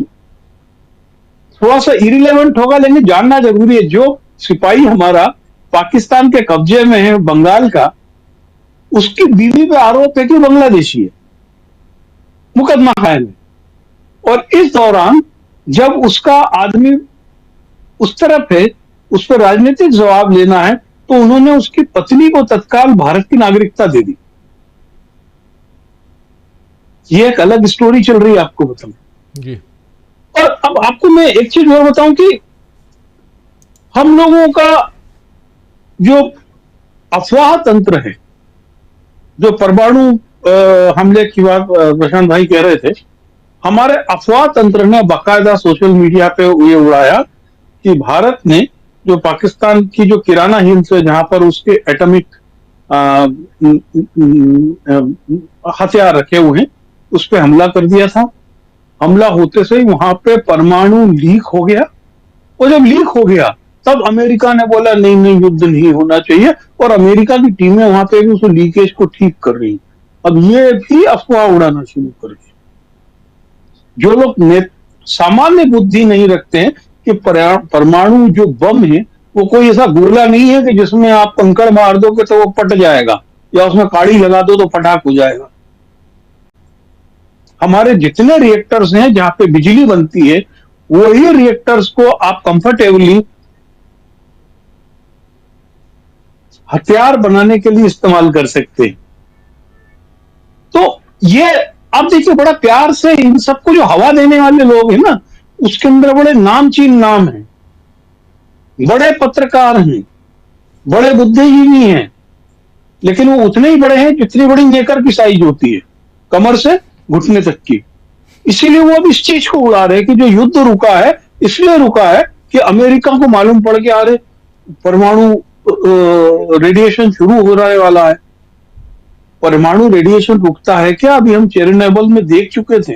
थोड़ा सा इरिलेवेंट होगा लेकिन जानना जरूरी है। जो सिपाही हमारा पाकिस्तान के कब्जे में है बंगाल का, उसकी बीवी पे आरोप है कि बांग्लादेशी है, मुकदमा कायम है। और इस दौरान जब उसका आदमी उस तरफ है, उस पर राजनीतिक जवाब लेना है, तो उन्होंने उसकी पत्नी को तत्काल भारत की नागरिकता दे दी। ये एक अलग स्टोरी चल रही है, आपको बताऊं जी। और अब आपको मैं एक चीज और बताऊं कि हम लोगों का जो अफवाह तंत्र है, जो परमाणु हमले की बात प्रशांत भाई कह रहे थे, हमारे अफवाह तंत्र ने बाकायदा सोशल मीडिया पे ये उड़ाया कि भारत ने जो पाकिस्तान की जो किराना हिल्स है जहां पर उसके एटॉमिक हथियार रखे हुए हैं, उस पर हमला कर दिया था। हमला होते से ही वहां पे परमाणु लीक हो गया, और जब लीक हो गया तब अमेरिका ने बोला नहीं नहीं युद्ध नहीं होना चाहिए, और अमेरिका की टीमें वहां पे भी उस लीकेज को ठीक कर रही। अब ये भी अफवाह उड़ाना शुरू कर दी। जो लोग सामान्य बुद्धि नहीं रखते हैं कि परमाणु जो बम है वो कोई ऐसा गोला नहीं है कि जिसमें आप कंकड़ मार दोगे तो वो पट जाएगा, या उसमें काड़ी लगा दो तो फटाक हो जाएगा। हमारे जितने रिएक्टर्स हैं जहां पे बिजली बनती है, वही रिएक्टर्स को आप कंफर्टेबली हथियार बनाने के लिए इस्तेमाल कर सकते हैं। तो ये आप देखिए, बड़ा प्यार से इन सबको जो हवा देने वाले लोग हैं ना, उसके अंदर बड़े नामचीन नाम हैं, बड़े पत्रकार हैं, बड़े बुद्धिजीवी हैं, लेकिन वो उतने ही बड़े हैं जितनी बड़ी नेकर की साइज होती है, कमर से घुटने तक की। इसीलिए वो अब इस चीज को उड़ा रहे कि जो युद्ध रुका है इसलिए रुका है कि अमेरिका को मालूम पड़ गया अरे परमाणु रेडिएशन शुरू हो रहा वाला है। परमाणु रेडिएशन रुकता है क्या? अभी हम चेरनोबिल में देख चुके थे,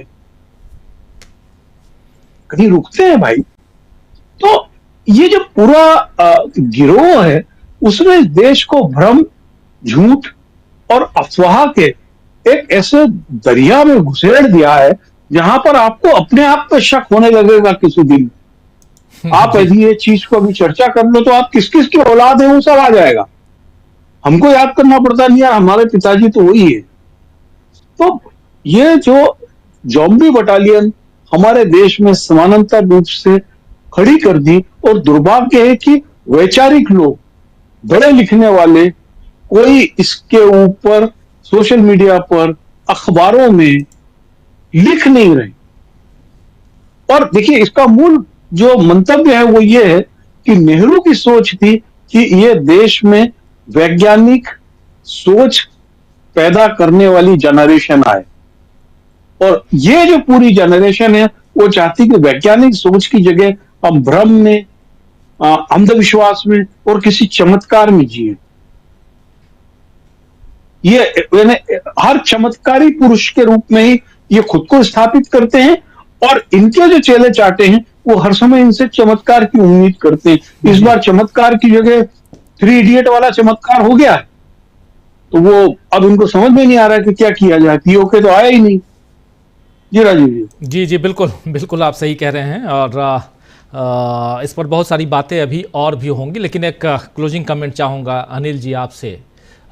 कहीं रुकते हैं भाई? तो ये जो पूरा गिरोह है उसने देश को भ्रम, झूठ और अफवाह के एक ऐसे दरिया में घुसेड़ दिया है जहां पर आपको अपने आप पे शक होने लगेगा किसी दिन। आप यदि ये चीज को अभी चर्चा कर लो तो आप किस किस की औलाद है वो सब आ जाएगा। हमको याद करना पड़ता नहीं यार, हमारे पिताजी तो वही है। तो ये जो जॉम्बी बटालियन हमारे देश में समानांतर रूप से खड़ी कर दी, और दुर्भाग्य है कि वैचारिक लोग, बड़े लिखने वाले, कोई इसके ऊपर सोशल मीडिया पर, अखबारों में लिख नहीं रहे। और देखिए, इसका मूल जो मंतव्य है वो ये है कि नेहरू की सोच थी कि ये देश में वैज्ञानिक सोच पैदा करने वाली जनरेशन आए, और ये जो पूरी जनरेशन है वो चाहती कि वैज्ञानिक सोच की जगह हम भ्रम में, अंधविश्वास में और किसी चमत्कार में जिए। ये हर चमत्कारी पुरुष के रूप में ही ये खुद को स्थापित करते हैं, और इनके जो चेले चाटे हैं वो हर समय इनसे चमत्कार की उम्मीद करते हैं। इस बार चमत्कार की जगह 3 इडियट वाला चमत्कार हो गया है, तो वो अब इनको समझ में नहीं आ रहा है कि क्या किया जाए। पीओके तो आया ही नहीं। जी राजीव जी। जी बिल्कुल बिल्कुल, आप सही कह रहे हैं। और इस पर बहुत सारी बातें अभी और भी होंगी, लेकिन एक क्लोजिंग कमेंट चाहूँगा अनिल जी आपसे।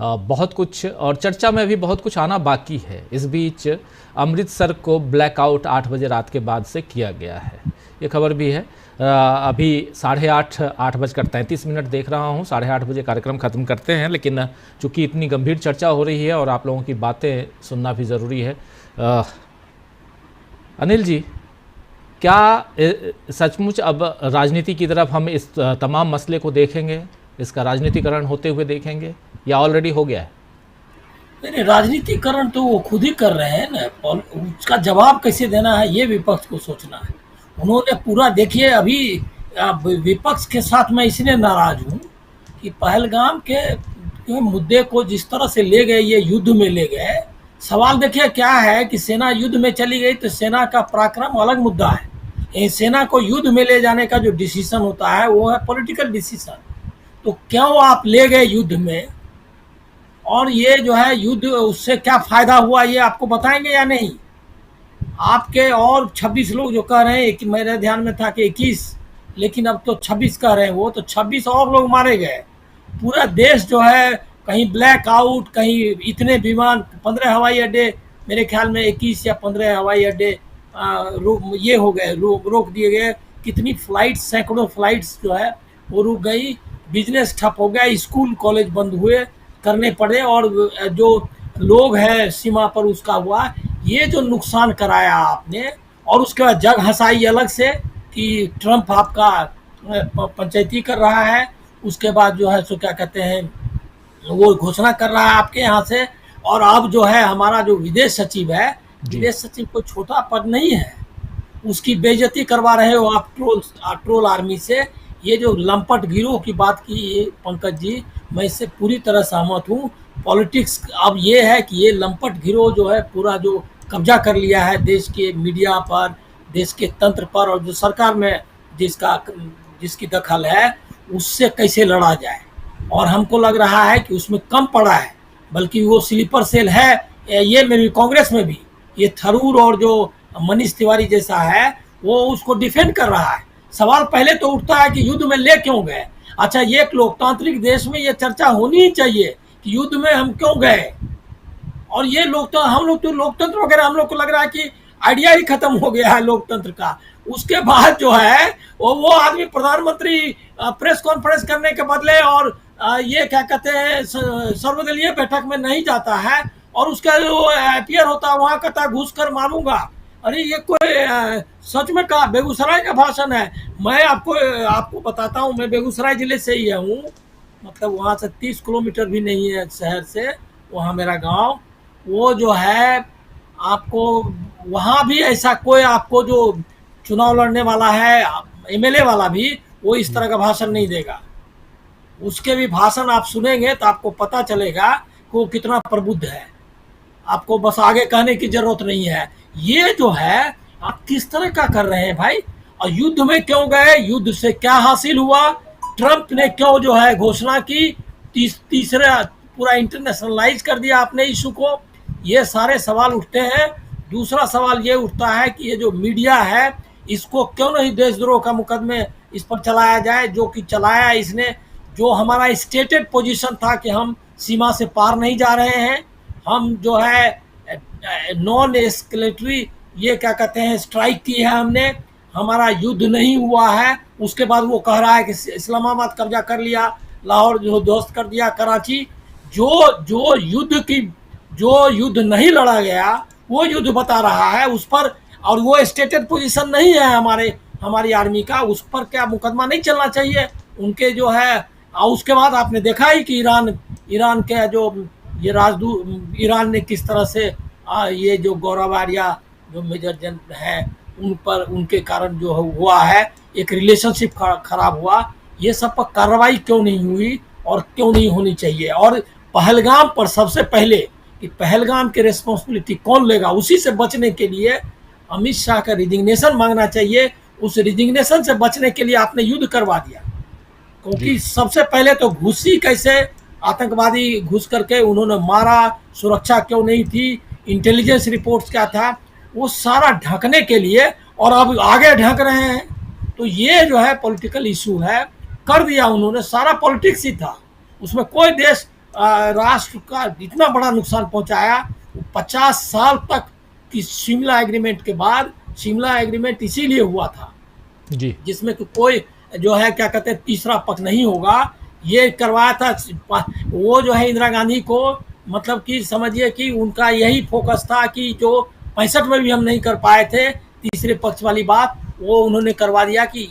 बहुत कुछ और चर्चा में भी बहुत कुछ आना बाकी है। इस बीच अमृतसर को ब्लैकआउट 8 बजे रात के बाद से किया गया है, ये खबर भी है। अभी 8:33 देख रहा हूँ, 8:30 बजे कार्यक्रम ख़त्म करते हैं, लेकिन चूँकि इतनी गंभीर चर्चा हो रही है और आप लोगों की बातें सुनना भी ज़रूरी है। अनिल जी, क्या सचमुच अब राजनीति की तरफ हम इस तमाम मसले को देखेंगे, इसका राजनीतिकरण होते हुए देखेंगे, या ऑलरेडी हो गया है? नहीं, राजनीतिकरण तो वो खुद ही कर रहे हैं ना, और उसका जवाब कैसे देना है ये विपक्ष को सोचना है। उन्होंने पूरा, देखिए अभी विपक्ष के साथ मैं इसलिए नाराज हूँ कि पहलगाम के मुद्दे को जिस तरह से ले गए, ये युद्ध में ले गए। सवाल देखिए क्या है कि सेना युद्ध में चली गई तो सेना का पराक्रम अलग मुद्दा है। सेना को युद्ध में ले जाने का जो डिसीजन होता है वो है पॉलिटिकल डिसीजन। तो क्यों आप ले गए युद्ध में, और ये जो है युद्ध, उससे क्या फायदा हुआ ये आपको बताएंगे या नहीं? आपके और 26 लोग जो कह रहे हैं, मेरे ध्यान में था कि 21, लेकिन अब तो 26 कह रहे हैं, वो तो 26 और लोग मारे गए। पूरा देश जो है कहीं ब्लैक आउट, कहीं इतने विमान, 15 हवाई अड्डे, मेरे ख्याल में 21 या 15 हवाई अड्डे ये हो गए, रोक दिए गए। कितनी फ्लाइट्स, सैकड़ों फ्लाइट्स जो है वो रुक गई, बिजनेस ठप हो गया, स्कूल कॉलेज बंद हुए, करने पड़े, और जो लोग हैं सीमा पर उसका हुआ। ये जो नुकसान कराया आपने, और उसके बाद जग हंसाई अलग से कि ट्रम्प आपका पंचायती कर रहा है, उसके बाद जो है सो क्या कहते हैं वो घोषणा कर रहा है आपके यहाँ से। और अब जो है हमारा जो विदेश सचिव है, विदेश सचिव कोई छोटा पद नहीं है, उसकी बेइज्जती करवा रहे हो आप ट्रोल आर्मी से। ये जो लंपट गिरोह की बात की पंकज जी, मैं इससे पूरी तरह सहमत हूँ। पॉलिटिक्स अब ये है कि ये लंपट गिरोह जो है पूरा जो कब्जा कर लिया है देश के मीडिया पर, देश के तंत्र पर, और जो सरकार में जिसकी दखल है उससे कैसे लड़ा जाए। और हमको लग रहा है कि उसमें कम पड़ा है, बल्कि वो स्लीपर सेल है ये में भी, कांग्रेस में भी। ये थरूर और जो मनीष तिवारी जैसा है वो उसको डिफेंड कर रहा है। सवाल पहले तो उठता है कि युद्ध में ले क्यों गए। अच्छा, ये एक लोकतांत्रिक देश में ये चर्चा होनी ही चाहिए कि युद्ध में हम क्यों गए। और ये हम लोग तो लोकतंत्र वगैरह, हम लोग को लग रहा है कि आइडिया ही खत्म हो गया है लोकतंत्र का। उसके बाद जो है वो आदमी प्रधानमंत्री प्रेस कॉन्फ्रेंस करने के बदले और ये क्या कहते हैं सर्वदलीय बैठक में नहीं जाता है, और उसका जो अपीयर होता है वहाँ कहता है घुस कर मारूंगा। अरे ये कोई सच में कहा बेगूसराय का भाषण है। मैं आपको बताता हूँ, मैं बेगूसराय जिले से ही हूँ, मतलब वहाँ से 30 किलोमीटर भी नहीं है शहर से, वहाँ मेरा गांव। वो जो है आपको वहाँ भी ऐसा कोई, आपको जो चुनाव लड़ने वाला है एमएलए वाला भी, वो इस तरह का भाषण नहीं देगा। उसके भी भाषण आप सुनेंगे तो आपको पता चलेगा कि वो कितना प्रबुद्ध है। आपको बस आगे कहने की जरूरत नहीं है। ये जो है आप किस तरह का कर रहे हैं भाई। और युद्ध में क्यों गए, युद्ध से क्या हासिल हुआ, ट्रंप ने क्यों जो है घोषणा की, तीसरा पूरा इंटरनेशनलाइज कर दिया आपने इशू को। ये सारे सवाल उठते हैं। दूसरा सवाल ये उठता है कि ये जो मीडिया है इसको क्यों नहीं देशद्रोह का मुकदमे इस पर चलाया जाए, जो कि चलाया इसने। जो हमारा स्टेटेड पोजीशन था कि हम सीमा से पार नहीं जा रहे हैं, हम जो है नॉन एस्केलेटरी ये क्या कहते हैं स्ट्राइक की है हमने, हमारा युद्ध नहीं हुआ है। उसके बाद वो कह रहा है कि इस्लामाबाद कब्जा कर लिया, लाहौर जो ध्वस्त कर दिया, कराची। जो युद्ध नहीं लड़ा गया वो युद्ध बता रहा है उस पर, और वो स्टेटेड पोजीशन नहीं है हमारी आर्मी का, उस पर क्या मुकदमा नहीं चलना चाहिए उनके जो है। और उसके बाद आपने देखा ही कि ईरान के जो ये राजदूत, ईरान ने किस तरह से ये जो गौरव आर्या जो मेजर जनरल है उन पर, उनके कारण जो हुआ है एक रिलेशनशिप खराब हुआ, ये सब पर कार्रवाई क्यों नहीं हुई और क्यों नहीं होनी चाहिए। और पहलगाम पर सबसे पहले कि पहलगाम की रिस्पॉन्सिबिलिटी कौन लेगा, उसी से बचने के लिए अमित शाह का रिजिग्नेशन मांगना चाहिए। उस रिजिग्नेशन से बचने के लिए आपने युद्ध करवा दिया, क्योंकि सबसे पहले तो घुसी कैसे आतंकवादी घुस करके उन्होंने मारा, सुरक्षा क्यों नहीं थी, इंटेलिजेंस रिपोर्ट्स क्या था, वो सारा ढकने के लिए, और अब आगे ढक रहे हैं। तो ये जो है पॉलिटिकल इशू है, कर दिया उन्होंने, सारा पॉलिटिक्स ही था उसमें। कोई देश राष्ट्र का इतना बड़ा नुकसान पहुंचाया 50 साल तक कि शिमला एग्रीमेंट के बाद, शिमला एग्रीमेंट इसीलिए हुआ था जी, जिसमें कोई जो है क्या कहते हैं तीसरा पक्ष नहीं होगा, ये करवाया था। वो जो है इंदिरा गांधी को मतलब कि समझिए कि उनका यही फोकस था कि जो 65 में भी हम नहीं कर पाए थे तीसरे पक्ष वाली बात, वो उन्होंने करवा दिया कि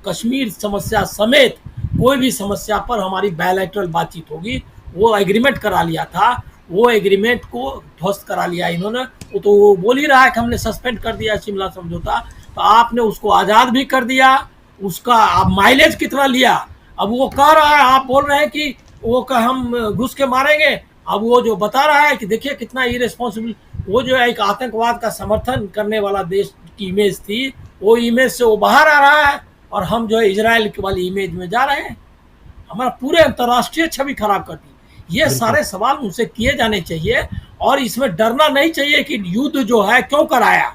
कश्मीर समस्या समेत कोई भी समस्या पर हमारी बायलैटरल बातचीत होगी। वो एग्रीमेंट करा लिया था, वो एग्रीमेंट को ध्वस्त करा लिया इन्होंने। वो तो वो बोल ही रहा है कि हमने सस्पेंड कर दिया शिमला समझौता, तो आपने उसको आज़ाद भी कर दिया। उसका आप माइलेज कितना लिया, अब वो कह रहा है, आप बोल रहे हैं कि वो का हम घुस के मारेंगे, अब वो जो बता रहा है कि देखिए कितना इरेस्पॉन्सिबल, वो जो है एक आतंकवाद का समर्थन करने वाला देश की इमेज थी, वो इमेज से वो बाहर आ रहा है और हम जो है इजराइल वाली इमेज में जा रहे हैं। हमारा पूरे अंतर्राष्ट्रीय छवि खराब कर दी। ये सारे सवाल उनसे किए जाने चाहिए और इसमें डरना नहीं चाहिए कि युद्ध जो है क्यों कराया।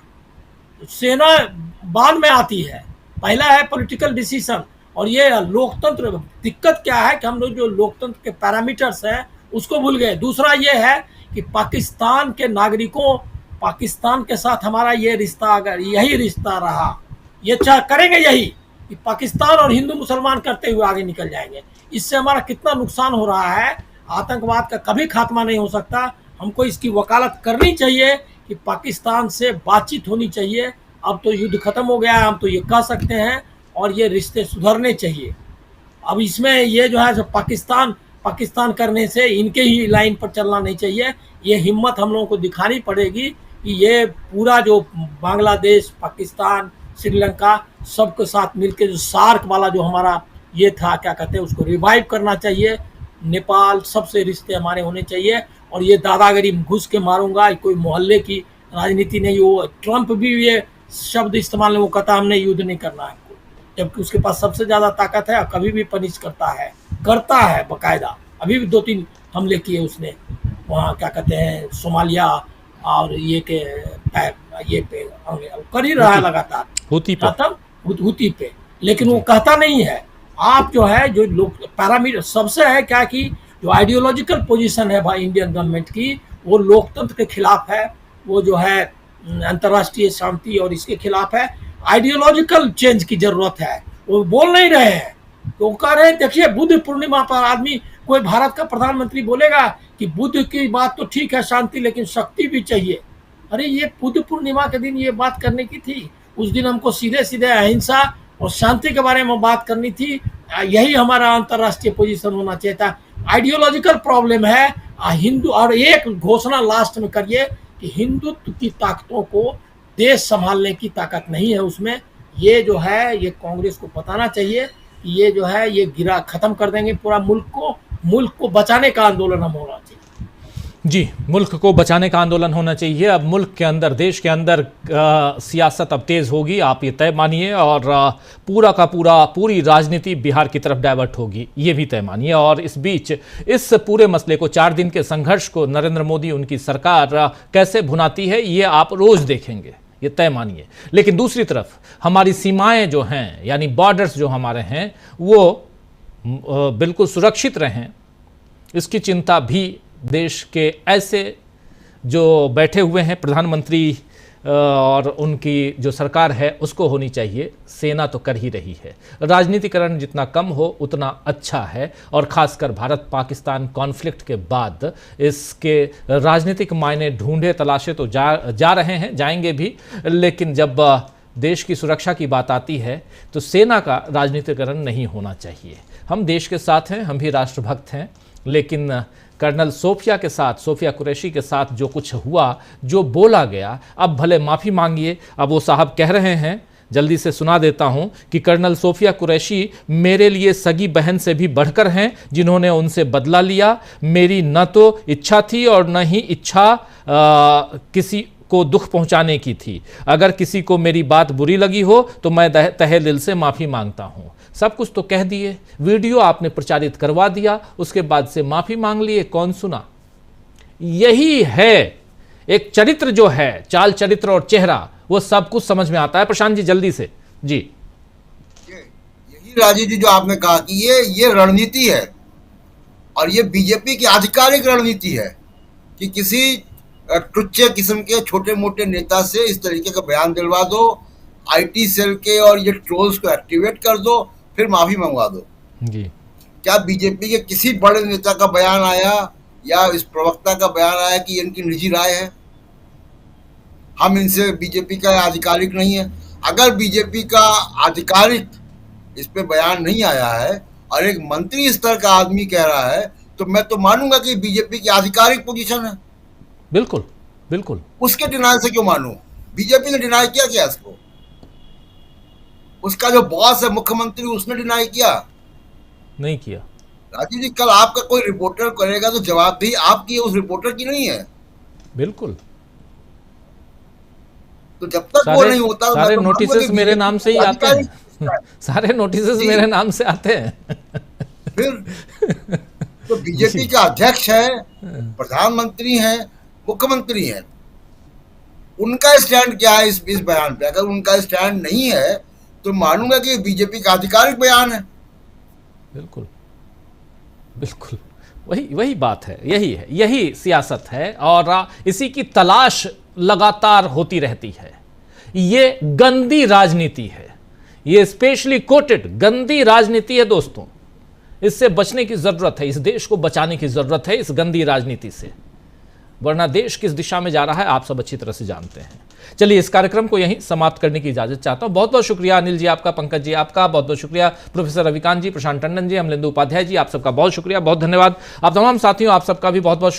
सेना बाद में आती है, पहला है पॉलिटिकल डिसीजन। और ये लोकतंत्र, दिक्कत क्या है कि हम लोग जो लोकतंत्र के पैरामीटर्स हैं उसको भूल गए। दूसरा ये है कि पाकिस्तान के नागरिकों, पाकिस्तान के साथ हमारा ये रिश्ता, अगर यही रिश्ता रहा, ये करेंगे यही कि पाकिस्तान और हिंदू मुसलमान करते हुए आगे निकल जाएंगे। इससे हमारा कितना नुकसान हो रहा है, आतंकवाद का कभी खात्मा नहीं हो सकता। हमको इसकी वकालत करनी चाहिए कि पाकिस्तान से बातचीत होनी चाहिए। अब तो युद्ध खत्म हो गया है, हम तो ये कह सकते हैं, और ये रिश्ते सुधरने चाहिए। अब इसमें ये जो है जो पाकिस्तान करने से इनके ही लाइन पर चलना नहीं चाहिए। ये हिम्मत हम लोगों को दिखानी पड़ेगी कि ये पूरा जो बांग्लादेश, पाकिस्तान, श्रीलंका सबके साथ मिलकर जो सार्क वाला जो हमारा ये था क्या कहते हैं उसको रिवाइव करना चाहिए। नेपाल सबसे रिश्ते हमारे होने चाहिए। और ये दादागिरी घुस के मारूंगा, कोई मोहल्ले की राजनीति नहीं। वो ट्रंप भी ये शब्द इस्तेमाल नहीं, वो कहता हमने युद्ध नहीं करना है, जबकि उसके पास सबसे ज़्यादा ताकत है और कभी भी पनिश करता है बाकायदा। अभी भी 2-3 हमले किए उसने वहाँ क्या कहते हैं सोमालिया और ये के पे कर ही रहा है लगातार हुती पे, लेकिन वो कहता नहीं है। आप जो है जो लोग पैरामीटर सबसे है क्या कि जो आइडियोलॉजिकल पोजीशन है भाई इंडियन गवर्नमेंट की, वो लोकतंत्र के खिलाफ है, वो जो है अंतर्राष्ट्रीय शांति और इसके खिलाफ है। आइडियोलॉजिकल चेंज की जरूरत है, वो बोल नहीं रहे हैं। तो कह रहे हैं देखिए बुद्ध पूर्णिमा पर आदमी, कोई भारत का प्रधानमंत्री बोलेगा कि बुद्ध की बात तो ठीक है शांति, लेकिन शक्ति भी चाहिए। अरे ये बुद्ध पूर्णिमा के दिन ये बात करने की थी, उस दिन हमको सीधे सीधे अहिंसा और शांति के बारे में बात करनी थी। यही हमारा अंतर्राष्ट्रीय पोजीशन होना चाहिए था। आइडियोलॉजिकल प्रॉब्लम है हिंदू। और एक घोषणा लास्ट में करिए कि हिंदुत्व की ताकतों को देश संभालने की ताकत नहीं है उसमें। ये जो है ये कांग्रेस को बताना चाहिए कि ये जो है ये गिरा खत्म कर देंगे पूरा मुल्क को बचाने का आंदोलन हम होना चाहिए। जी, मुल्क को बचाने का आंदोलन होना चाहिए। अब मुल्क के अंदर, देश के अंदर सियासत अब तेज़ होगी, आप ये तय मानिए। और पूरा का पूरी राजनीति बिहार की तरफ डाइवर्ट होगी, ये भी तय मानिए। और इस बीच इस पूरे मसले को, 4 दिन के संघर्ष को नरेंद्र मोदी, उनकी सरकार कैसे भुनाती है, ये आप रोज़ देखेंगे, ये तय मानिए। लेकिन दूसरी तरफ हमारी सीमाएं जो हैं, यानी बॉर्डर्स जो हमारे हैं, वो बिल्कुल सुरक्षित रहें, इसकी चिंता भी देश के ऐसे जो बैठे हुए हैं प्रधानमंत्री और उनकी जो सरकार है उसको होनी चाहिए। सेना तो कर ही रही है। राजनीतिकरण जितना कम हो उतना अच्छा है, और ख़ासकर भारत पाकिस्तान कॉन्फ्लिक्ट के बाद इसके राजनीतिक मायने ढूंढे तलाशे तो जा रहे हैं, जाएंगे भी, लेकिन जब देश की सुरक्षा की बात आती है तो सेना का राजनीतिकरण नहीं होना चाहिए। हम देश के साथ हैं, हम भी राष्ट्रभक्त हैं, लेकिन कर्नल सोफिया कुरैशी के साथ जो कुछ हुआ, जो बोला गया, अब भले माफ़ी मांगिए। अब वो साहब कह रहे हैं, जल्दी से सुना देता हूं कि कर्नल सोफिया कुरैशी मेरे लिए सगी बहन से भी बढ़कर हैं, जिन्होंने उनसे बदला लिया। मेरी न तो इच्छा थी और न ही इच्छा किसी को दुख पहुंचाने की थी। अगर किसी को मेरी बात बुरी लगी हो तो मैं तहे दिल से माफ़ी मांगता हूं। सब कुछ तो कह दिए, वीडियो आपने प्रचारित करवा दिया, उसके बाद से माफ़ी मांग लिए, कौन सुना? यही है एक चरित्र जो है, चाल चरित्र और चेहरा, वो सब कुछ समझ में आता है। प्रशांत जी जल्दी से जी। यही राजीव जी जो आपने कहा कि ये रणनीति है, और ये बीजेपी की आधिकारिक रणनीति है कि किसी टुच्चे किस्म के छोटे मोटे नेता से इस तरीके का बयान दिलवा दो, आईटी सेल के और ये ट्रोल्स को एक्टिवेट कर दो, फिर माफी मंगवा दो जी। क्या बीजेपी के किसी बड़े नेता का बयान आया या इस प्रवक्ता का बयान आया कि इनकी निजी राय है? हम इनसे बीजेपी का आधिकारिक नहीं है। अगर बीजेपी का आधिकारिक इस पे बयान नहीं आया है और एक मंत्री स्तर का आदमी कह रहा है, तो मैं तो मानूंगा कि बीजेपी की आधिकारिक पोजीशन है। बिल्कुल बिल्कुल। उसके डिनाई से क्यों मानूं? बीजेपी ने डिनाई किया इसको? उसका जो बॉस है मुख्यमंत्री, उसने डिनाई किया? नहीं किया। राजीव जी, कल आपका कोई रिपोर्टर करेगा तो जवाबदेही आपकी, उस रिपोर्टर की नहीं है। बिल्कुल। तो जब तक वो नहीं होता, सारे नोटिसेस मेरे नाम से ही आते हैं। सारे नोटिसेस मेरे नाम से आते हैं। फिर तो बीजेपी का अध्यक्ष है, प्रधानमंत्री हैं, मुख्यमंत्री हैं, उनका स्टैंड क्या है इस बयान पे? अगर उनका स्टैंड नहीं है तो मानूंगा कि बीजेपी का आधिकारिक बयान है। बिल्कुल बिल्कुल, वही बात है, यही सियासत है, और इसी की तलाश लगातार होती रहती है। ये गंदी राजनीति है, ये स्पेशली कोटेड गंदी राजनीति है दोस्तों। इससे बचने की जरूरत है, इस देश को बचाने की जरूरत है इस गंदी राजनीति से, वरना देश किस दिशा में जा रहा है आप सब अच्छी तरह से जानते हैं। चलिए, इस कार्यक्रम को यहीं समाप्त करने की इजाजत चाहता हूं। बहुत बहुत शुक्रिया अनिल जी आपका, पंकज जी आपका, बहुत बहुत शुक्रिया प्रोफेसर रविकांत जी, प्रशांत टंडन जी, अमलेंदु उपाध्याय जी, आप सबका बहुत शुक्रिया, बहुत धन्यवाद। आप तमाम साथियों, आप सबका भी बहुत बहुत